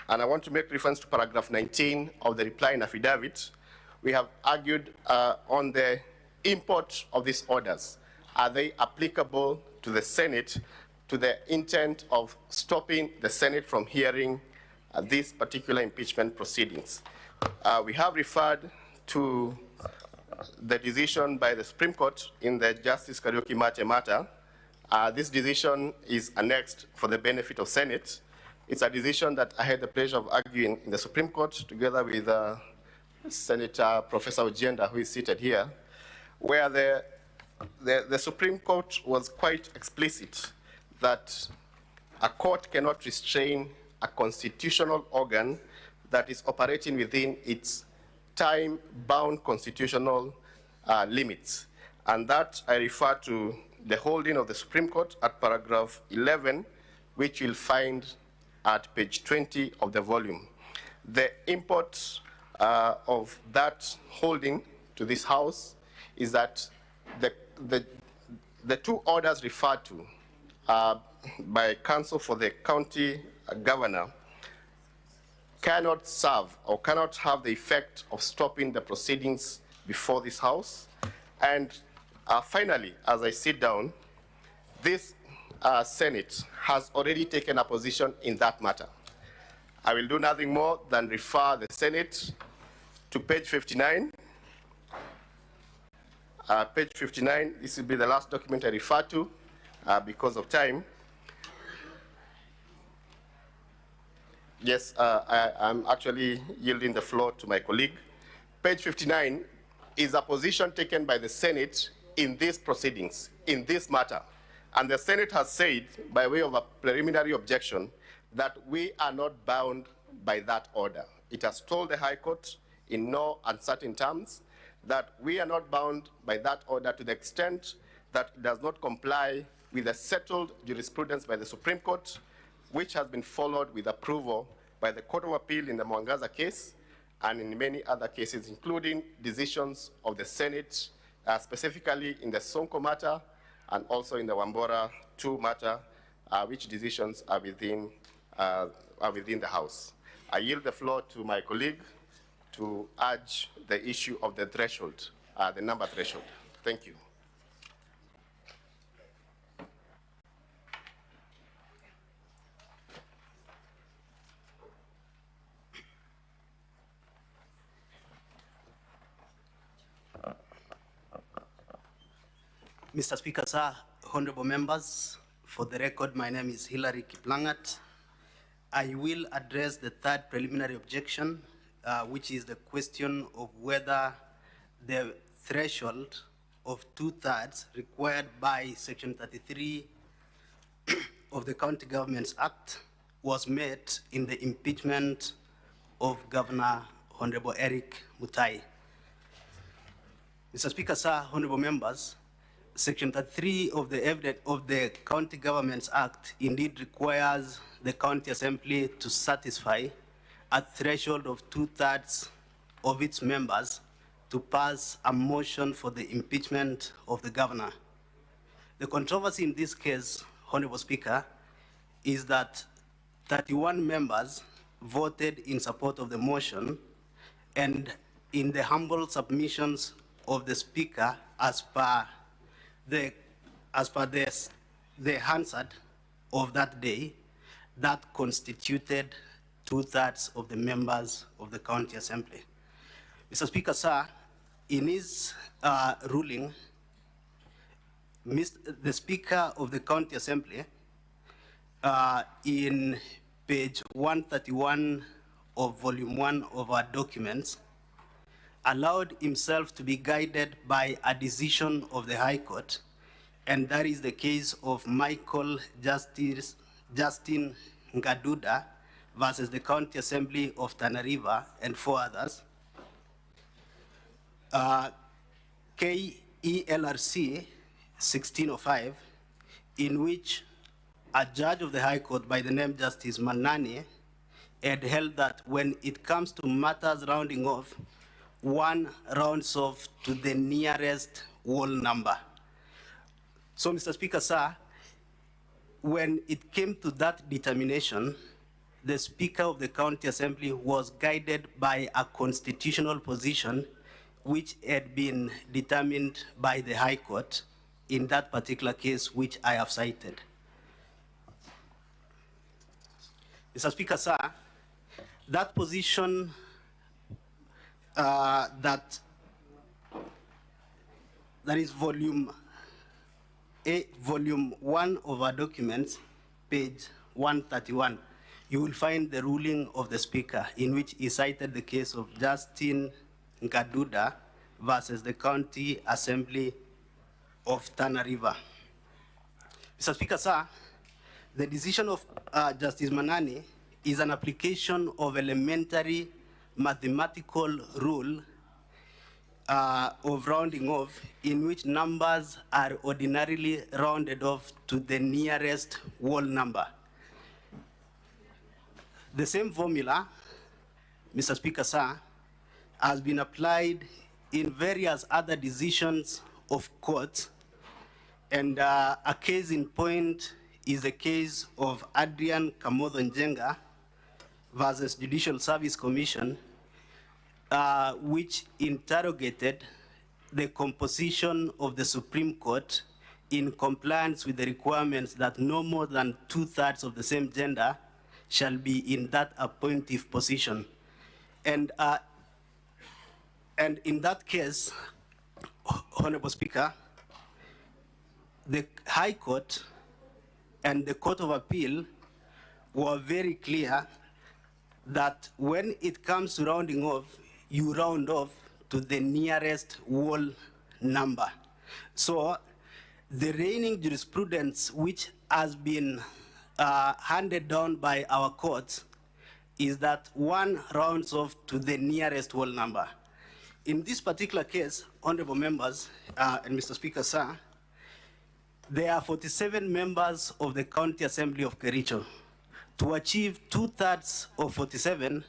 and I want to make reference to paragraph 19 of the reply in affidavit. We have argued on the import of these orders. Are they applicable to the Senate to the intent of stopping the Senate from hearing these particular impeachment proceedings? We have referred to the decision by the Supreme Court in the Justice Kariuki Mate matter. This decision is annexed for the benefit of Senate. It's a decision that I had the pleasure of arguing in the Supreme Court together with Senator Professor Ojenda, who is seated here, where the Supreme Court was quite explicit that a court cannot restrain a constitutional organ that is operating within its time-bound constitutional limits. And that I refer to the holding of the Supreme Court at paragraph 11, which you'll find at page 20 of the volume. The import of that holding to this House is that the two orders referred to by counsel for the county governor cannot serve or cannot have the effect of stopping the proceedings before this House. And finally, as I sit down, this Senate has already taken a position in that matter. I will do nothing more than refer the Senate to page 59. Page 59, this will be the last document I refer to because of time. Yes, I'm actually yielding the floor to my colleague. Page 59 is a position taken by the Senate in these proceedings, in this matter. And the Senate has said, by way of a preliminary objection, that we are not bound by that order. It has told the High Court in no uncertain terms that we are not bound by that order to the extent that it does not comply with the settled jurisprudence by the Supreme Court, which has been followed with approval by the Court of Appeal in the Mwangaza case and in many other cases, including decisions of the Senate, specifically in the Sonko matter and also in the Wambora 2 matter, which decisions are within the House. I yield the floor to my colleague to urge the issue of the threshold, the number threshold. Thank you. Mr. Speaker, sir, honorable members, for the record, my name is Hilary Kiplangat. I will address the third preliminary objection, which is the question of whether the threshold of 2/3 required by Section 33 of the County Governments Act was met in the impeachment of Governor Honorable Eric MUTAI. Mr. Speaker, sir, honorable members, Section 33 of the County Governments Act indeed requires the County Assembly to satisfy a threshold of 2/3 of its members to pass a motion for the impeachment of the governor. The controversy in this case, Honorable Speaker, is that 31 members voted in support of the motion, and in the humble submissions of the Speaker as per the Hansard of that day, that constituted 2/3 of the members of the County Assembly. Mr. Speaker, sir, in his ruling, the Speaker of the County Assembly, in page 131 of volume 1 of our documents, allowed himself to be guided by a decision of the High Court, and that is the case of Michael Justin Ngaduda versus the County Assembly of Tana River and 4 others. KELRC 1605, in which a judge of the High Court by the name Justice Manani had held that when it comes to matters rounding off, one rounds off to the nearest whole number. So, Mr. Speaker, sir, when it came to that determination, the Speaker of the County Assembly was guided by a constitutional position which had been determined by the High Court in that particular case which I have cited. Mr. Speaker, sir, that position that is volume 1 of our documents, page 131, you will find the ruling of the Speaker in which he cited the case of Justin Ngaduda versus the County Assembly of Tana River. Mr. Speaker, sir, the decision of Justice Manani is an application of elementary mathematical rule of rounding off, in which numbers are ordinarily rounded off to the nearest whole number. The same formula, Mr. Speaker, sir, has been applied in various other decisions of courts, and a case in point is the case of Adrian Kamodho Njenga versus Judicial Service Commission, which interrogated the composition of the Supreme Court in compliance with the requirements that no more than 2/3 of the same gender shall be in that appointive position. And in that case, Honorable Speaker, the High Court and the Court of Appeal were very clear that when it comes to rounding off, you round off to the nearest whole number. So the reigning jurisprudence which has been handed down by our courts is that 1 rounds off to the nearest whole number. In this particular case, honorable members and Mr. Speaker, sir, there are 47 members of the County Assembly of Kericho. To achieve 2/3 of 47,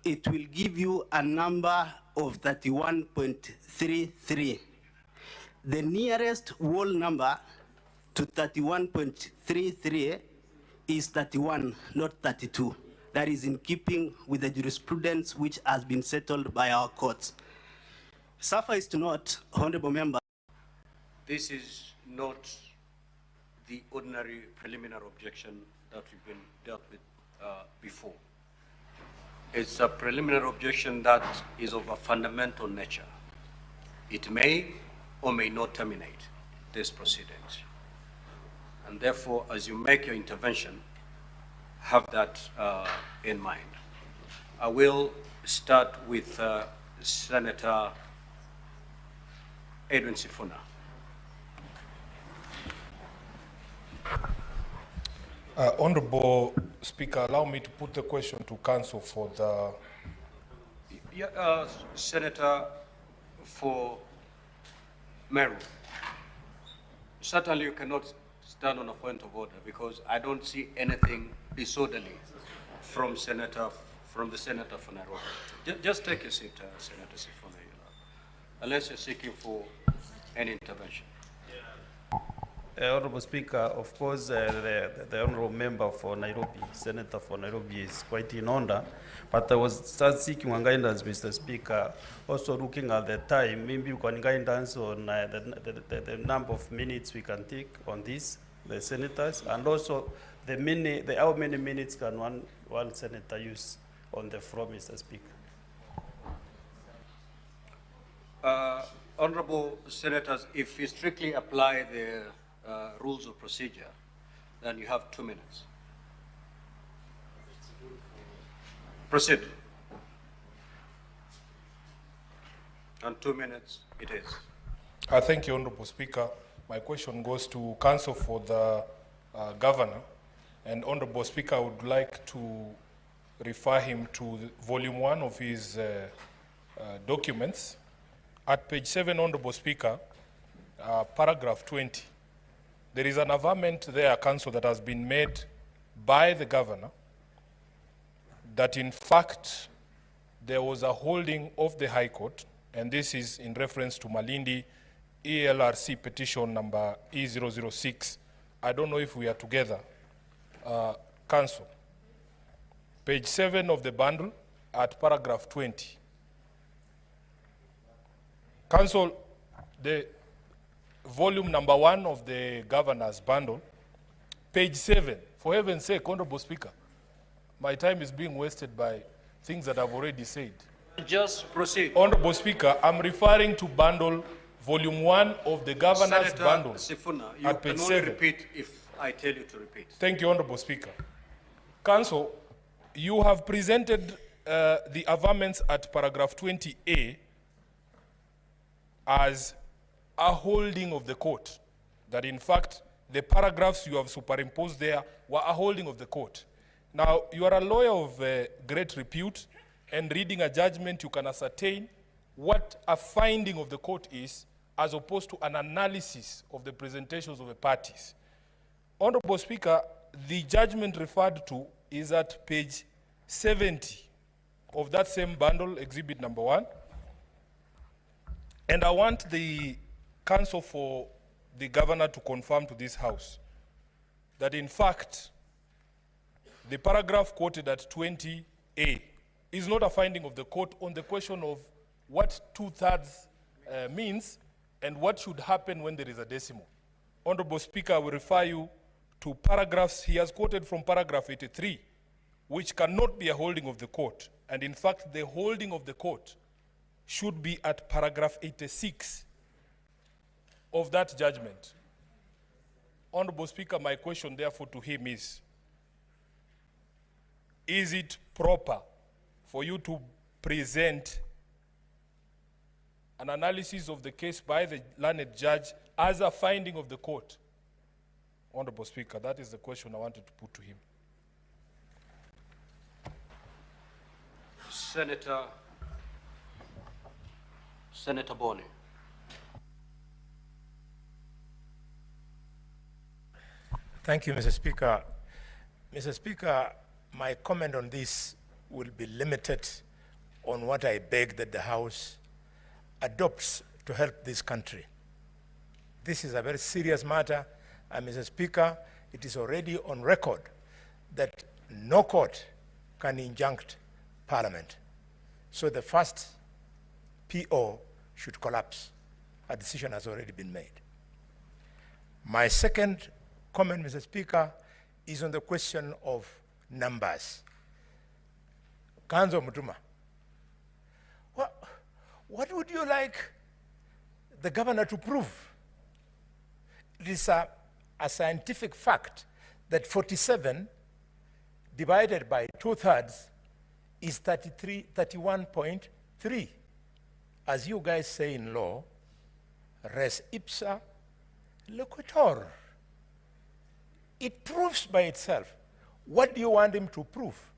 it will give you a number of 31.33. The nearest whole number to 31.33 is 31, not 32. That is in keeping with the jurisprudence which has been settled by our courts. Suffice to note, honorable member, This is not the ordinary preliminary objection that we've been dealt with before. It's a preliminary objection that is of a fundamental nature. It may or may not terminate this proceedings. And therefore, as you make your intervention, have that in mind. I will start with Senator Edwin Sifuna. Honorable Speaker, allow me to put the question to Council for the... Senator for Meru. Certainly you cannot stand on a point of order because I don't see anything disorderly from the Senator for Nairobi. Just take a seat, Senator Sifuna, unless you're seeking for any intervention. Honorable Speaker, of course, the honorable member for Nairobi, Senator for Nairobi, is quite in order. But I was just seeking one guidance, Mr. Speaker, also looking at the time, maybe you can guidance on the number of minutes we can take on this, the senators, and also the how many minutes can one senator use on the floor, Mr. Speaker. Honorable Senators, if you strictly apply the rules of procedure, then you have 2 minutes. Proceed. And 2 minutes it is. Thank you, Honorable Speaker. My question goes to Council for the Governor. And Honorable Speaker, I would like to refer him to volume 1 of his documents. At page 7, Honorable Speaker, paragraph 20. There is an averment there, Council, that has been made by the Governor that in fact there was a holding of the High Court, and this is in reference to Malindi ELRC petition number E006. I don't know if we are together. Council, page 7 of the bundle at paragraph 20. Council, the volume number 1 of the Governor's bundle, page 7, for heaven's sake, Honorable Speaker, my time is being wasted by things that I've already said. Just proceed. Honorable Speaker, I'm referring to bundle volume 1 of the Governor's Senator bundle. Sifuna, you at can page only 7. repeat if I tell you to repeat. Thank you, Honorable Speaker. Council, you have presented the averments at paragraph 20A as a holding of the court, that in fact the paragraphs you have superimposed there were a holding of the court. Now, you are a lawyer of great repute, and reading a judgment you can ascertain what a finding of the court is as opposed to an analysis of the presentations of the parties. Honorable Speaker, the judgment referred to is at page 70 of that same bundle, exhibit number 1. And I want the Council for the Governor to confirm to this House that in fact, the paragraph quoted at 20A is not a finding of the court on the question of what 2/3 means and what should happen when there is a decimal. Honorable Speaker, I will refer you to paragraphs. He has quoted from paragraph 83, which cannot be a holding of the court. And in fact, the holding of the court should be at paragraph 86 of that judgment. Honorable Speaker, my question therefore to him is it proper for you to present an analysis of the case by the learned judge as a finding of the court? Honorable Speaker, that is the question I wanted to put to him. Senator Boni. Thank you, Mr. Speaker. Mr. Speaker, my comment on this will be limited on what I beg that the House adopts to help this country. This is a very serious matter, and Mr. Speaker, it is already on record that no court can injunct Parliament. So the first PO should collapse. A decision has already been made. My second comment, Mr. Speaker, is on the question of numbers. Kanzo Mutuma, what would you like the governor to prove? It is a scientific fact that 47 divided by 2/3 is 31.3. As you guys say in law, res ipsa loquitur. It proves by itself. What do you want him to prove?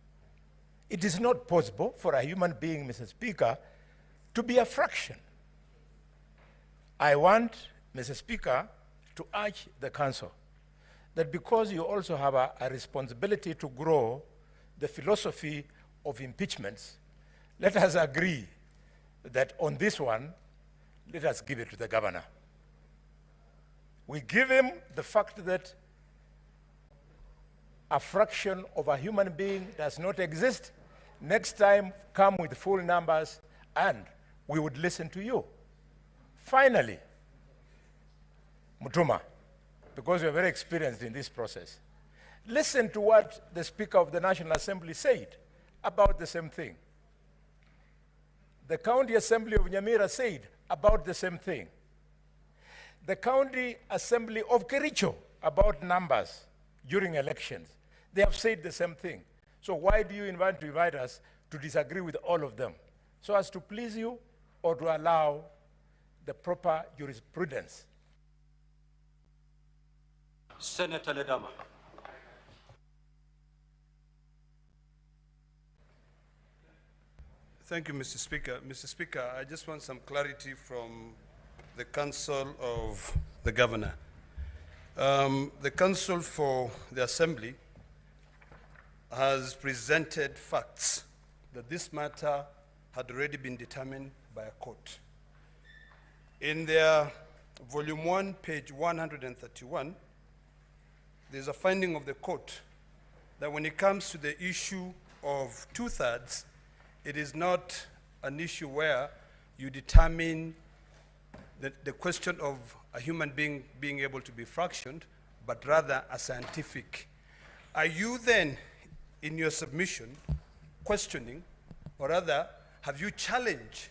It is not possible for a human being, Mr. Speaker, to be a fraction. I want, Mr. Speaker, to urge the Council that because you also have a responsibility to grow the philosophy of impeachments, let us agree that on this one, let us give it to the governor. We give him the fact that a fraction of a human being does not exist. Next time, come with full numbers and we would listen to you. Finally, Mutuma, because you're very experienced in this process, listen to what the Speaker of the National Assembly said about the same thing. The County Assembly of Nyamira said about the same thing. The County Assembly of Kericho about numbers during elections. They have said the same thing. So why do you invite us to disagree with all of them? So as to please you or to allow the proper jurisprudence? Senator Ledama. Thank you, Mr. Speaker. Mr. Speaker, I just want some clarity from the Council of the Governor. The Council for the Assembly has presented facts that this matter had already been determined by a court. In their Volume 1, page 131, there's a finding of the court that when it comes to the issue of 2/3, it is not an issue where you determine the question of a human being being able to be fractioned, but rather a scientific. Are you then, in your submission, questioning, or rather, have you challenged,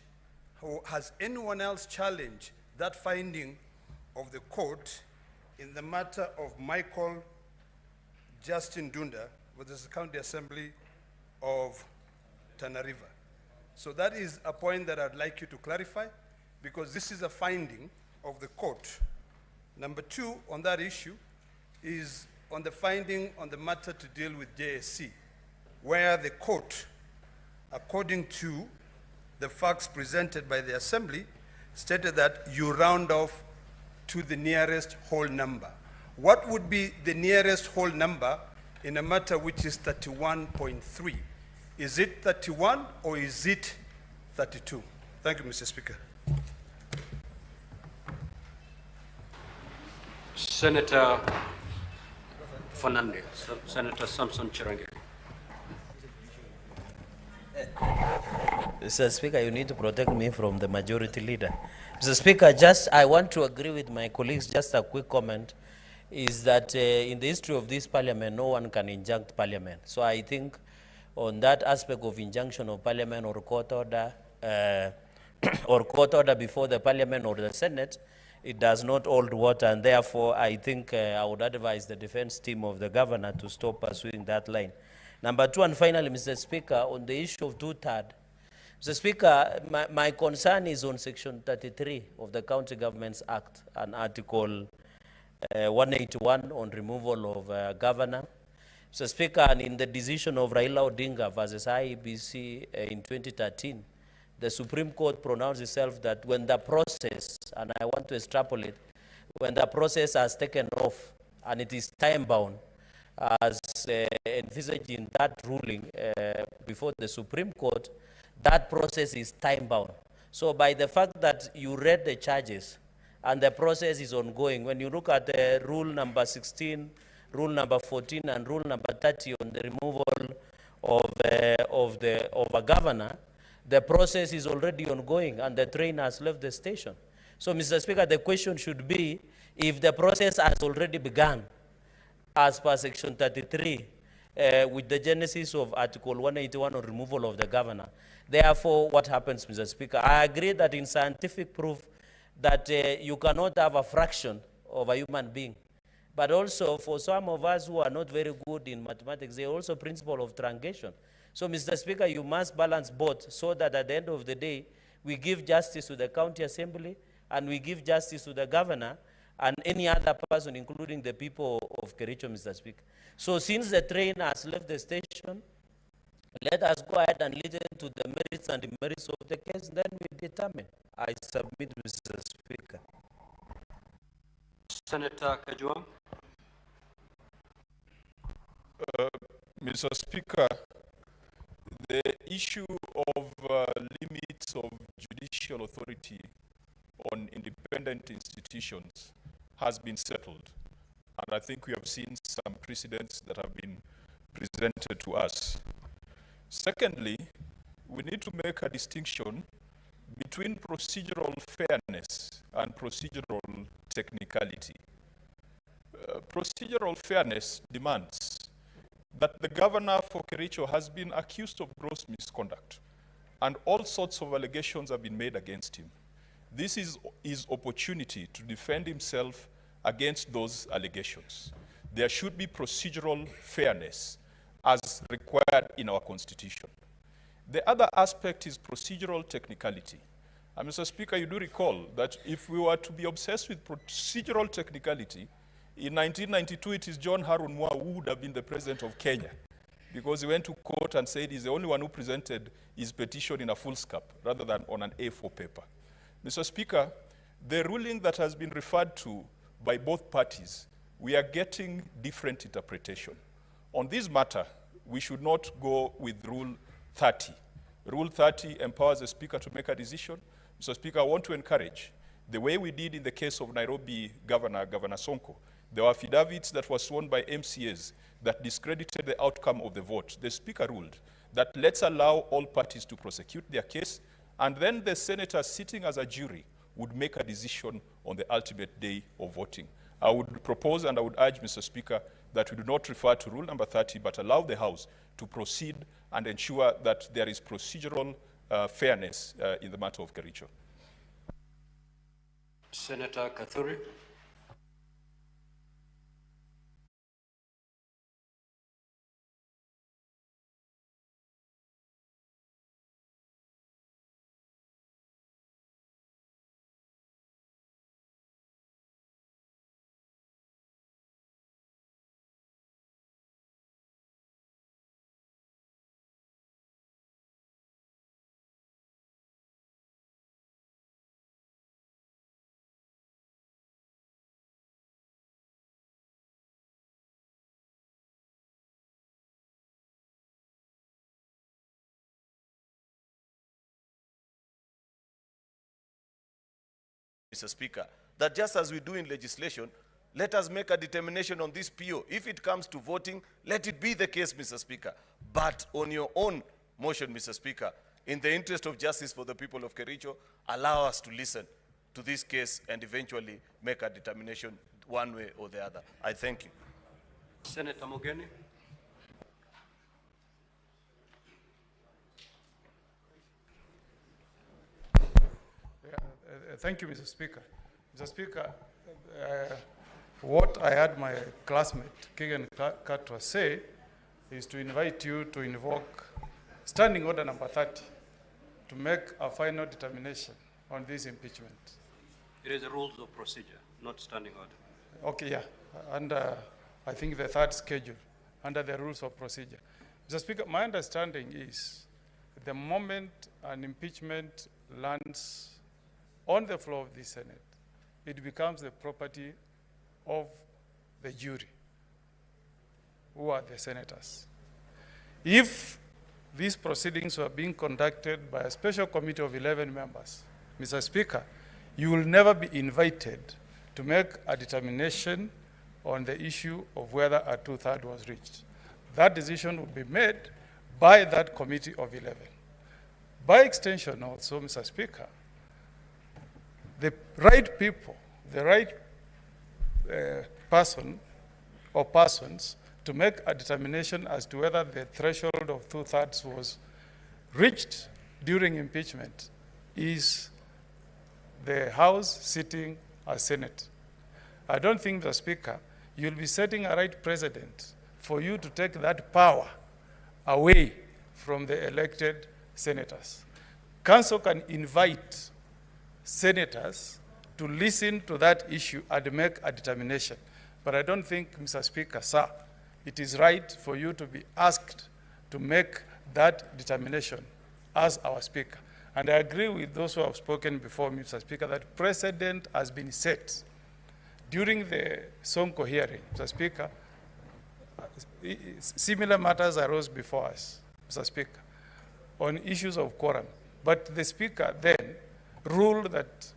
or has anyone else challenged that finding of the court in the matter of Michael Justin Dunda versus the County Assembly of Tana River? So that is a point that I'd like you to clarify, because this is a finding of the court. Number two on that issue is on the finding on the matter to deal with JSC, where the court, according to the facts presented by the Assembly, stated that you round off to the nearest whole number. What would be the nearest whole number in a matter which is 31.3? Is it 31 or is it 32? Thank you, Mr. Speaker. Senator Fernandez, Senator Samson Chirangi. Mr. Speaker, you need to protect me from the majority leader. Mr. Speaker, I want to agree with my colleagues. Just a quick comment is that in the history of this parliament, no one can injunct parliament. So I think on that aspect of injunction of parliament or court order before the parliament or the Senate, it does not hold water, and therefore I think I would advise the defense team of the governor to stop pursuing that line. Number two, and finally, Mr. Speaker, on the issue of 2/3, Mr. Speaker, my concern is on Section 33 of the County Governments Act and Article 181 on removal of governor. Mr. Speaker, and in the decision of Raila Odinga versus IEBC in 2013, the Supreme Court pronounced itself that when the process, and I want to extrapolate, when the process has taken off and it is time-bound, as envisaged in that ruling before the Supreme Court, that process is time-bound. So by the fact that you read the charges and the process is ongoing, when you look at rule number 16, rule number 14, and rule number 30 on the removal of a governor, the process is already ongoing and the train has left the station. So, Mr. Speaker, the question should be, if the process has already begun, as per Section 33, with the genesis of Article 181 on removal of the governor. Therefore, what happens, Mr. Speaker? I agree that in scientific proof that you cannot have a fraction of a human being. But also, for some of us who are not very good in mathematics, there is also principle of truncation. So, Mr. Speaker, you must balance both so that at the end of the day, we give justice to the county assembly and we give justice to the governor and any other person, including the people of Kericho, Mr. Speaker. So since the train has left the station, let us go ahead and listen to the merits and demerits of the case, then we determine. I submit, Mr. Speaker. Senator Kajwang. Mr. Speaker, the issue of limits of judicial authority on independent institutions has been settled. And I think we have seen some precedents that have been presented to us. Secondly, we need to make a distinction between procedural fairness and procedural technicality. Procedural fairness demands that the governor for Kericho has been accused of gross misconduct, and all sorts of allegations have been made against him. This is his opportunity to defend himself against those allegations. There should be procedural fairness as required in our Constitution. The other aspect is procedural technicality. And Mr. Speaker, you do recall that if we were to be obsessed with procedural technicality, in 1992, it is John Harun Mwau who would have been the president of Kenya, because he went to court and said he's the only one who presented his petition in a foolscap rather than on an A4 paper. Mr. Speaker, the ruling that has been referred to by both parties, we are getting different interpretation. On this matter, we should not go with Rule 30. Rule 30 empowers the Speaker to make a decision. Mr. Speaker, I want to encourage, the way we did in the case of Nairobi Governor Sonko, there were affidavits that were sworn by MCAs that discredited the outcome of the vote. The Speaker ruled that let's allow all parties to prosecute their case, and then the senators sitting as a jury would make a decision on the ultimate day of voting. I would propose and I would urge, Mr. Speaker, that we do not refer to Rule number 30, but allow the House to proceed and ensure that there is procedural fairness in the matter of Kericho. Senator Kathuri. Mr. Speaker, that just as we do in legislation, let us make a determination on this PO. If it comes to voting, let it be the case, Mr. Speaker. But on your own motion, Mr. Speaker, in the interest of justice for the people of Kericho, allow us to listen to this case and eventually make a determination one way or the other. I thank you. Senator Mogeni. Thank you, Mr. Speaker. Mr. Speaker, what I heard my classmate, Keegan Katwa, say is to invite you to invoke Standing Order number 30 to make a final determination on this impeachment. It is the rules of procedure, not standing order. Okay, yeah, under, I think, the third schedule, under the rules of procedure. Mr. Speaker, my understanding is the moment an impeachment lands on the floor of the Senate, it becomes the property of the jury, who are the senators. If these proceedings were being conducted by a special committee of 11 members, Mr. Speaker, you will never be invited to make a determination on the issue of whether a two-thirds was reached. That decision will be made by that committee of 11. By extension also, Mr. Speaker, the right people, the right person or persons to make a determination as to whether the threshold of two-thirds was reached during impeachment is the House sitting as Senate. I don't think, Mr. Speaker, you'll be setting a right precedent for you to take that power away from the elected senators. Council can invite senators to listen to that issue and make a determination. But I don't think, Mr. Speaker, sir, it is right for you to be asked to make that determination as our Speaker. And I agree with those who have spoken before me, Mr. Speaker, that precedent has been set. During the Sonko hearing, Mr. Speaker, similar matters arose before us, Mr. Speaker, on issues of quorum. But the Speaker then ruled that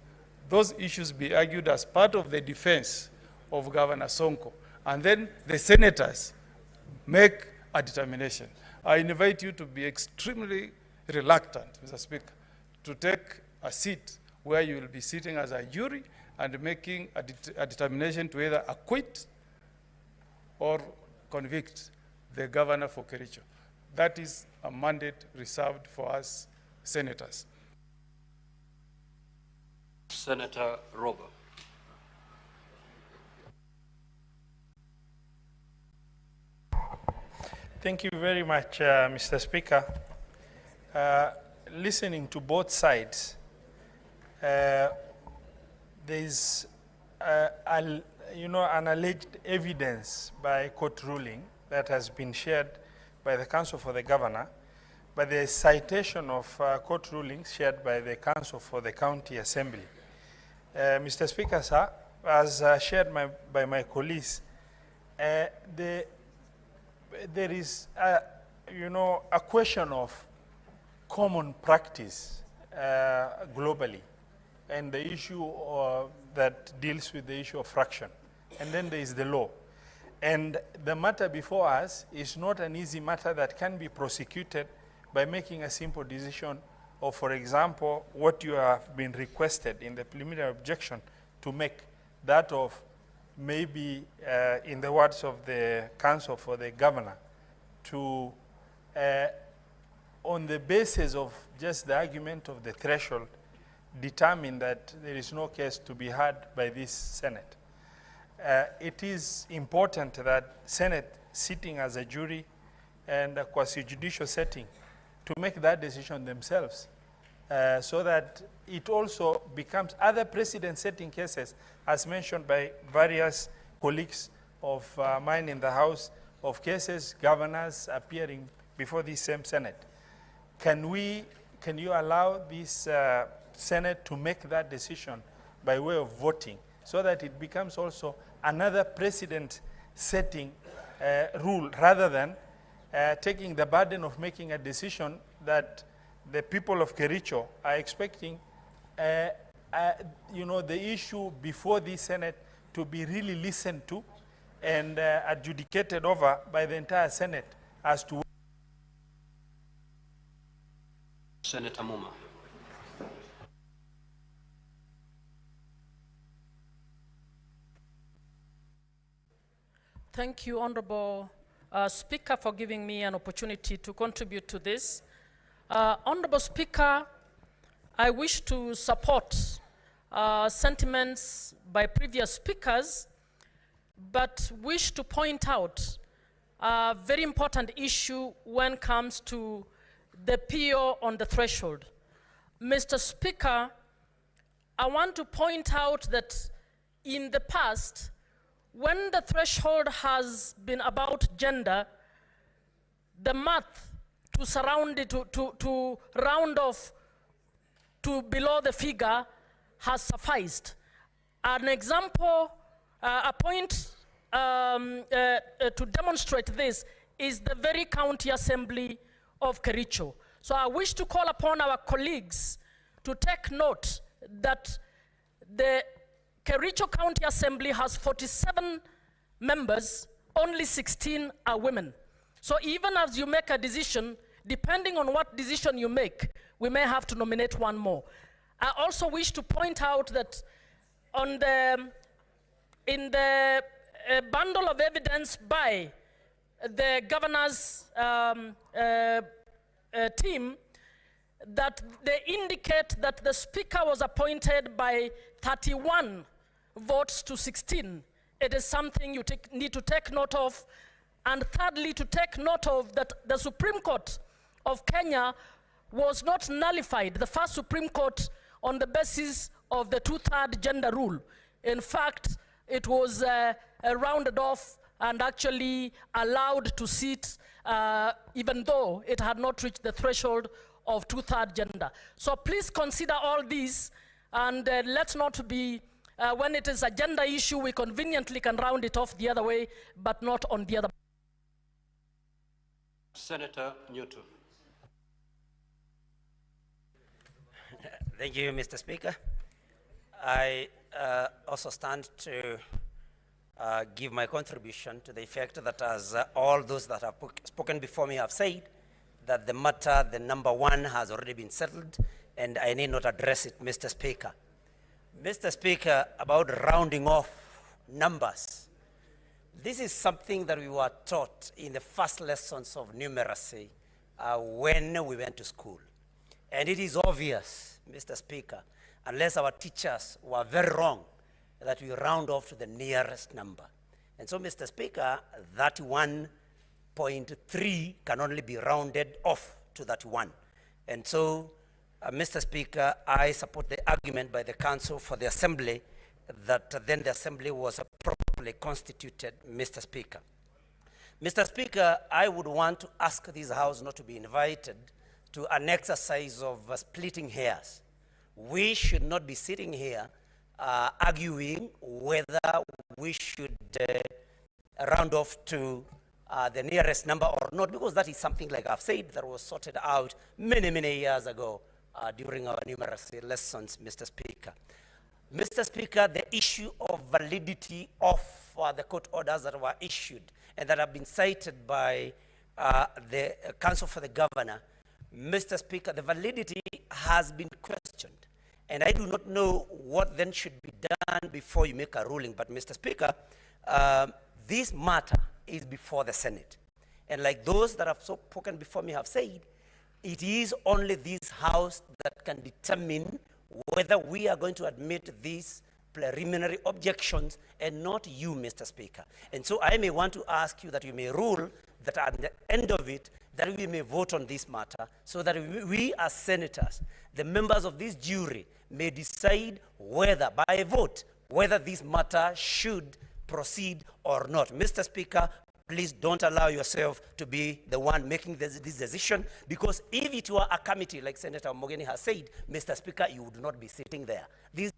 those issues be argued as part of the defense of Governor Sonko. And then the senators make a determination. I invite you to be extremely reluctant, Mr. Speaker, to take a seat where you will be sitting as a jury and making a determination to either acquit or convict the governor for Kericho. That is a mandate reserved for us senators. Senator Rober. Thank you very much, Mr. Speaker. Listening to both sides, there's an alleged evidence by court ruling that has been shared by the Council for the Governor, but there is citation of court rulings shared by the Council for the County Assembly. Mr. Speaker, sir, as shared by my colleagues, there is a question of common practice globally, and the issue that deals with the issue of fraction. And then there is the law. And the matter before us is not an easy matter that can be prosecuted by making a simple decision of, for example, what you have been requested in the preliminary objection to make, that of maybe, in the words of the Council for the Governor, to, on the basis of just the argument of the threshold, determine that there is no case to be heard by this Senate. It is important that Senate sitting as a jury and a quasi-judicial setting to make that decision themselves, so that it also becomes other precedent-setting cases, as mentioned by various colleagues of mine in the House, of cases, governors appearing before this same Senate. Can you allow this Senate to make that decision by way of voting, so that it becomes also another precedent-setting rule, rather than taking the burden of making a decision that the people of Kericho are expecting, the issue before the Senate to be really listened to and adjudicated over by the entire Senate as to. Senator Muma. Thank you, Honorable Speaker, for giving me an opportunity to contribute to this. Honorable Speaker, I wish to support sentiments by previous speakers, but wish to point out a very important issue when it comes to the PO on the threshold. Mr. Speaker, I want to point out that in the past, when the threshold has been about gender, the math to surround it, to round off to below the figure has sufficed. An example, a point to demonstrate this is the very county assembly of Kericho. So I wish to call upon our colleagues to take note that the Kericho County Assembly has 47 members, only 16 are women. So even as you make a decision, depending on what decision you make, we may have to nominate one more. I also wish to point out that on in the bundle of evidence by the governor's team, that they indicate that the speaker was appointed by 31 votes to 16. It is something you need to take note of. And thirdly, to take note of that the Supreme Court of Kenya was not nullified, the first Supreme Court, on the basis of the 2/3 gender rule. In fact, it was rounded off and actually allowed to sit even though it had not reached the threshold of 2/3 gender. So please consider all these, and let's not be, when it is a gender issue, we conveniently can round it off the other way, but not on the other. Senator Newton. Thank you, Mr. Speaker. I also stand to give my contribution to the effect that, as all those that have spoken before me have said, that the matter, the number one, has already been settled, and I need not address it, Mr. Speaker. Mr. Speaker, about rounding off numbers, this is something that we were taught in the first lessons of numeracy when we went to school. And it is obvious, Mr. Speaker, unless our teachers were very wrong, that we round off to the nearest number. And so, Mr. Speaker, 31.3 can only be rounded off to 31. And so, Mr. Speaker, I support the argument by the Council for the Assembly that then the Assembly was properly constituted, Mr. Speaker. Mr. Speaker, I would want to ask this House not to be invited to an exercise of splitting hairs. We should not be sitting here arguing whether we should round off to the nearest number or not, because that is something, like I've said, that was sorted out many, many years ago during our numeracy lessons, Mr. Speaker. Mr. Speaker, the issue of validity of the court orders that were issued and that have been cited by the Council for the Governor, Mr. Speaker, the validity has been questioned. And I do not know what then should be done before you make a ruling. But, Mr. Speaker, this matter is before the Senate. And like those that have spoken before me have said, it is only this House that can determine whether we are going to admit these preliminary objections and not you, Mr. Speaker. And so I may want to ask you that you may rule that at the end of it, that we may vote on this matter so that we as senators, the members of this jury, may decide whether, by a vote, whether this matter should proceed or not. Mr. Speaker, please don't allow yourself to be the one making this decision, because if it were a committee, like Senator Mogeni has said, Mr. Speaker, you would not be sitting there. This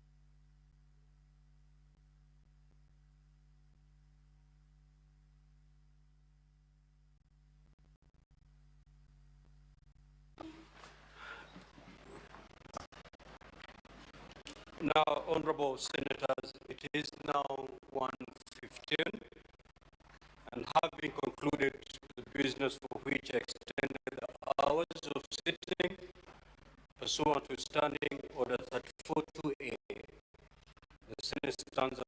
Now, honorable senators, it is now 1:15, and having concluded the business for which I extended the hours of sitting, pursuant to Standing Order 34-2A, the Senate stands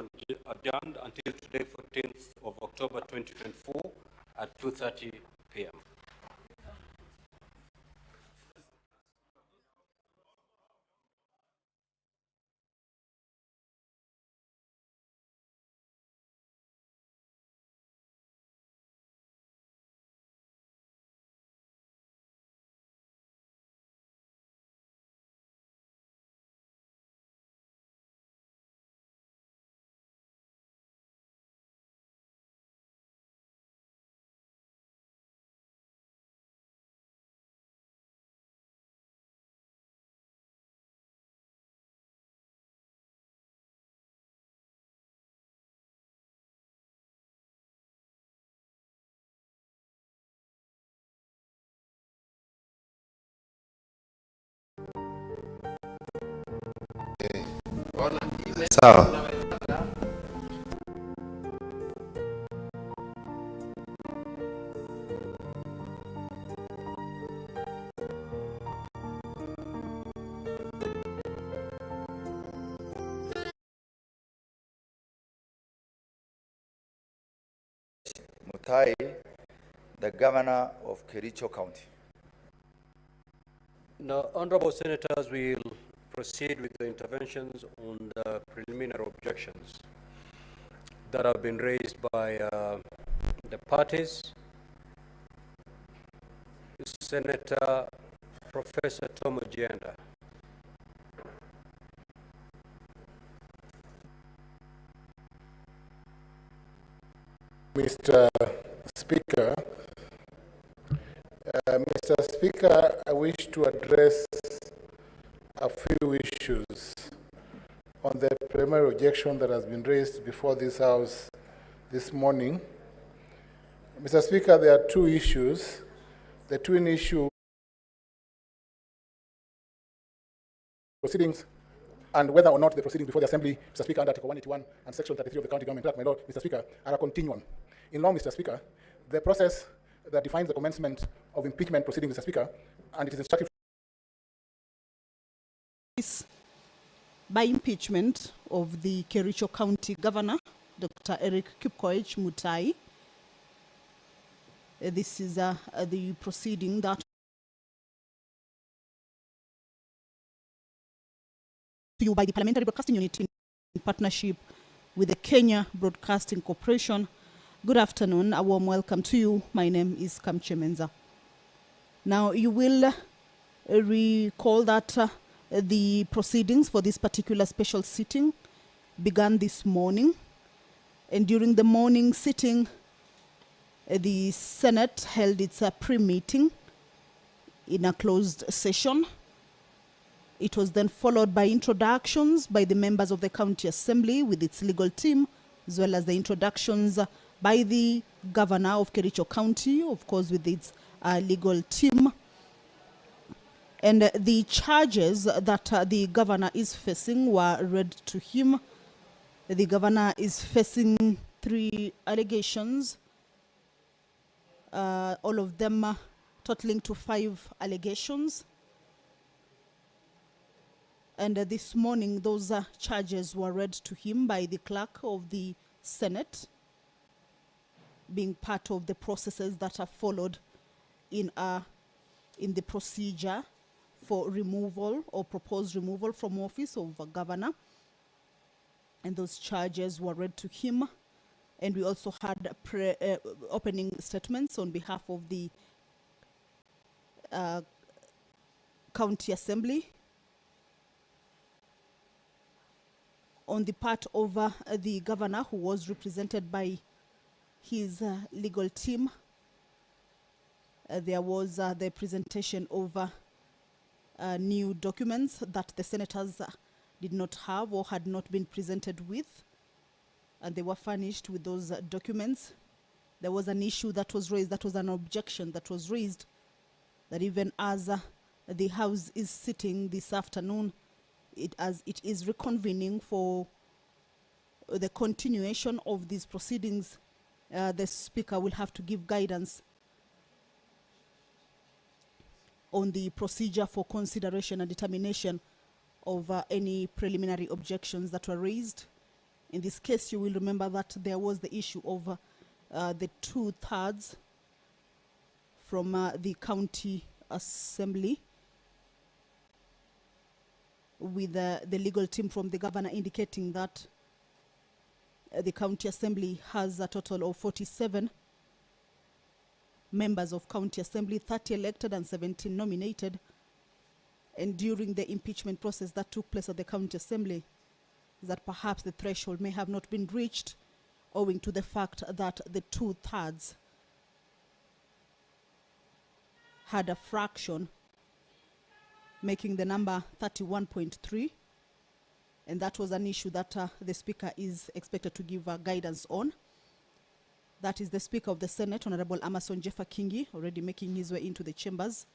adjourned until today, 14th of October 2024, at 2:30 p.m. Sawa. MUTAI, the governor of Kericho County. Now, honorable senators, will proceed with the interventions on the preliminary objections that have been raised by the parties. Senator Professor Tom Ojienda. Mr. Speaker, Mr. Speaker, I wish to address a few issues on the preliminary objection that has been raised before this House this morning. Mr. Speaker, there are two issues. The twin issue proceedings and whether or not the proceedings before the Assembly, Mr. Speaker, under Article 181 and Section 33 of the County Government Act, my Lord, Mr. Speaker, are a continuum. In law, Mr. Speaker, the process that defines the commencement of impeachment proceedings, Mr. Speaker, and it is instructive by impeachment of the Kericho County Governor, Dr. Eric Kipkoech MUTAI. This is the proceeding that to you by the Parliamentary Broadcasting Unit in partnership with the Kenya Broadcasting Corporation. Good afternoon, a warm welcome to you. My name is Kamche Menza. Now, you will recall that the proceedings for this particular special sitting began this morning, and during the morning sitting, the Senate held its pre-meeting in a closed session. It was then followed by introductions by the members of the County Assembly with its legal team, as well as the introductions by the Governor of Kericho County, of course, with its legal team. And the charges that the Governor is facing were read to him. The Governor is facing 3 allegations, all of them totaling to 5 allegations. And this morning, those charges were read to him by the clerk of the Senate, being part of the processes that are followed in the procedure for removal or proposed removal from office of a governor. And those charges were read to him. And we also had opening statements on behalf of the County Assembly. On the part of the Governor, who was represented by his legal team, there was the presentation of new documents that the senators did not have or had not been presented with, and they were furnished with those documents. There was an issue that was raised, that was an objection that was raised, that even as the House is sitting this afternoon, as it is reconvening for the continuation of these proceedings, the Speaker will have to give guidance on the procedure for consideration and determination of any preliminary objections that were raised. In this case, you will remember that there was the issue of the 2/3 from the County Assembly, with the legal team from the Governor indicating that the County Assembly has a total of 47 members of County Assembly, 30 elected and 17 nominated. And during the impeachment process that took place at the County Assembly, that perhaps the threshold may have not been reached, owing to the fact that the 2/3 had a fraction, making the number 31.3. And that was an issue that the Speaker is expected to give guidance on. That is the Speaker of the Senate, Honorable Amason Jeffa Kingi, already making his way into the chambers.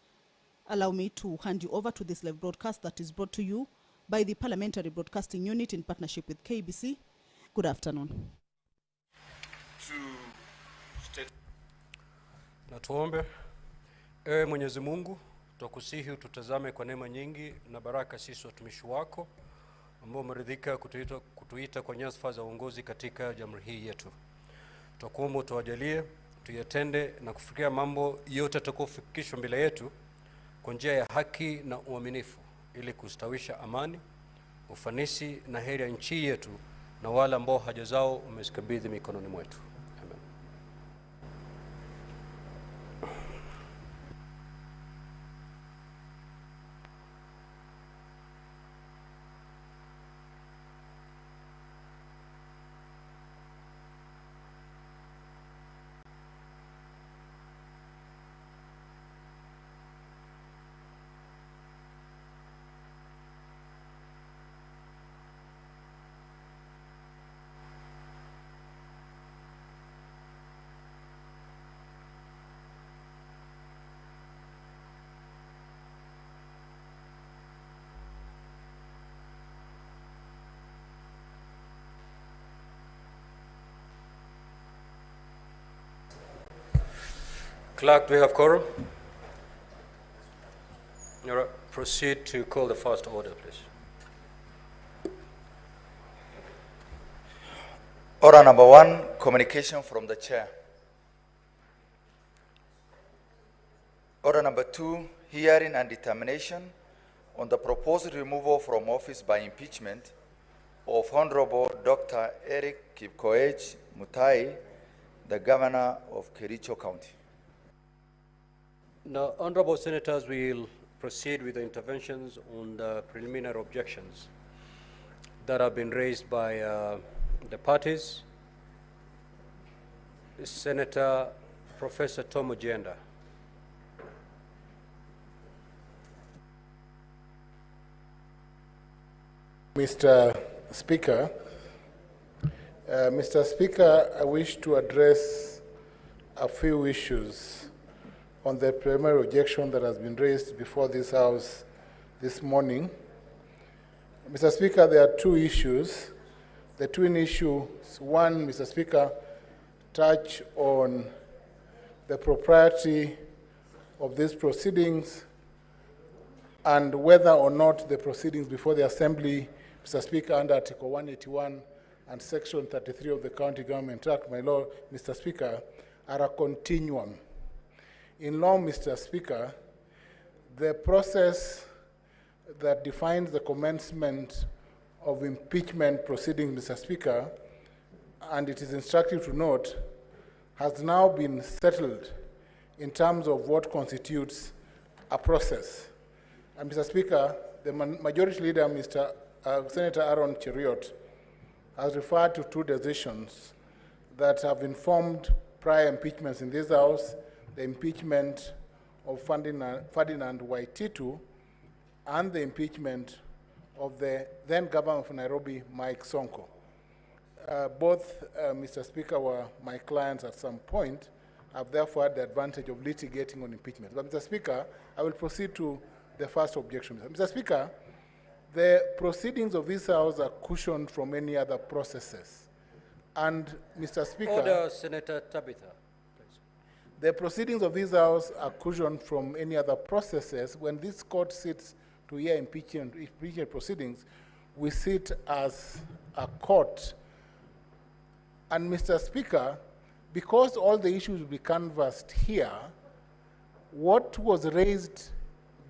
Allow me to hand you over to this live broadcast that is brought to you by the Parliamentary Broadcasting Unit in partnership with KBC. Good afternoon. Na tuombe. Ewe Mwenyezi Mungu, tukusihi ututazame kwa neema nyingi na baraka sisi watumishi wako ambao umeridhika kutuita kwa nyadhifa za uongozi katika jamhuri hii yetu. Tukuomba utujalie tuyatende na kufikia mambo yote yatakayofikishwa mbele yetu kwa njia ya haki na uaminifu, ili kustawisha amani, ufanisi na heri ya nchi yetu na wale ambao haja zao umezikabidhi mikononi mwetu. Amen. Clerk, do we have quorum? All right, proceed to call the first order, please. Order number 1, communication from the chair. Order number 2, hearing and determination on the proposed removal from office by impeachment of Honorable Dr. Eric Kipkoech MUTAI, the Governor of Kericho County. Now, honorable senators, will proceed with the interventions on the preliminary objections that have been raised by the parties. Senator Professor Tom Ojenda. Mr. Speaker, I wish to address a few issues on the preliminary objection that has been raised before this House this morning. Mr. Speaker, there are two issues. The twin issues, one, Mr. Speaker, touch on the propriety of these proceedings and whether or not the proceedings before the Assembly, Mr. Speaker, under Article 181 and Section 33 of the County Government Act, my Lord, Mr. Speaker, are a continuum. In law, Mr. Speaker, the process that defines the commencement of impeachment proceedings, Mr. Speaker, and it is instructive to note, has now been settled in terms of what constitutes a process. And Mr. Speaker, the Majority Leader, Senator Aaron Cheriot, has referred to two decisions that have informed prior impeachments in this House: the impeachment of Ferdinand Waititu and the impeachment of the then Governor of Nairobi, Mike Sonko. Both, Mr. Speaker, were my clients at some point. I've therefore had the advantage of litigating on impeachment. But, Mr. Speaker, I will proceed to the first objection. Mr. Speaker, the proceedings of this House are cushioned from any other processes. And, Mr. Speaker— Order, Senator Tabitha. The proceedings of this House are cushioned from any other processes. When this court sits to hear impeachment proceedings, we sit as a court. And, Mr. Speaker, because all the issues will be canvassed here, what was raised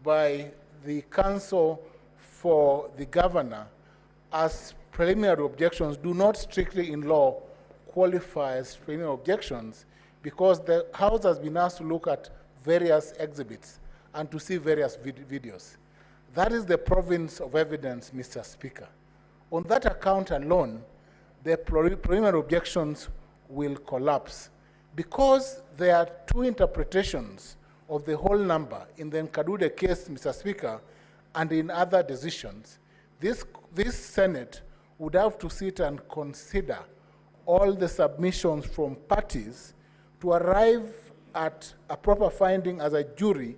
by the counsel for the governor as preliminary objections do not strictly in law qualify as preliminary objections, because the House has been asked to look at various exhibits and to see various videos. That is the province of evidence, Mr. Speaker. On that account alone, the preliminary objections will collapse, because there are two interpretations of the whole number in the Nkadude case, Mr. Speaker, and in other decisions. This Senate would have to sit and consider all the submissions from parties to arrive at a proper finding as a jury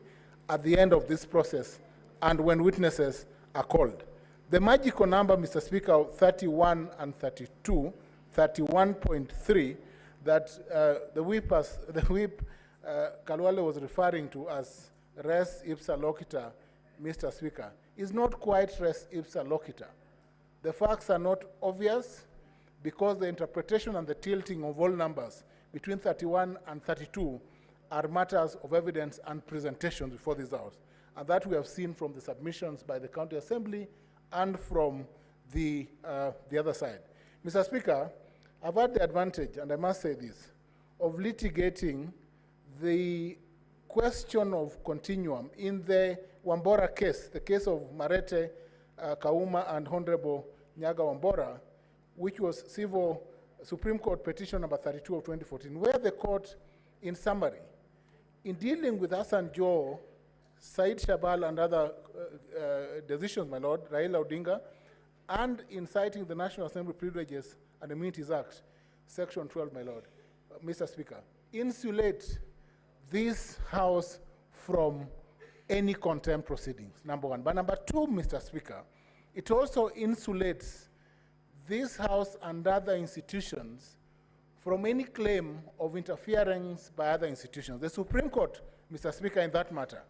at the end of this process and when witnesses are called. The magical number, Mr. Speaker, of 31 and 32, 31.3, that the whip Kalwale was referring to as res ipsa loquitur, Mr. Speaker, is not quite res ipsa loquitur. The facts are not obvious because the interpretation and the tilting of all numbers between 31 and 32 are matters of evidence and presentation before this House. And that we have seen from the submissions by the County Assembly and from the other side. Mr. Speaker, I've had the advantage, and I must say this, of litigating the question of continuum in the Wambora case, the case of Marete, Kauma, and Honorable Nyaga Wambora, which was civil Supreme Court petition number 32 of 2014, where the court, in summary, in dealing with Hassan Joe, Said Shabal, and other decisions, my Lord, Raila Odinga, and in citing the National Assembly Privileges and Immunities Act, Section 12, my Lord, Mr. Speaker, insulate this House from any contempt proceedings, number one. But number two, Mr. Speaker, it also insulates this House and other institutions from any claim of interference by other institutions. The Supreme Court, Mr. Speaker, in that matter,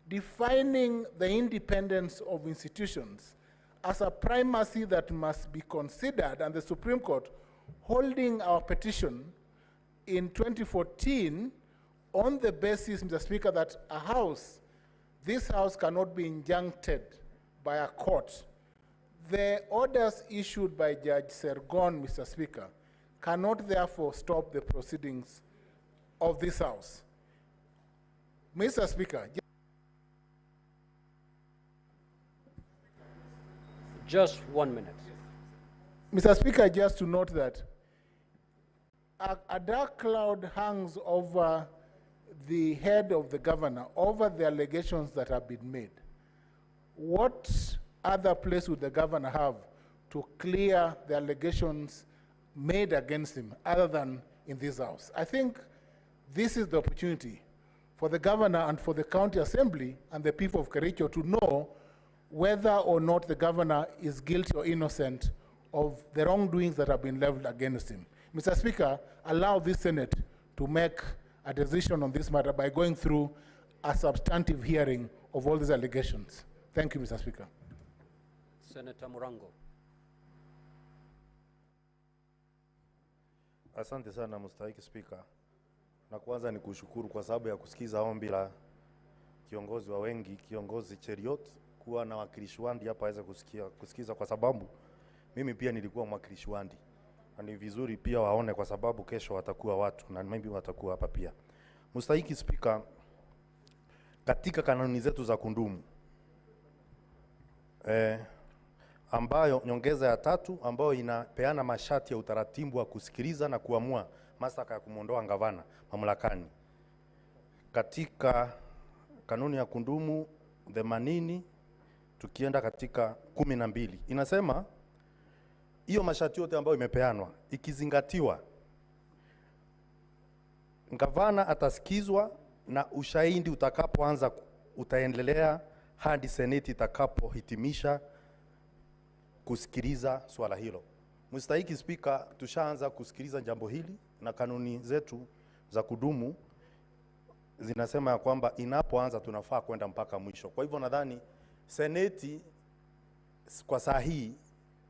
defining the independence of institutions as a primacy that must be considered, and the Supreme Court holding our petition in 2014 on the basis, Mr. Speaker, that a House, this House cannot be injuncted by a court. The orders issued by Judge Sergon, Mr. Speaker, cannot therefore stop the proceedings of this House. Mr. Speaker, just 1 minute. Mr. Speaker, just to note that a dark cloud hangs over the head of the governor, over the allegations that have been made. What other place would the governor have to clear the allegations made against him other than in this House? I think this is the opportunity for the governor and for the county assembly and the people of Kericho to know whether or not the governor is guilty or innocent of the wrongdoings that have been leveled against him. Mr. Speaker, allow this Senate to make a decision on this matter by going through a substantive hearing of all these allegations. Thank you, Mr. Speaker. Senator Murango. Asante sana mstahiki Spika. Na kwanza ni kushukuru kwa sababu ya kusikiza ombi la kiongozi wa wengi, kiongozi Cheriot, kuwa na wakilishi wandi hapa aweze kusikiza kwa sababu mimi pia nilikuwa mwakilishi wandi. Na ni vizuri pia waone kwa sababu kesho watakuwa watu na mimi watakuwa hapa pia. Mstahiki Spika, katika kanuni zetu za kundumu ambayo nyongeza ya 3 ambayo inapeana masharti ya utaratibu wa kusikiliza na kuamua mashtaka ya kumondoa gavana mamlakani. Katika kanuni ya kundumu 80 tukienda katika 12 inasema hiyo masharti yote ambayo imepeanwa ikizingatiwa, gavana atasikizwa na ushahidi utakapoanza utaendelea hadi seneti itakapohitimisha kusikiliza swala hilo. Mstahiki Spika, tushaanza kusikiliza jambo hili na kanuni zetu za kudumu zinasema ya kwamba inapoanza tunafaa kwenda mpaka mwisho. Kwa hivyo nadhani seneti kwa saa hii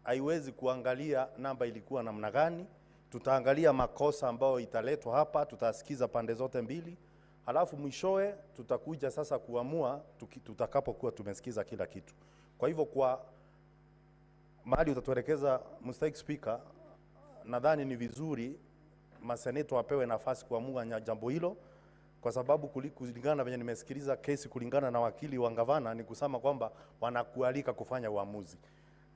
haiwezi kuangalia namba ilikuwa namna gani. Tutaangalia makosa ambayo italetwa hapa, tutasikiza pande zote mbili. Halafu mwishowe tutakuja sasa kuamua tutakapokuwa tumesikiza kila kitu. Kwa hivyo kwa mahali utatuelekeza Mstahiki Spika, nadhani ni vizuri maseneto wapewe nafasi kuamua jambo hilo, kwa sababu kulingana venye nimesikiliza kesi kulingana na wakili wa gavana ni kusema kwamba wanakualika kufanya uamuzi.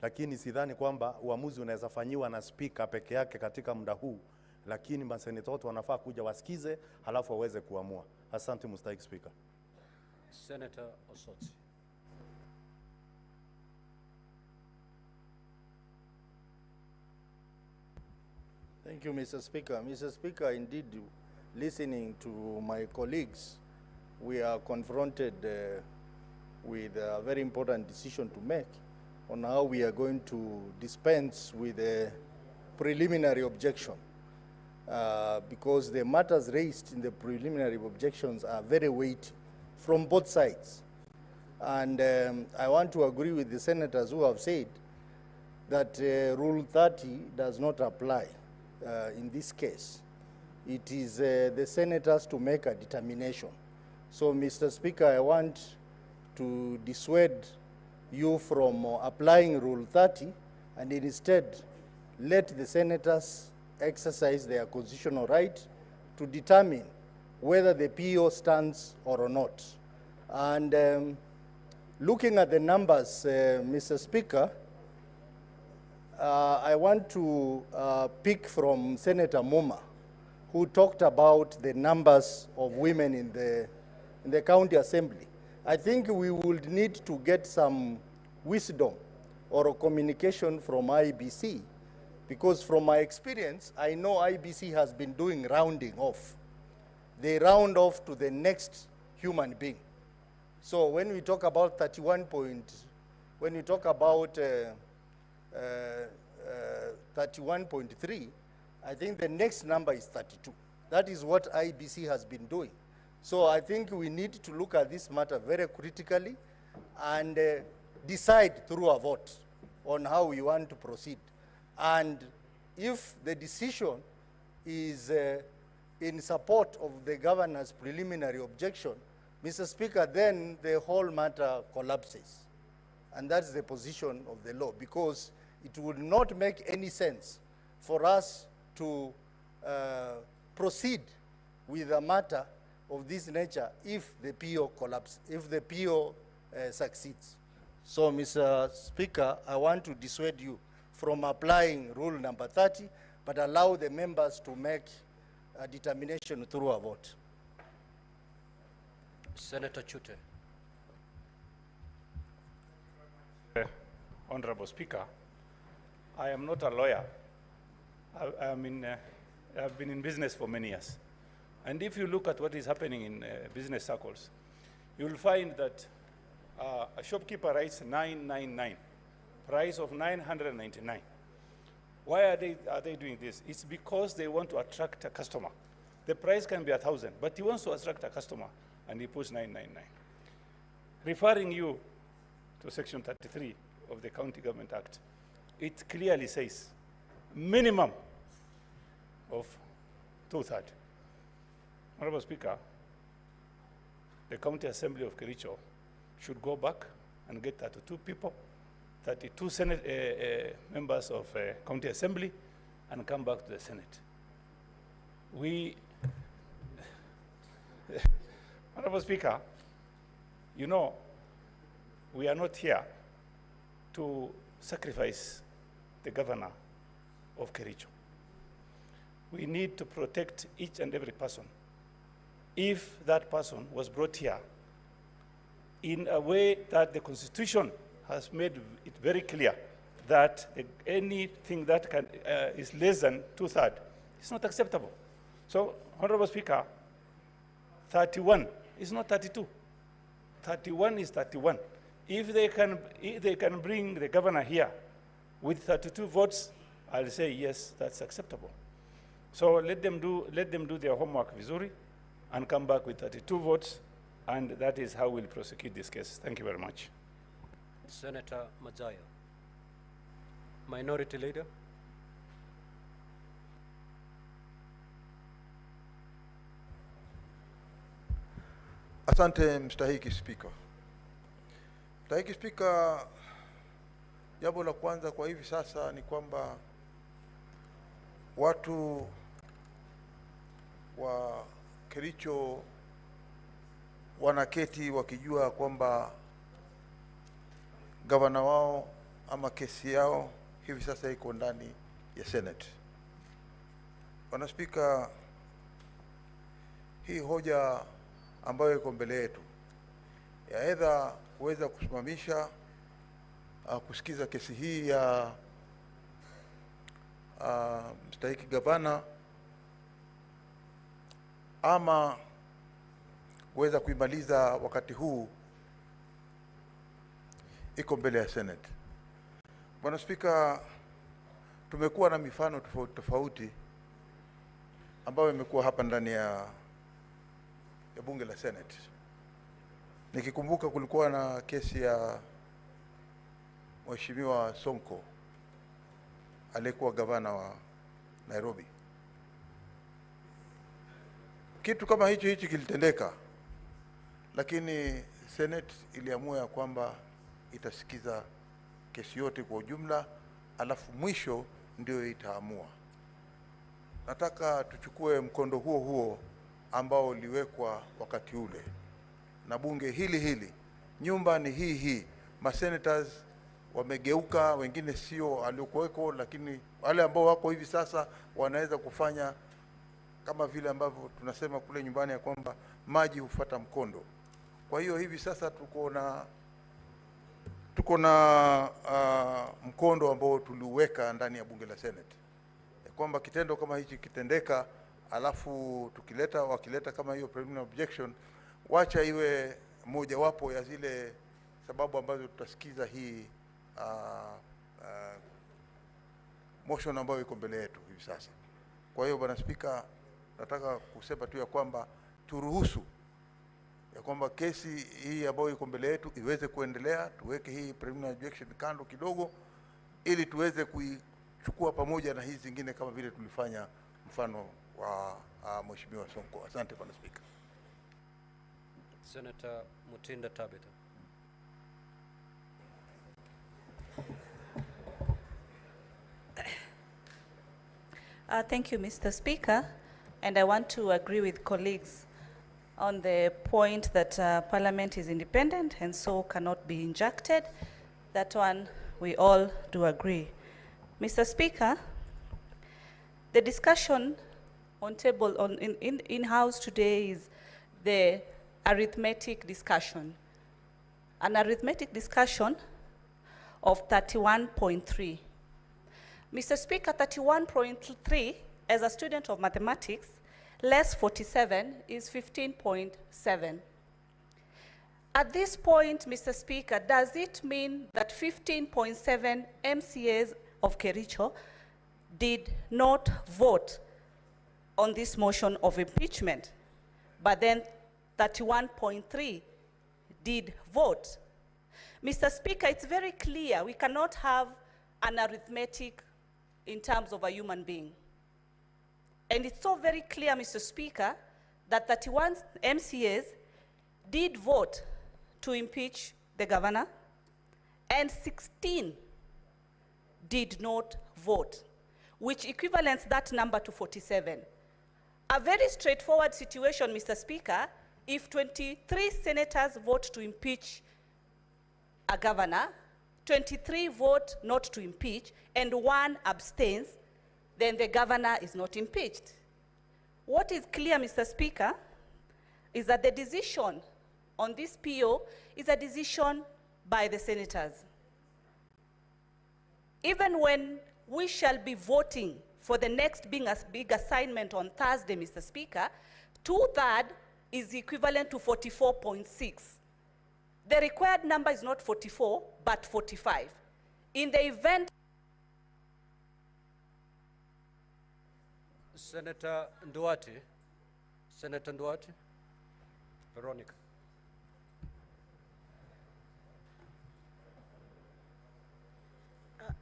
Lakini sidhani kwamba uamuzi unaweza fanyiwa na spika peke yake katika muda huu, lakini maseneto wote wanafaa kuja wasikize halafu waweze kuamua. Asante Mstahiki Spika. Senator Osotsi. Thank you, Mr. Speaker. Mr. Speaker, indeed, listening to my colleagues, we are confronted with a very important decision to make. on how we are going to dispense with a preliminary objection, because the matters raised in the preliminary objections are very weighty from both sides. And I want to agree with the senators who have said that Rule 30 does not apply in this case. It is the senators to make a determination. So, Mr. Speaker, I want to dissuade you from applying Rule 30, and instead let the senators exercise their constitutional right to determine whether the PO stands or not. And looking at the numbers, Mr. Speaker, I want to pick from Senator Muma, who talked about the numbers of women in the county assembly. I think we would need to get some wisdom or a communication from IBC, because from my experience, I know IBC has been doing rounding off. They round off to the next human being. So when we talk about 31.3, I think the next number is 32. That is what IBC has been doing. So I think we need to look at this matter very critically and decide through a vote on how we want to proceed. And if the decision is in support of the governor's preliminary objection, Mr. Speaker, then the whole matter collapses. And that's the position of the law, because it would not make any sense for us to proceed with a matter of this nature if the PO collapses, if the PO succeeds. So, Mr. Speaker, I want to dissuade you from applying rule number 30, but allow the members to make a determination through a vote. Senator Chute. Honorable Speaker, I am not a lawyer. I've been in business for many years. And if you look at what is happening in business circles, you will find that a shopkeeper writes 999, price of 999. Why are they doing this? It's because they want to attract a customer. The price can be 1,000, but he wants to attract a customer, and he puts 999. Referring you to Section 33 of the County Government Act, it clearly says minimum of 2/3. Honorable Speaker, the County Assembly of Kericho should go back and get 32 people, 32 Senate members of County Assembly, and come back to the Senate. Honorable Speaker, you know, we are not here to sacrifice the governor of Kericho. We need to protect each and every person. If that person was brought here in a way that the Constitution has made it very clear that anything that is less than 2/3 is not acceptable. So, Honorable Speaker, 31 is not 32. 31 is 31. If they can bring the governor here with 32 votes, I'll say yes, that's acceptable. So let them do their homework vizuri and come back with 32 votes, and that is how we'll prosecute this case. Thank you very much. Senator Majayo. Minority Leader. Asante mstahiki Spika. Mstahiki Spika, jambo la kwanza kwa hivi sasa ni kwamba watu wa Kericho wanaketi wakijua kwamba gavana wao ama kesi yao hivi sasa iko ndani ya Senate. Bwana Spika, hii hoja ambayo iko mbele yetu ya aidha kuweza kusimamisha kusikiza kesi hii ya mstahiki gavana ama kuweza kuimaliza wakati huu iko mbele ya Senate. Bwana Spika, tumekuwa na mifano tofauti tofauti ambayo imekuwa hapa ndani ya bunge la Senate. Nikikumbuka kulikuwa na kesi ya Mheshimiwa Sonko aliyekuwa gavana wa Nairobi. Kitu kama hichi kilitendeka, lakini Senate iliamua ya kwamba itasikiza kesi yote kwa ujumla, alafu mwisho ndio itaamua. Nataka tuchukue mkondo huo ambao uliwekwa wakati ule na bunge hili. Nyumba ni hii. Masenators wamegeuka, wengine sio aliokuweko, lakini wale ambao wako hivi sasa wanaweza kufanya kama vile ambavyo tunasema kule nyumbani ya kwamba maji hufuata mkondo. Kwa hiyo hivi sasa tuko na mkondo ambao tuliweka ndani ya bunge la Senate, ya kwamba kitendo kama hichi kitendeka, alafu wakileta kama hiyo preliminary objection, wacha iwe mojawapo ya zile sababu ambazo tutasikiza hii motion ambayo iko mbele yetu hivi sasa. Kwa hiyo Bwana Spika, nataka kusema tu ya kwamba turuhusu ya kwamba kesi hii ambayo iko mbele yetu iweze kuendelea, tuweke hii preliminary objection kando kidogo, ili tuweze kuichukua pamoja na hizi zingine kama vile tulifanya mfano wa Mheshimiwa Sonko. Asante Bwana Spika. Senator Mutinda Tabitha. Thank you, Mr. Speaker, and I want to agree with colleagues on the point that Parliament is independent and so cannot be injected. That one we all do agree. Mr. Speaker, the discussion on table in-house today is the arithmetic discussion. An arithmetic discussion of 31.3. Mr. Speaker, 31.3, as a student of mathematics, less 47 is 15.7. At this point, Mr. Speaker, does it mean that 15.7 MCAs of Kericho did not vote on this motion of impeachment, but then 31.3 did vote? Mr. Speaker, it's very clear we cannot have an arithmetic in terms of a human being. And it's so very clear, Mr. Speaker, that 31 MCAs did vote to impeach the governor, and 16 did not vote, which equivalents that number to 47. A very straightforward situation, Mr. Speaker. If 23 senators vote to impeach a governor, 23 vote not to impeach, and 1 abstains, then the governor is not impeached. What is clear, Mr. Speaker, is that the decision on this PO is a decision by the senators. Even when we shall be voting for the next big assignment on Thursday, Mr. Speaker, 2/3 is equivalent to 44.6. The required number is not 44, but 45. In the event... Senator Nduati. Senator Nduati. Veronica.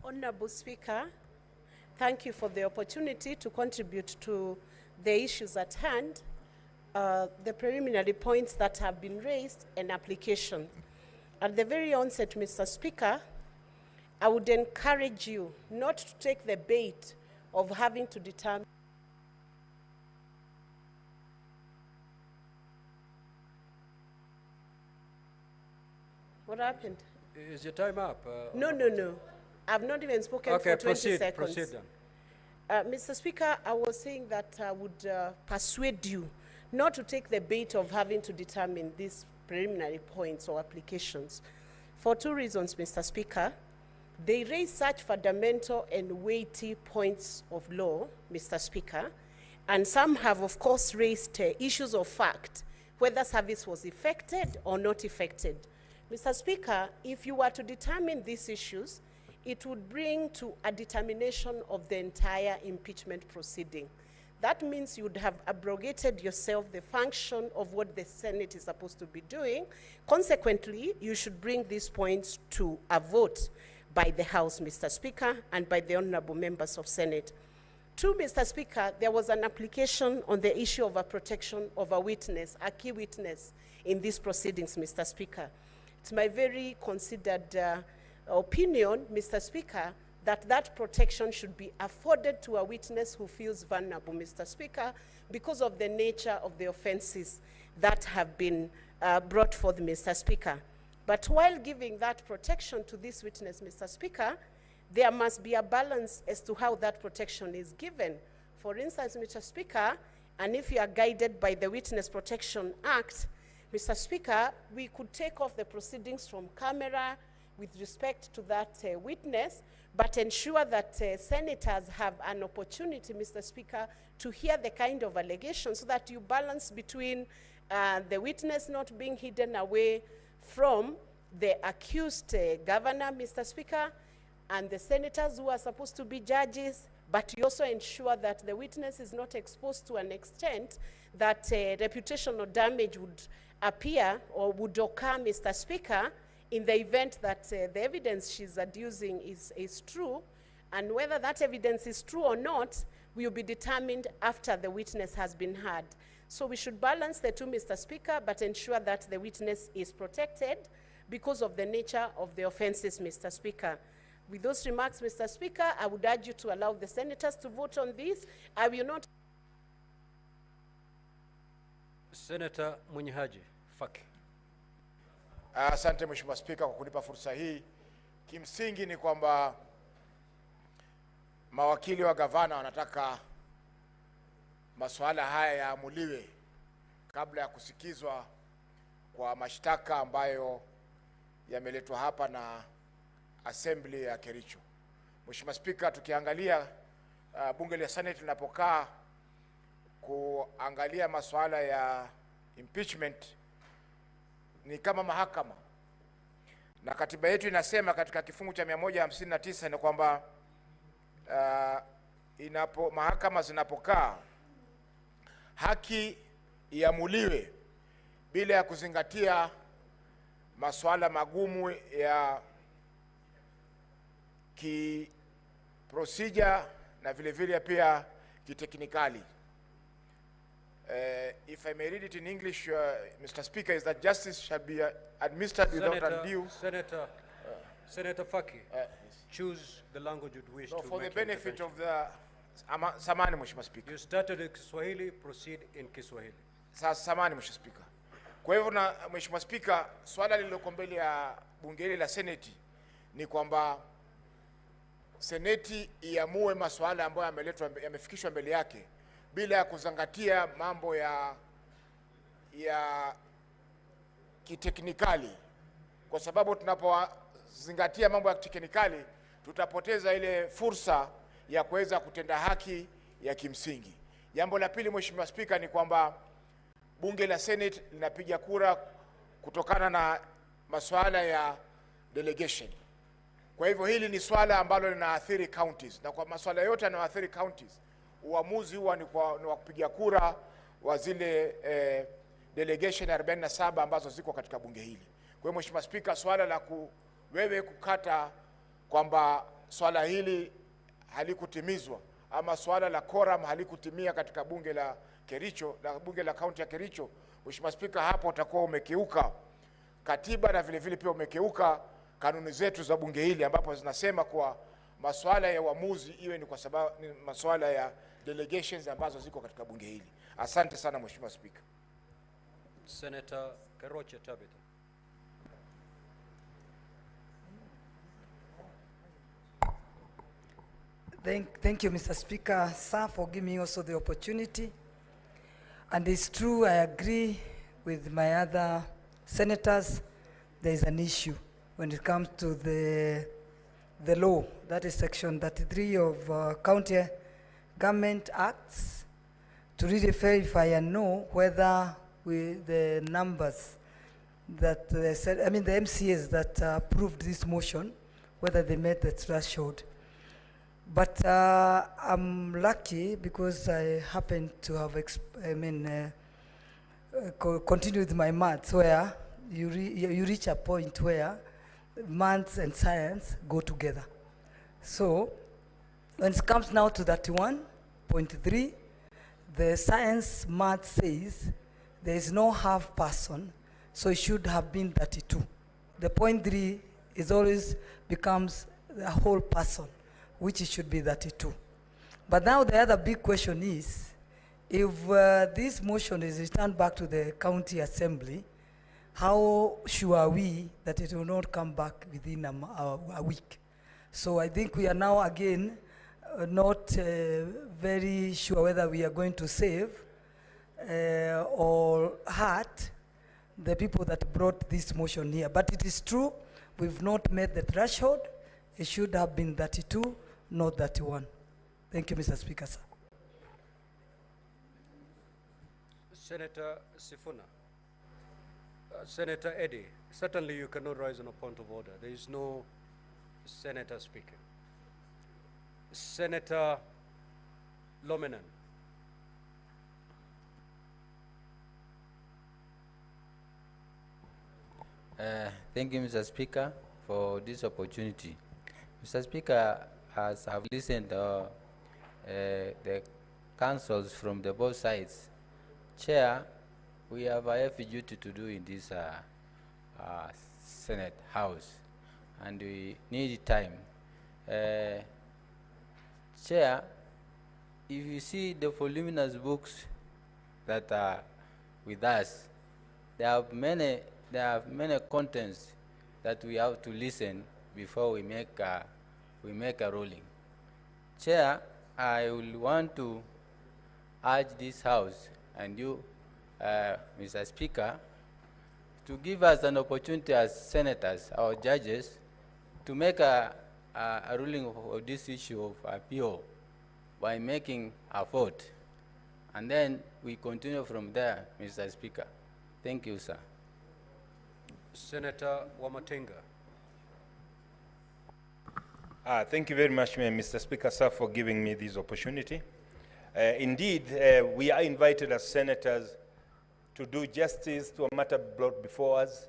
Honorable Speaker, thank you for the opportunity to contribute to the issues at hand, the preliminary points that have been raised, and application. At the very onset, Mr. Speaker, I would encourage you not to take the bait of having to determine what happened. Is your time up? No. I've not even spoken for 20 seconds. Proceed then. Mr. Speaker, I was saying that I would persuade you not to take the bait of having to determine these preliminary points or applications. For 2 reasons, Mr. Speaker. They raise such fundamental and weighty points of law, Mr. Speaker, and some have, of course, raised issues of fact, whether service was effected or not effected. Mr. Speaker, if you were to determine these issues, it would bring to a determination of the entire impeachment proceeding. That means you would have abrogated yourself the function of what the Senate is supposed to be doing. Consequently, you should bring these points to a vote by the House, Mr. Speaker, and by the honorable members of Senate. 2, Mr. Speaker, there was an application on the issue of a protection of a witness, a key witness in these proceedings, Mr. Speaker. It's my very considered opinion, Mr. Speaker, that that protection should be afforded to a witness who feels vulnerable, Mr. Speaker, because of the nature of the offenses that have been brought forth, Mr. Speaker. But while giving that protection to this witness, Mr. Speaker, there must be a balance as to how that protection is given. For instance, Mr. Speaker, and if you are guided by the Witness Protection Act, Mr. Speaker, we could take off the proceedings from camera with respect to that witness, but ensure that senators have an opportunity, Mr. Speaker, to hear the kind of allegations so that you balance between the witness not being hidden away from the accused governor, Mr. Speaker, and the senators who are supposed to be judges, but you also ensure that the witness is not exposed to an extent that reputational damage would appear or would occur, Mr. Speaker, in the event that the evidence she's adducing is true, and whether that evidence is true or not will be determined after the witness has been heard. So we should balance the two, Mr. Speaker, but ensure that the witness is protected because of the nature of the offenses, Mr. Speaker. With those remarks, Mr. Speaker, I would urge you to allow the senators to vote on this. I will not. Senator Munyahaji Faki. Asante Mheshimiwa Spika kwa kunipa fursa hii. Kimsingi ni kwamba mawakili wa gavana wanataka masuala haya yaamuliwe kabla ya kusikizwa kwa mashtaka ambayo yameletwa hapa na Assembly ya Kericho. Mheshimiwa Spika, tukiangalia bunge la Senate linapokaa kuangalia masuala ya impeachment ni kama mahakama, na katiba yetu inasema katika kifungu cha 159 ni kwamba mahakama zinapokaa haki iamuliwe bila ya kuzingatia masuala magumu ya procedure na vile vile pia kiteknikali. If I may read it in English, Mr. Speaker, is that justice shall be administered without undue. Senator Faki, choose the language you'd wish to for the make benefit of the samani, Mheshimiwa Speaker. You started in Kiswahili, proceed in Kiswahili. Sasa samani, Mheshimiwa Speaker. Kwa hivyo na Mheshimiwa Speaker, swala lililoko mbele ya bunge hili la Senate ni kwamba Seneti iamue masuala ambayo yamefikishwa mbele yake bila ya kuzingatia mambo ya kiteknikali, kwa sababu tunapozingatia mambo ya kiteknikali tutapoteza ile fursa ya kuweza kutenda haki ya kimsingi. Jambo la pili, Mheshimiwa Speaker, ni kwamba bunge la Senate linapiga kura kutokana na masuala ya delegation. Kwa hivyo hili ni swala ambalo linaathiri counties, na kwa masuala yote yanayoathiri counties uamuzi huwa ni wa kupiga kura wa zile delegation 47 ambazo ziko katika bunge hili. Kwa hiyo Mheshimiwa Speaker, swala la wewe kukata kwamba swala hili halikutimizwa ama swala la quorum halikutimia katika bunge la Kericho, bunge la kaunti ya Kericho, Mheshimiwa Speaker, hapo utakuwa umekeuka katiba na vile vile pia umekeuka kanuni zetu za bunge hili ambapo zinasema kwa masuala ya uamuzi iwe ni kwa sababu ni masuala ya delegations ambazo ziko katika bunge hili. Asante sana Mheshimiwa Speaker. Senator Keroche Tabitha. Thank you, Mr. Speaker, sir, for giving me also the opportunity. And it's true, I agree with my other senators, there is an issue when it comes to the law, that is section 33 of County Government Acts, to really verify and know whether the numbers that the MCAs that approved this motion, whether they met the threshold. But I'm lucky because I happen to have continued with my maths, where you reach a point where maths and science go together. So when it comes now to 31.3, the science math says there is no half person, so it should have been 32. The 0.3 is always becomes a whole person, which it should be 32. But now the other big question is, if this motion is returned back to the county assembly, how sure are we that it will not come back within a week? So I think we are now again not very sure whether we are going to save or hurt the people that brought this motion here. But it is true, we've not met the threshold. It should have been 32, not 31. Thank you, Mr. Speaker, sir. Senator Sifuna. Senator Eddy, certainly you cannot rise on a point of order. There is no senator speaking. Senator Lomenan. Thank you, Mr. Speaker, for this opportunity. Mr. Speaker, as I've listened to the councils from the both sides, Chair, we have a heavy duty to do in this Senate House, and we need time. Chair, if you see the voluminous books that are with us, there are many contents that we have to listen before we make a ruling. Chair, I will want to urge this House and you, Mr. Speaker, to give us an opportunity as senators or judges to make a ruling of this issue of appeal by making a vote. And then we continue from there, Mr. Speaker. Thank you, sir. Senator Wamatinga. Thank you very much, Mr. Speaker, sir, for giving me this opportunity. Indeed, we are invited as senators to do justice to a matter brought before us.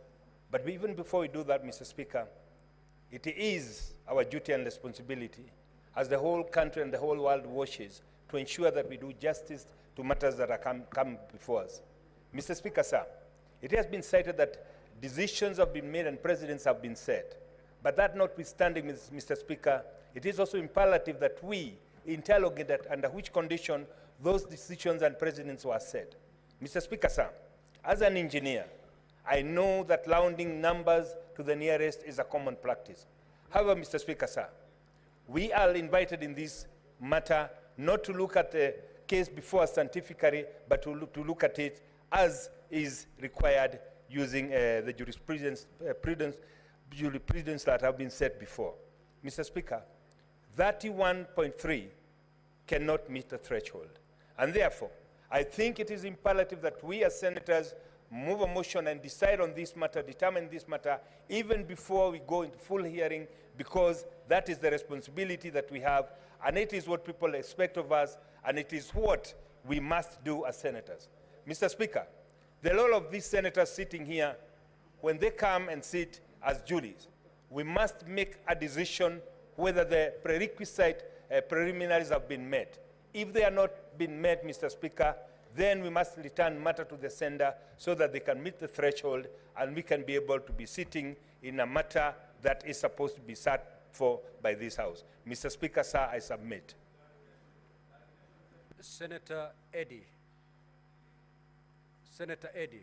But even before we do that, Mr. Speaker, it is our duty and responsibility as the whole country and the whole world watches to ensure that we do justice to matters that are come before us. Mr. Speaker, sir, it has been cited that decisions have been made and presidents have been set. But that notwithstanding, Mr. Speaker, it is also imperative that we interrogate that under which condition those decisions and presidents were set. Mr. Speaker, sir, as an engineer, I know that rounding numbers to the nearest is a common practice. However, Mr. Speaker, sir, we are invited in this matter not to look at the case before us scientifically, but to look at it as is required using the jurisprudence that have been set before. Mr. Speaker, 31.3 cannot meet the threshold. And therefore, I think it is imperative that we as senators move a motion and decide on this matter, determine this matter, even before we go into full hearing, because that is the responsibility that we have, and it is what people expect of us, and it is what we must do as senators. Mr. Speaker, the role of these senators sitting here, when they come and sit as juries, we must make a decision whether the prerequisite preliminaries have been met. If they are not been met, Mr. Speaker, then we must return matter to the sender so that they can meet the threshold and we can be able to be sitting in a matter that is supposed to be sat for by this House. Mr. Speaker, sir, I submit. Senator Eddy. Senator Eddy.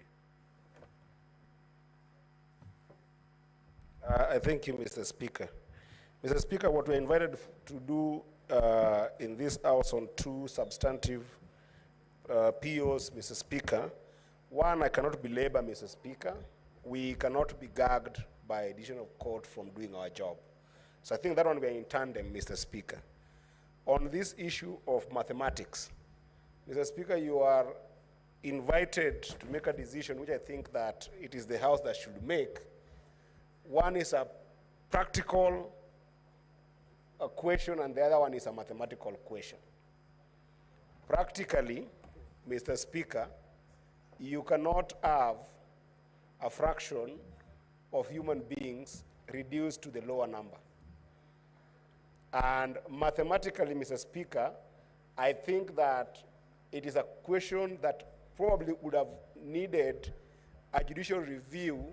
I thank you, Mr. Speaker. Mr. Speaker, what we're invited to do in this House on two substantive POs, Mr. Speaker. One, I cannot belabor, Mr. Speaker. We cannot be gagged by addition of court from doing our job. So I think that one we are in tandem, Mr. Speaker. On this issue of mathematics, Mr. Speaker, you are invited to make a decision which I think that it is the House that should make. One is a practical a question and the other one is a mathematical question. Practically, Mr. Speaker, you cannot have a fraction of human beings reduced to the lower number. And mathematically, Mr. Speaker, I think that it is a question that probably would have needed a judicial review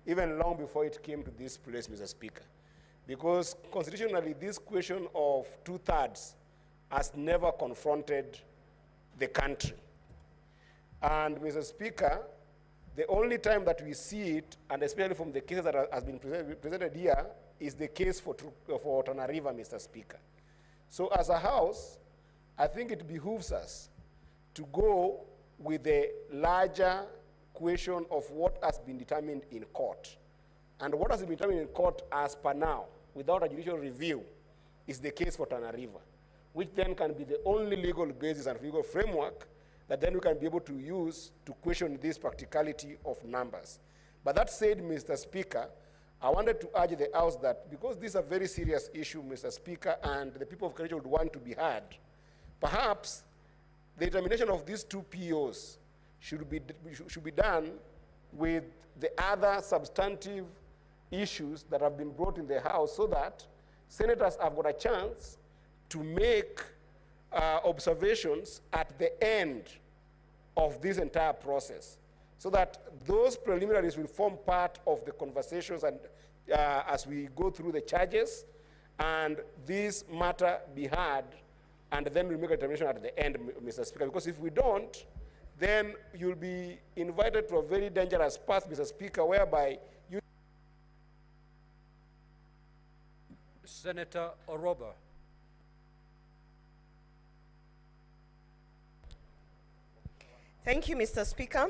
even long before it came to this place, Mr. Speaker. Because constitutionally, this question of 2/3 has never confronted the country. And Mr. Speaker, the only time that we see it, and especially from the cases that has been presented here, is the case for Tana River, Mr. Speaker. So as a House, I think it behooves us to go with the larger question of what has been determined in court. And what has been determined in court as per now, without a judicial review, is the case for Tana River, which then can be the only legal basis and legal framework that then we can be able to use to question this practicality of numbers. But that said, Mr. Speaker, I wanted to urge the House that because this is a very serious issue, Mr. Speaker, and the people of Kericho would want to be heard, perhaps the determination of these two POs should be done with the other substantive issues that have been brought in the House so that senators have got a chance to make observations at the end of this entire process, so that those preliminaries will form part of the conversations and as we go through the charges, and this matter be heard, and then we'll make a determination at the end, Mr. Speaker, because if we don't, then you'll be invited to a very dangerous path, Mr. Speaker, whereby you... Senator Oroba. Thank you, Mr. Speaker.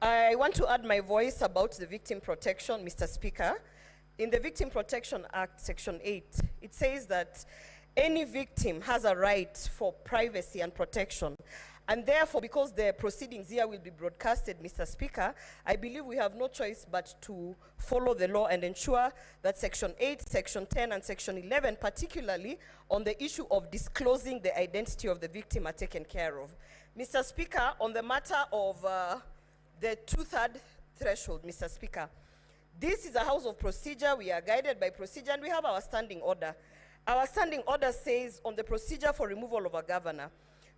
I want to add my voice about the victim protection, Mr. Speaker. In the Victim Protection Act, Section 8, it says that any victim has a right for privacy and protection. And therefore, because the proceedings here will be broadcasted, Mr. Speaker, I believe we have no choice but to follow the law and ensure that Section 8, Section 10, and Section 11, particularly on the issue of disclosing the identity of the victim, are taken care of. Mr. Speaker, on the matter of the 2/3 threshold, Mr. Speaker, this is a house of procedure. We are guided by procedure, and we have our standing order. Our standing order says on the procedure for removal of a governor,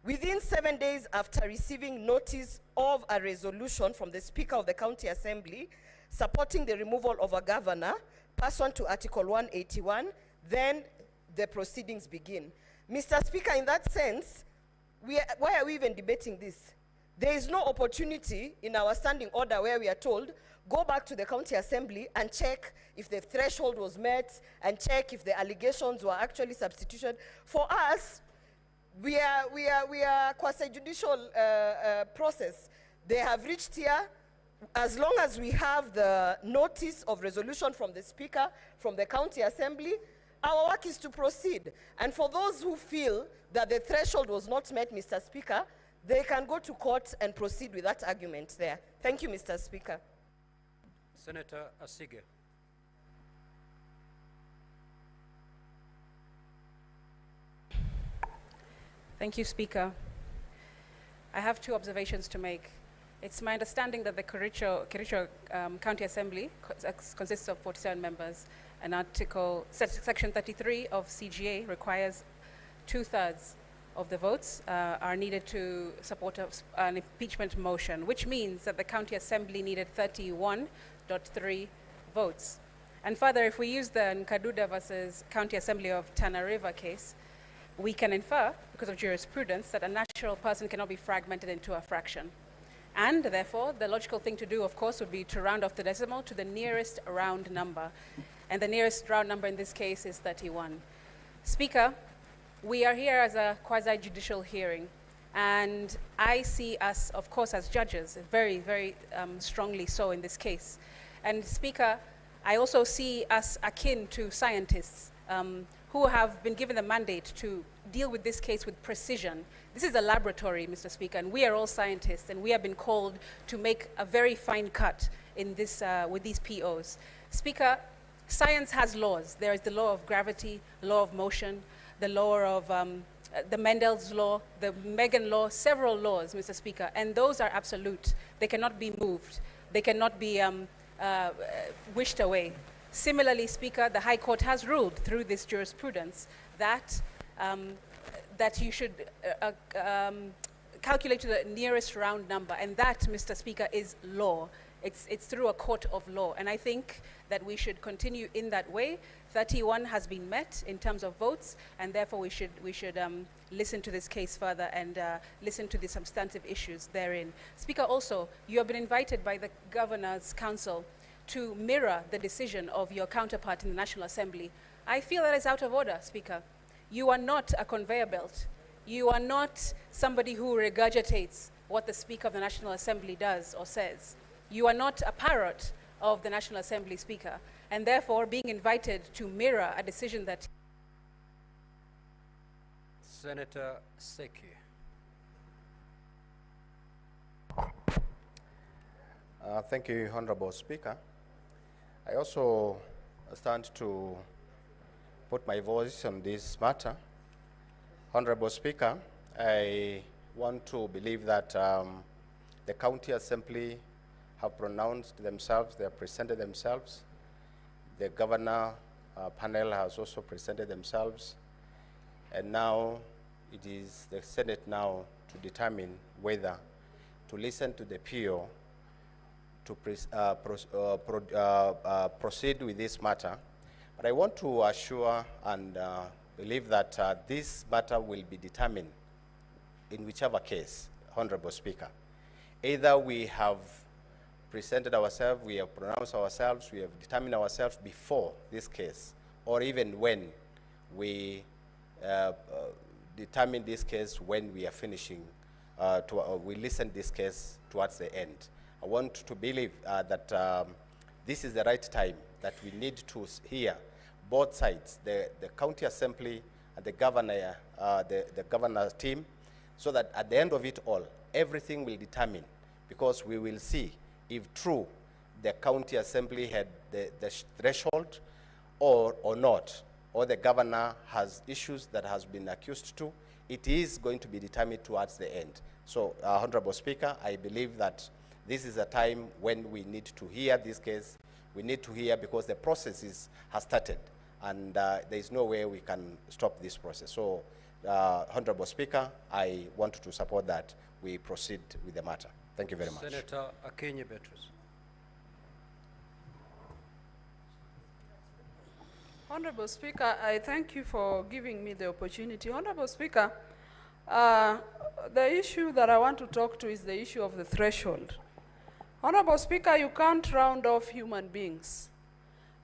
within 7 days after receiving notice of a resolution from the Speaker of the County Assembly supporting the removal of a governor, pursuant to Article 181, then the proceedings begin. Mr. Speaker, in that sense, why are we even debating this? There is no opportunity in our standing order where we are told, go back to the County Assembly and check if the threshold was met and check if the allegations were actually substituted. For us, we are quasi-judicial process. They have reached here. As long as we have the notice of resolution from the Speaker, from the County Assembly, our work is to proceed. And for those who feel that the threshold was not met, Mr. Speaker, they can go to court and proceed with that argument there. Thank you, Mr. Speaker. Senator Asige. Thank you, Speaker. I have two observations to make. It's my understanding that the Kericho County Assembly consists of 47 members, and Section 33 of CGA requires 2/3 of the votes are needed to support an impeachment motion, which means that the County Assembly needed 31.3 votes. And further, if we use the Nkaduda versus County Assembly of Tana River case, we can infer, because of jurisprudence, that a natural person cannot be fragmented into a fraction. And therefore, the logical thing to do, of course, would be to round off the decimal to the nearest round number. And the nearest round number in this case is 31. Speaker, we are here as a quasi-judicial hearing. And I see us, of course, as judges, very, very strongly so in this case. And Speaker, I also see us akin to scientists who have been given the mandate to deal with this case with precision. This is a laboratory, Mr. Speaker, and we are all scientists, and we have been called to make a very fine cut in this, with these POs. Speaker, Science has laws. There is the law of gravity, law of motion, the law of the Mendel's law, the Megan law, several laws, Mr. Speaker, and those are absolute. They cannot be moved. They cannot be wished away. Similarly, Speaker, the High Court has ruled through this jurisprudence that that you should calculate to the nearest round number, and that, Mr. Speaker, is law. It's through a court of law, and I think that we should continue in that way. 31 has been met in terms of votes, and therefore we should listen to this case further and listen to the substantive issues therein. Speaker, also, you have been invited by the Governor's Council to mirror the decision of your counterpart in the National Assembly. I feel that is out of order, Speaker. You are not a conveyor belt. You are not somebody who regurgitates what the Speaker of the National Assembly does or says. You are not a parrot of the National Assembly, Speaker, and therefore being invited to mirror a decision that... Senator Seki. Thank you, Honorable Speaker. I also stand to put my voice on this matter. Honorable Speaker, I want to believe that the County Assembly have pronounced themselves, they have presented themselves. The Governor panel has also presented themselves. And now it is the Senate now to determine whether to listen to the PO to proceed with this matter. But I want to assure and believe that this matter will be determined in whichever case, Honorable Speaker. Either we have presented ourselves, we have pronounced ourselves, we have determined ourselves before this case, or even when we determine this case when we are finishing, we listen this case towards the end. I want to believe that this is the right time, that we need to hear both sides, the County Assembly and the Governor, the Governor's team, so that at the end of it all, everything will determine, because we will see if true the County Assembly had the threshold or not, or the Governor has issues that has been accused to. It is going to be determined towards the end. So, Honorable Speaker, I believe that this is a time when we need to hear this case. We need to hear because the process has started, and there is no way we can stop this process. So, Honorable Speaker, I want to support that we proceed with the matter. Thank you very much. Senator Akinyi Beatrice. Honorable Speaker, I thank you for giving me the opportunity. Honorable Speaker, the issue that I want to talk to is the issue of the threshold. Honorable Speaker, you can't round off human beings.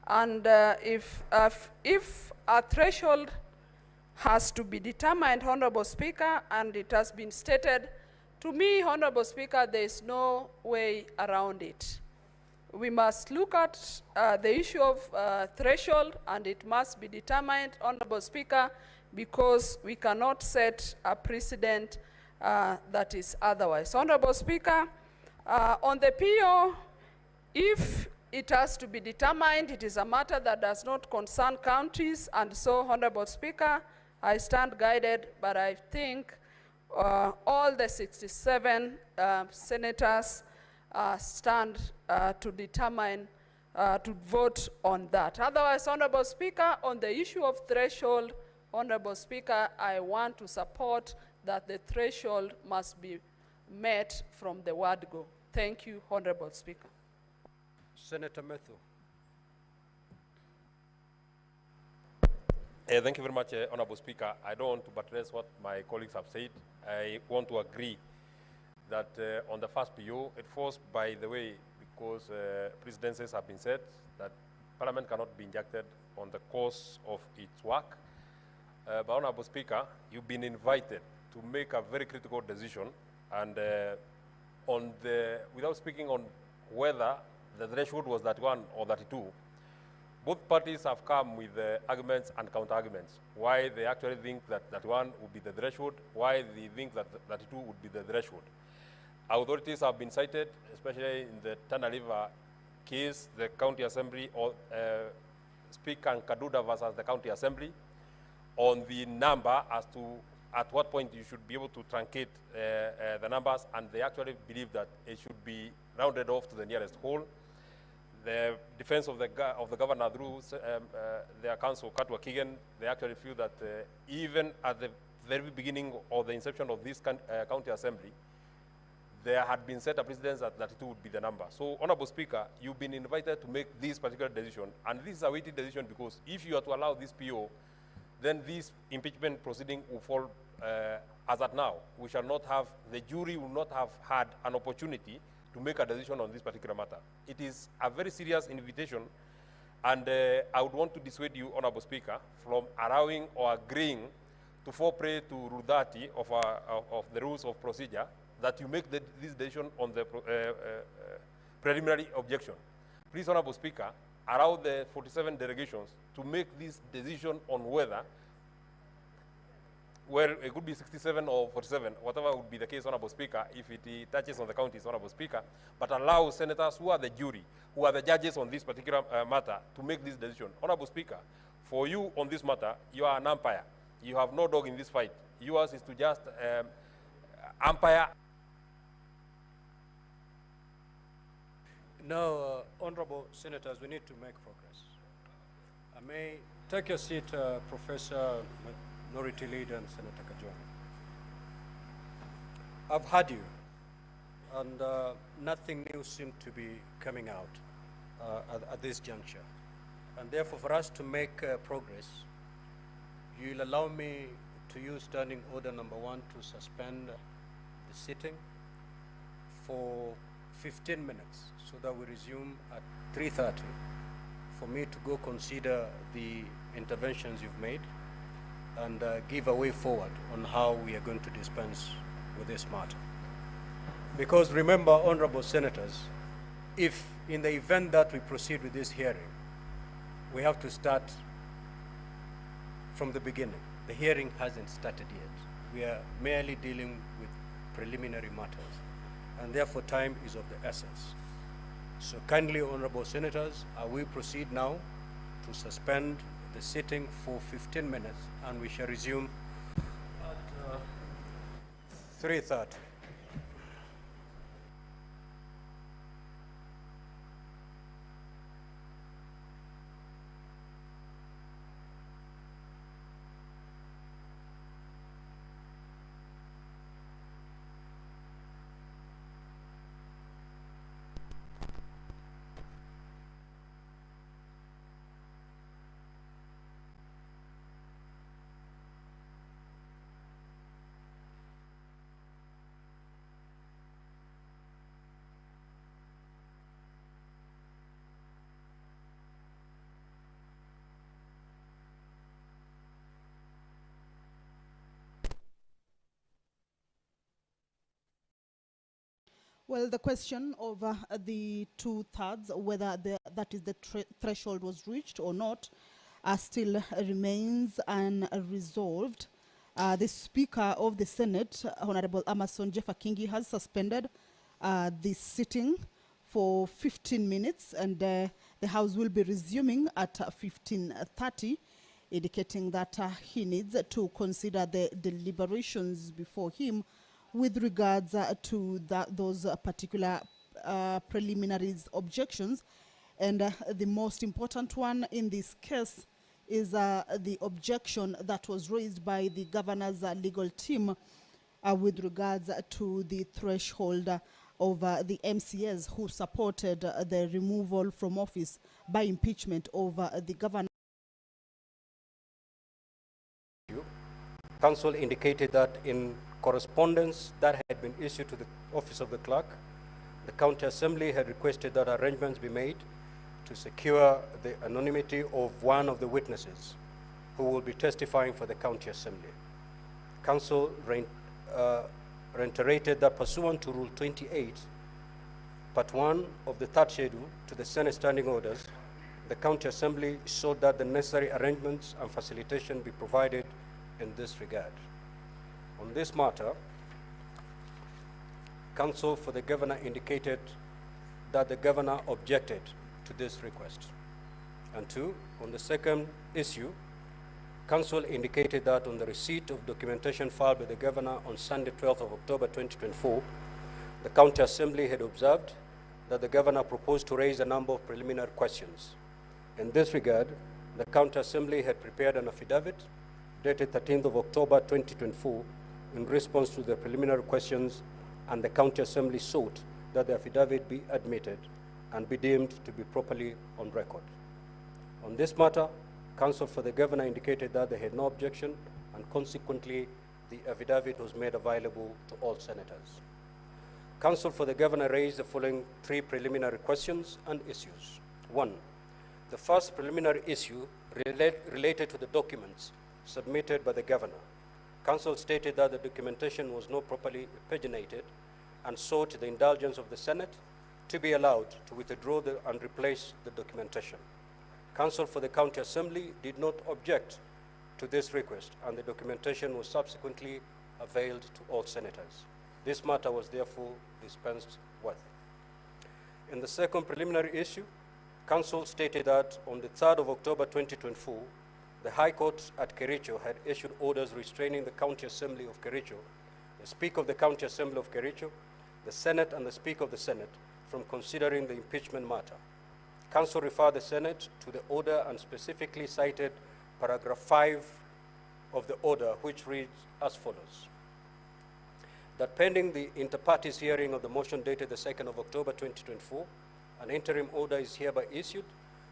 And if a threshold has to be determined, Honorable Speaker, and it has been stated, to me, Honorable Speaker, there is no way around it. We must look at the issue of threshold, and it must be determined, Honorable Speaker, because we cannot set a precedent that is otherwise. Honorable Speaker, on the PO, if it has to be determined, it is a matter that does not concern counties, and so, Honorable Speaker, I stand guided, but I think all the 67 senators stand to determine, to vote on that. Otherwise, Honorable Speaker, on the issue of threshold, Honorable Speaker, I want to support that the threshold must be met from the word go. Thank you, Honorable Speaker. Senator Methu. Thank you very much, Honorable Speaker. I don't want to buttress what my colleagues have said. I want to agree that on the first PO, it falls by the way, because precedences have been said that Parliament cannot be injected on the course of its work. But Honorable Speaker, you've been invited to make a very critical decision, and without speaking on whether the threshold was 31 or 32, both parties have come with arguments and counter-arguments. Why they actually think that 31 would be the threshold, why they think that 32 would be the threshold. Authorities have been cited, especially in the Tana River case, the County Assembly Speaker Nkaduda versus the County Assembly on the number as to at what point you should be able to truncate the numbers, and they actually believe that it should be rounded off to the nearest whole. The defense of the governor through their counsel, Katwa Kigen, they actually feel that even at the very beginning of the inception of this county assembly, there had been set a precedence that 32 would be the number. So, Honorable Speaker, you've been invited to make this particular decision, and this is a weighty decision because if you are to allow this PO, then this impeachment proceeding will fall as at now. We shall not have, the jury will not have had an opportunity to make a decision on this particular matter. It is a very serious invitation, and I would want to dissuade you, Honorable Speaker, from allowing or agreeing to fall prey to Rule 30 of the rules of procedure, that you make this decision on the preliminary objection. Please, Honorable Speaker, allow the 47 delegations to make this decision on whether, well, it could be 67 or 47, whatever would be the case, Honorable Speaker, if it touches on the counties, Honorable Speaker, but allow senators who are the jury, who are the judges on this particular matter, to make this decision. Honorable Speaker, for you on this matter, you are an umpire. You have no dog in this fight. Yours is to just umpire. Now, honorable senators, we need to make progress. I may take your seat, Professor Minority Leader and Senator Kajwang. I've heard you, and nothing new seems to be coming out at this juncture. And therefore, for us to make progress, you'll allow me to use Standing Order number 1 to suspend the sitting for 15 minutes so that we resume at 3:30 for me to go consider the interventions you've made and give a way forward on how we are going to dispense with this matter. Because remember, honorable senators, if in the event that we proceed with this hearing, we have to start from the beginning. The hearing hasn't started yet. We are merely dealing with preliminary matters, and therefore time is of the essence. So kindly, honorable senators, we proceed now to suspend the sitting for 15 minutes, and we shall resume at 3:30. Well, the question of the 2/3, whether that is the threshold was reached or not, still remains unresolved. The Speaker of the Senate, Honorable Amason Jeffakingi, has suspended this sitting for 15 minutes, and the House will be resuming at 15:30, indicating that he needs to consider the deliberations before him with regards to those particular preliminaries objections. And the most important one in this case is the objection that was raised by the governor's legal team with regards to the threshold of the MCAs who supported the removal from office by impeachment of the governor. Council indicated that in correspondence that had been issued to the office of the clerk, the county assembly had requested that arrangements be made to secure the anonymity of one of the witnesses who will be testifying for the county assembly. Council reiterated that pursuant to Rule 28, Part 1 of the third schedule to the Senate standing orders, the county assembly sought that the necessary arrangements and facilitation be provided in this regard. On this matter, counsel for the governor indicated that the governor objected to this request, And 2, on the second issue, Council indicated that on the receipt of documentation filed by the Governor on Sunday, 12th of October 2024, the County Assembly had observed that the Governor proposed to raise a number of preliminary questions. In this regard, the County Assembly had prepared an affidavit dated 13th of October 2024 in response to the preliminary questions, and the County Assembly sought that the affidavit be admitted and be deemed to be properly on record. On this matter, Counsel for the Governor indicated that they had no objection, and consequently, the affidavit was made available to all senators. Counsel for the Governor raised the following 3 preliminary questions and issues. 1, the first preliminary issue related to the documents submitted by the Governor. Counsel stated that the documentation was not properly paginated and sought the indulgence of the Senate to be allowed to withdraw and replace the documentation. Counsel for the County Assembly did not object to this request, and the documentation was subsequently availed to all senators. This matter was therefore dispensed with. In the second preliminary issue, Counsel stated that on the 3rd of October 2024, the High Court at Kericho had issued orders restraining the County Assembly of Kericho, the Speaker of the County Assembly of Kericho, the Senate, and the Speaker of the Senate from considering the impeachment matter. Counsel referred the Senate to the order and specifically cited paragraph 5 of the order, which reads as follows: that pending the inter-parties hearing of the motion dated the 2nd of October 2024, an interim order is hereby issued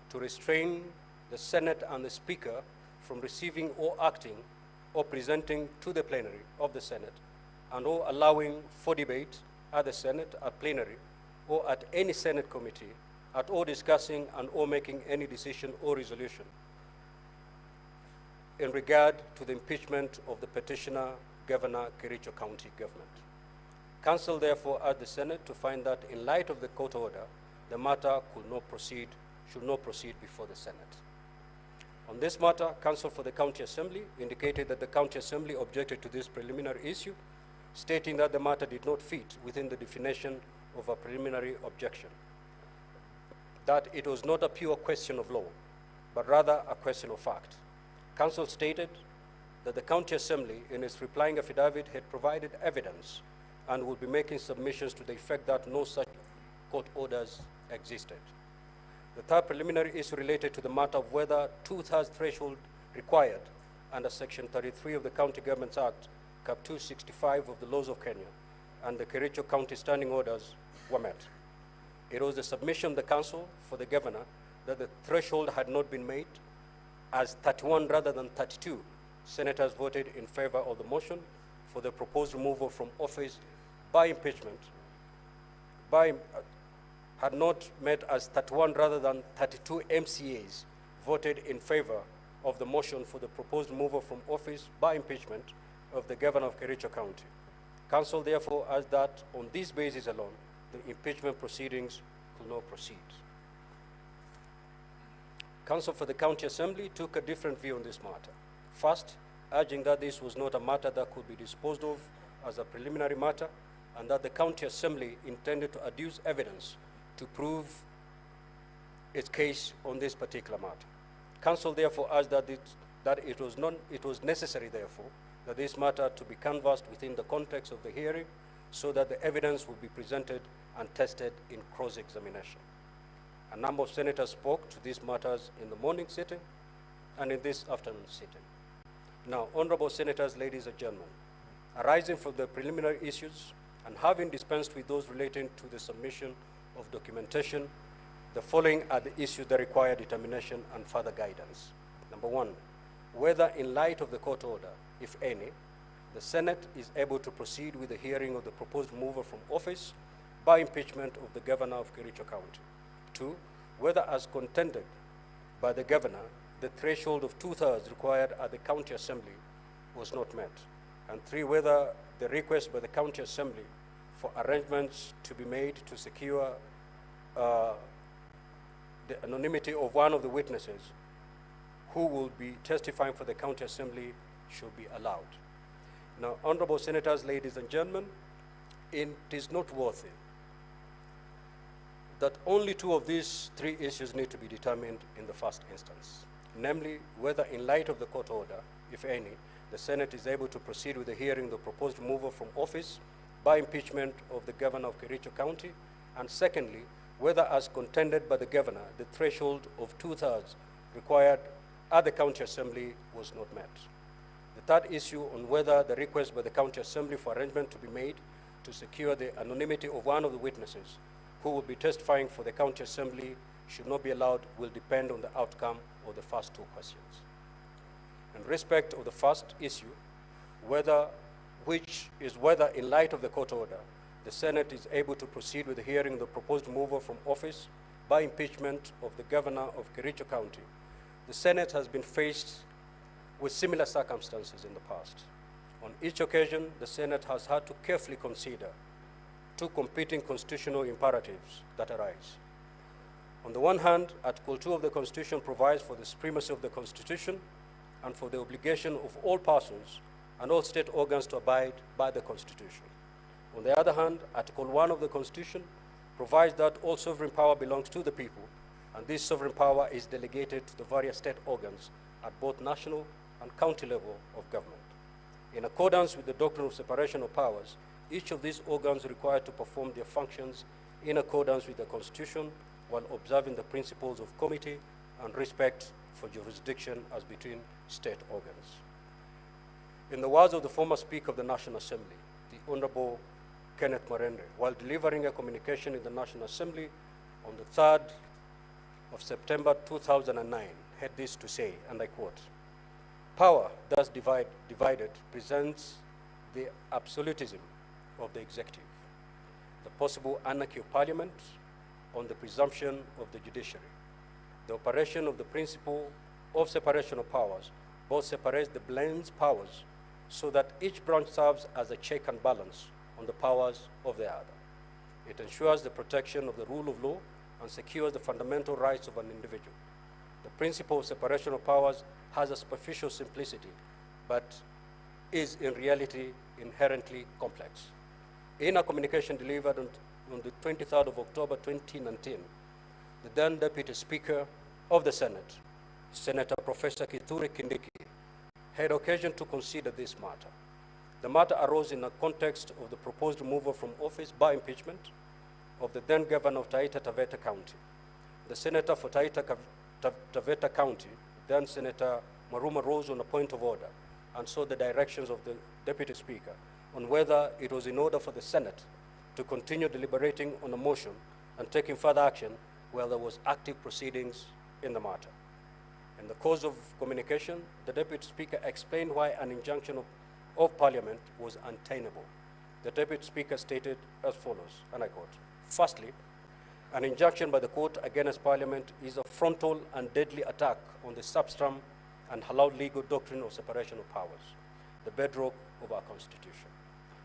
to restrain the Senate and the Speaker from receiving or acting or presenting to the plenary of the Senate and or allowing for debate at the Senate, at plenary, or at any Senate committee, at all discussing and or making any decision or resolution in regard to the impeachment of the petitioner, Governor, Kericho County Government. Council therefore urged the Senate to find that in light of the court order, the matter should not proceed before the Senate. On this matter, Counsel for the County Assembly indicated that the County Assembly objected to this preliminary issue, stating that the matter did not fit within the definition of a preliminary objection, that it was not a pure question of law, but rather a question of fact. Counsel stated that the County Assembly, in its replying affidavit, had provided evidence and would be making submissions to the effect that no such court orders existed. The third preliminary issue related to the matter of whether 2/3 threshold required under Section 33 of the County Governments Act, Cap 265 of the laws of Kenya, and the Kericho County standing orders were met. It was the submission of the Council for the Governor that the threshold had not been made, as 31 rather than 32 senators voted in favor of the motion for the proposed removal from office by impeachment, had not met as 31 rather than 32 MCAs voted in favor of the motion for the proposed removal from office by impeachment of the Governor of Kericho County. Council therefore urged that on this basis alone, the impeachment proceedings could not proceed. Council for the County Assembly took a different view on this matter. First, urging that this was not a matter that could be disposed of as a preliminary matter, and that the County Assembly intended to adduce evidence to prove its case on this particular matter. Council therefore urged that it was necessary, therefore, that this matter to be canvassed within the context of the hearing so that the evidence would be presented and tested in cross-examination. A number of senators spoke to these matters in the morning sitting and in this afternoon sitting. Now, honorable senators, ladies and gentlemen, arising from the preliminary issues and having dispensed with those relating to the submission of documentation, the following are the issues that require determination and further guidance. Number one, whether in light of the court order, if any, the Senate is able to proceed with the hearing of the proposed removal from office by impeachment of the Governor of Kericho County. Two, whether as contended by the Governor, the threshold of 2/3 required at the County Assembly was not met. And three, whether the request by the County Assembly for arrangements to be made to secure the anonymity of one of the witnesses who will be testifying for the County Assembly should be allowed. Now, honorable senators, ladies and gentlemen, it is noteworthy that only two of these three issues need to be determined in the first instance, namely whether in light of the court order, if any, the Senate is able to proceed with the hearing of the proposed removal from office by impeachment of the governor of Kericho County, and secondly, whether as contended by the governor, the threshold of 2/3 required at the county assembly was not met. The third issue on whether the request by the county assembly for arrangement to be made to secure the anonymity of one of the witnesses who will be testifying for the county assembly should not be allowed will depend on the outcome of the first two questions. In respect of the first issue, which is whether in light of the court order, the Senate is able to proceed with the hearing of the proposed removal from office by impeachment of the governor of Kericho County, the Senate has been faced with similar circumstances in the past. On each occasion, the Senate has had to carefully consider two competing constitutional imperatives that arise. On the one hand, Article 2 of the Constitution provides for the supremacy of the Constitution and for the obligation of all persons and all state organs to abide by the Constitution. On the other hand, Article 1 of the Constitution provides that all sovereign power belongs to the people, and this sovereign power is delegated to the various state organs at both national and county level of government. In accordance with the doctrine of separation of powers, each of these organs is required to perform their functions in accordance with the Constitution while observing the principles of comity and respect for jurisdiction as between state organs. In the words of the former Speaker of the National Assembly, the Honorable Kenneth Marende, while delivering a communication in the National Assembly on the 3rd of September 2009, had this to say, and I quote, "Power thus divided presents the absolutism of the executive, the possible anarchy of parliament on the presumption of the judiciary. The operation of the principle of separation of powers both separates the blends powers so that each branch serves as a check and balance on the powers of the other. It ensures the protection of the rule of law and secures the fundamental rights of an individual. The principle of separation of powers has a superficial simplicity, but is in reality inherently complex." In a communication delivered on the 23rd of October 2019, the then Deputy Speaker of the Senate, Senator Professor Kithure Kindiki, had occasion to consider this matter. The matter arose in the context of the proposed removal from office by impeachment of the then governor of Taita Taveta County. The senator for Taita Taveta County, then Senator Maruma, rose on a point of order and sought the directions of the Deputy Speaker on whether it was in order for the Senate to continue deliberating on a motion and taking further action while there was active proceedings in the matter. In the course of communication, the Deputy Speaker explained why an injunction of Parliament was untenable. The Deputy Speaker stated as follows, and I quote, "Firstly, an injunction by the court against Parliament is a frontal and deadly attack on the substrum and hallowed legal doctrine of separation of powers, the bedrock of our Constitution.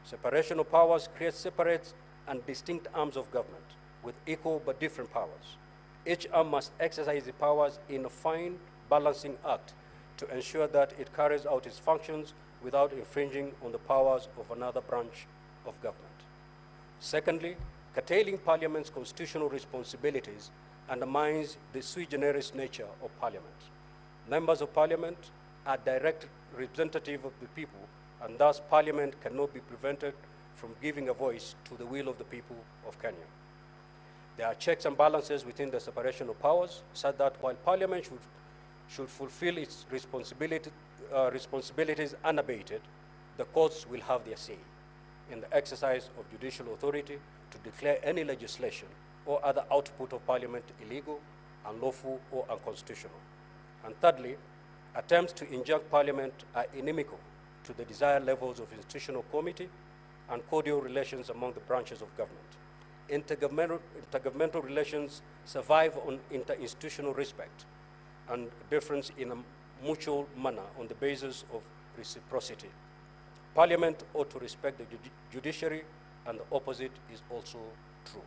Separation of powers creates separate and distinct arms of government with equal but different powers. Each arm must exercise its powers in a fine balancing act to ensure that it carries out its functions without infringing on the powers of another branch of government. Secondly, curtailing Parliament's constitutional responsibilities undermines the sui generis nature of Parliament. Members of Parliament are direct representatives of the people, and thus Parliament cannot be prevented from giving a voice to the will of the people of Kenya. There are checks and balances within the separation of powers, such that while Parliament should fulfill its responsibilities unabated, the courts will have their say in the exercise of judicial authority to declare any legislation or other output of Parliament illegal, unlawful, or unconstitutional. And thirdly, attempts to injunct Parliament are inimical to the desired levels of institutional comity and cordial relations among the branches of government. Intergovernmental relations survive on interinstitutional respect and difference in a mutual manner on the basis of reciprocity. Parliament ought to respect the judiciary, and the opposite is also true.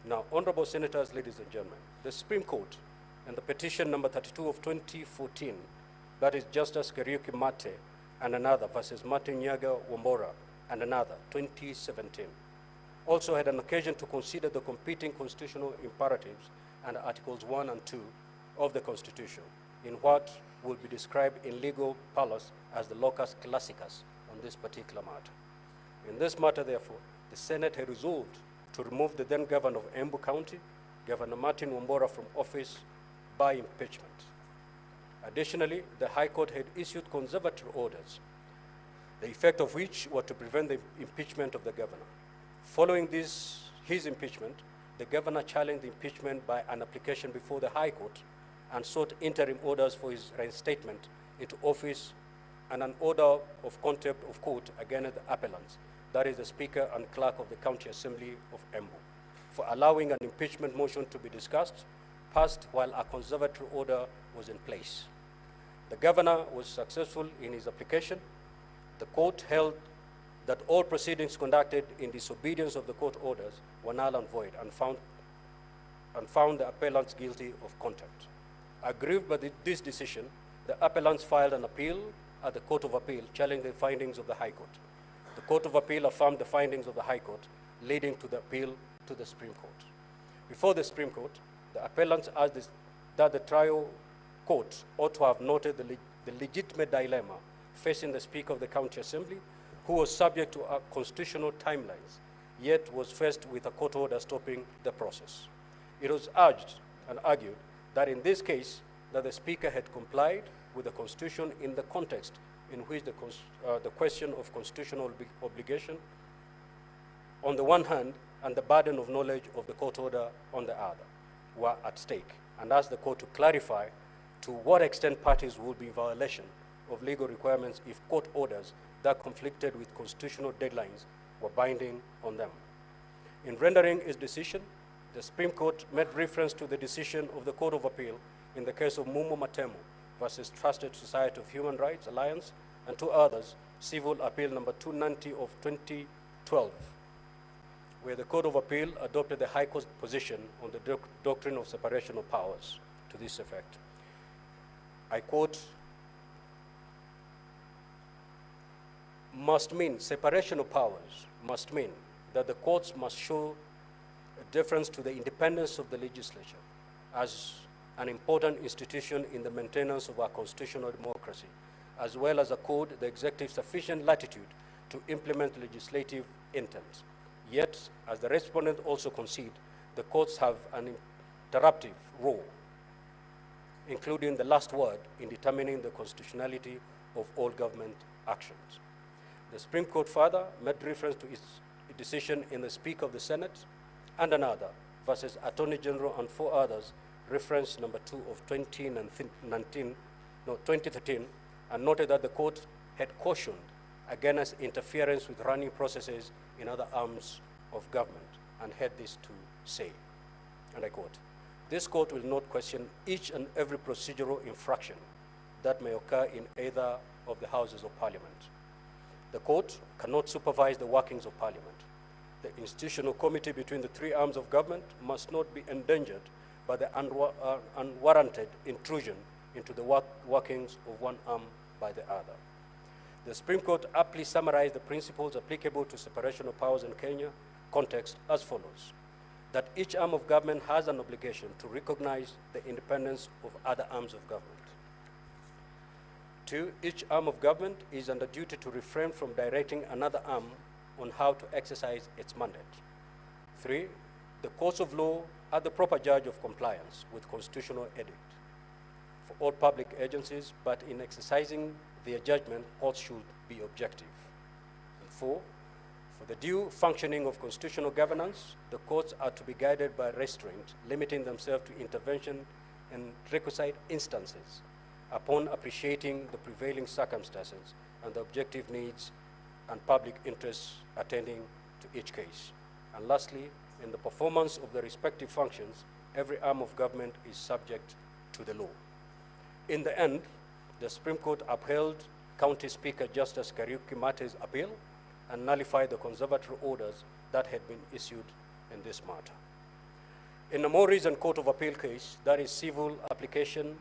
Now, honorable senators, ladies and gentlemen, the Supreme Court and the petition number 32 of 2014, that is Justice Kariuki Mate and another versus Martin Nyaga Wambora and another, 2017, also had an occasion to consider the competing constitutional imperatives and Articles 1 and 2 of the Constitution in what will be described in legal parlance as the locus classicus on this particular matter. In this matter, therefore, the Senate had resolved to remove the then governor of Embu County, Governor Martin Wambora, from office by impeachment. Additionally, the High Court had issued conservatory orders, the effect of which were to prevent the impeachment of the governor. Following his impeachment, the governor challenged the impeachment by an application before the High Court and sought interim orders for his reinstatement into office and an order of contempt of court against the appellants, that is the Speaker and Clerk of the County Assembly of Embu, for allowing an impeachment motion to be discussed, passed while a conservatory order was in place. The governor was successful in his application. The court held that all proceedings conducted in disobedience of the court orders were null and void and found the appellants guilty of contempt. Aggrieved by this decision, the appellants filed an appeal at the Court of Appeal challenging the findings of the High Court. The Court of Appeal affirmed the findings of the High Court, leading to the appeal to the Supreme Court. Before the Supreme Court, the appellants asked that the trial court ought to have noted the legitimate dilemma facing the Speaker of the County Assembly, who was subject to constitutional timelines, yet was faced with a court order stopping the process. It was urged and argued that in this case, that the Speaker had complied with the Constitution in the context in which the question of constitutional obligation on the one hand and the burden of knowledge of the court order on the other were at stake, and asked the court to clarify to what extent parties would be in violation of legal requirements if court orders that conflicted with constitutional deadlines were binding on them. In rendering its decision, the Supreme Court made reference to the decision of the Court of Appeal in the case of Mumo Matemo versus Trusted Society of Human Rights Alliance and two others, Civil Appeal number 290 of 2012, where the Court of Appeal adopted the High Court's position on the doctrine of separation of powers to this effect. I quote, must mean, separation of powers must mean that the courts must show a deference to the independence of the legislature as an important institution in the maintenance of our constitutional democracy, as well as accord the executive sufficient latitude to implement legislative intent. Yet, as the respondent also concede, the courts have an interruptive role, including the last word in determining the constitutionality of all government actions. The Supreme Court further made reference to its decision in the Speaker of the Senate and another versus Attorney General and four others, reference number 2 of 2013, and noted that the court had cautioned against interference with running processes in other arms of government and had this to say, and I quote, this court will not question each and every procedural infraction that may occur in either of the houses of parliament. The court cannot supervise the workings of parliament. The institutional committee between the three arms of government must not be endangered by the unwarranted intrusion into the workings of one arm by the other. The Supreme Court aptly summarized the principles applicable to separation of powers in Kenya context as follows: that each arm of government has an obligation to recognize the independence of other arms of government. 2, each arm of government is under duty to refrain from directing another arm on how to exercise its mandate. 3, the courts of law are the proper judge of compliance with constitutional edict for all public agencies, but in exercising their judgment, courts should be objective. And 4, for the due functioning of constitutional governance, the courts are to be guided by restraint, limiting themselves to intervention in requisite instances upon appreciating the prevailing circumstances and the objective needs and public interests attending to each case. And lastly, in the performance of the respective functions, every arm of government is subject to the law. In the end, the Supreme Court upheld County Speaker Justice Kariuki Mate's appeal and nullified the conservatory orders that had been issued in this matter. In a more recent Court of Appeal case, that is civil application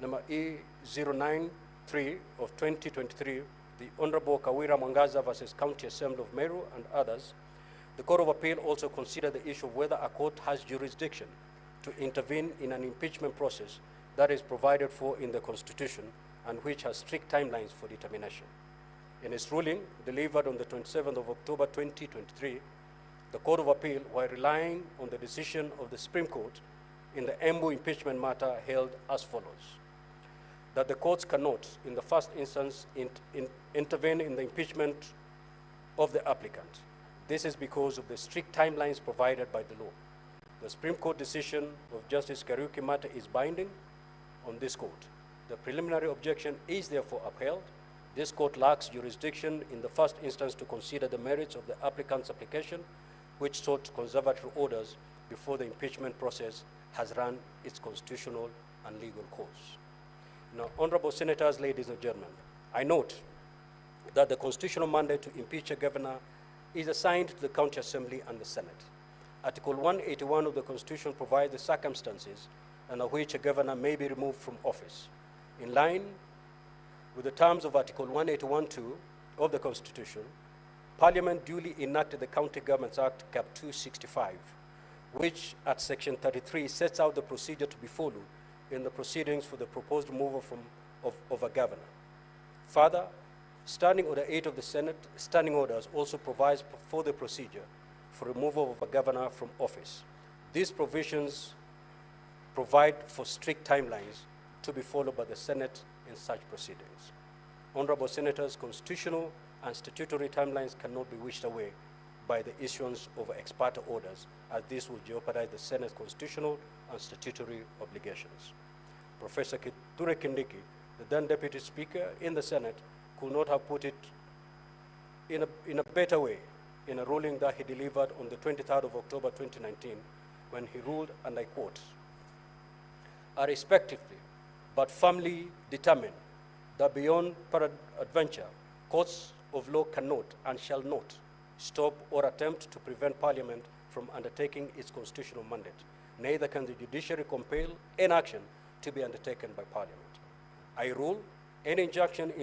number E093 of 2023, the Honorable Kawira Mwangaza versus County Assembly of Meru and others, The Court of Appeal also considered the issue of whether a court has jurisdiction to intervene in an impeachment process that is provided for in the Constitution and which has strict timelines for determination. In its ruling, delivered on the 27th of October 2023, the Court of Appeal, while relying on the decision of the Supreme Court in the Embu impeachment matter, held as follows: that the courts cannot, in the first instance, intervene in the impeachment of the applicant. This is because of the strict timelines provided by the law. The Supreme Court decision of Justice Kariuki matter is binding on this court. The preliminary objection is therefore upheld. This court lacks jurisdiction in the first instance to consider the merits of the applicant's application, which sought conservatory orders before the impeachment process has run its constitutional and legal course. Now, honorable senators, ladies and gentlemen, I note that the constitutional mandate to impeach a governor is assigned to the County Assembly and the Senate. Article 181 of the Constitution provides the circumstances under which a governor may be removed from office. In line with the terms of Article 181(2) of the Constitution, Parliament duly enacted the County Governments Act, Cap 265, which at Section 33 sets out the procedure to be followed in the proceedings for the proposed removal of a governor. Further, Standing Order 8 of the Senate Standing Orders also provides for the procedure for removal of a governor from office. These provisions provide for strict timelines to be followed by the Senate in such proceedings. Honorable Senators, constitutional and statutory timelines cannot be wished away by the issuance of ex parte orders, as this will jeopardize the Senate's constitutional and statutory obligations. Professor Kithure Kindiki, the then Deputy Speaker in the Senate, could not have put it in a better way in a ruling that he delivered on the 23rd of October 2019, when he ruled, and I quote, "I respectively but firmly determine that beyond peradventure, courts of law cannot and shall not stop or attempt to prevent Parliament from undertaking its constitutional mandate. Neither can the judiciary compel any action to be undertaken by Parliament. I rule any injunction in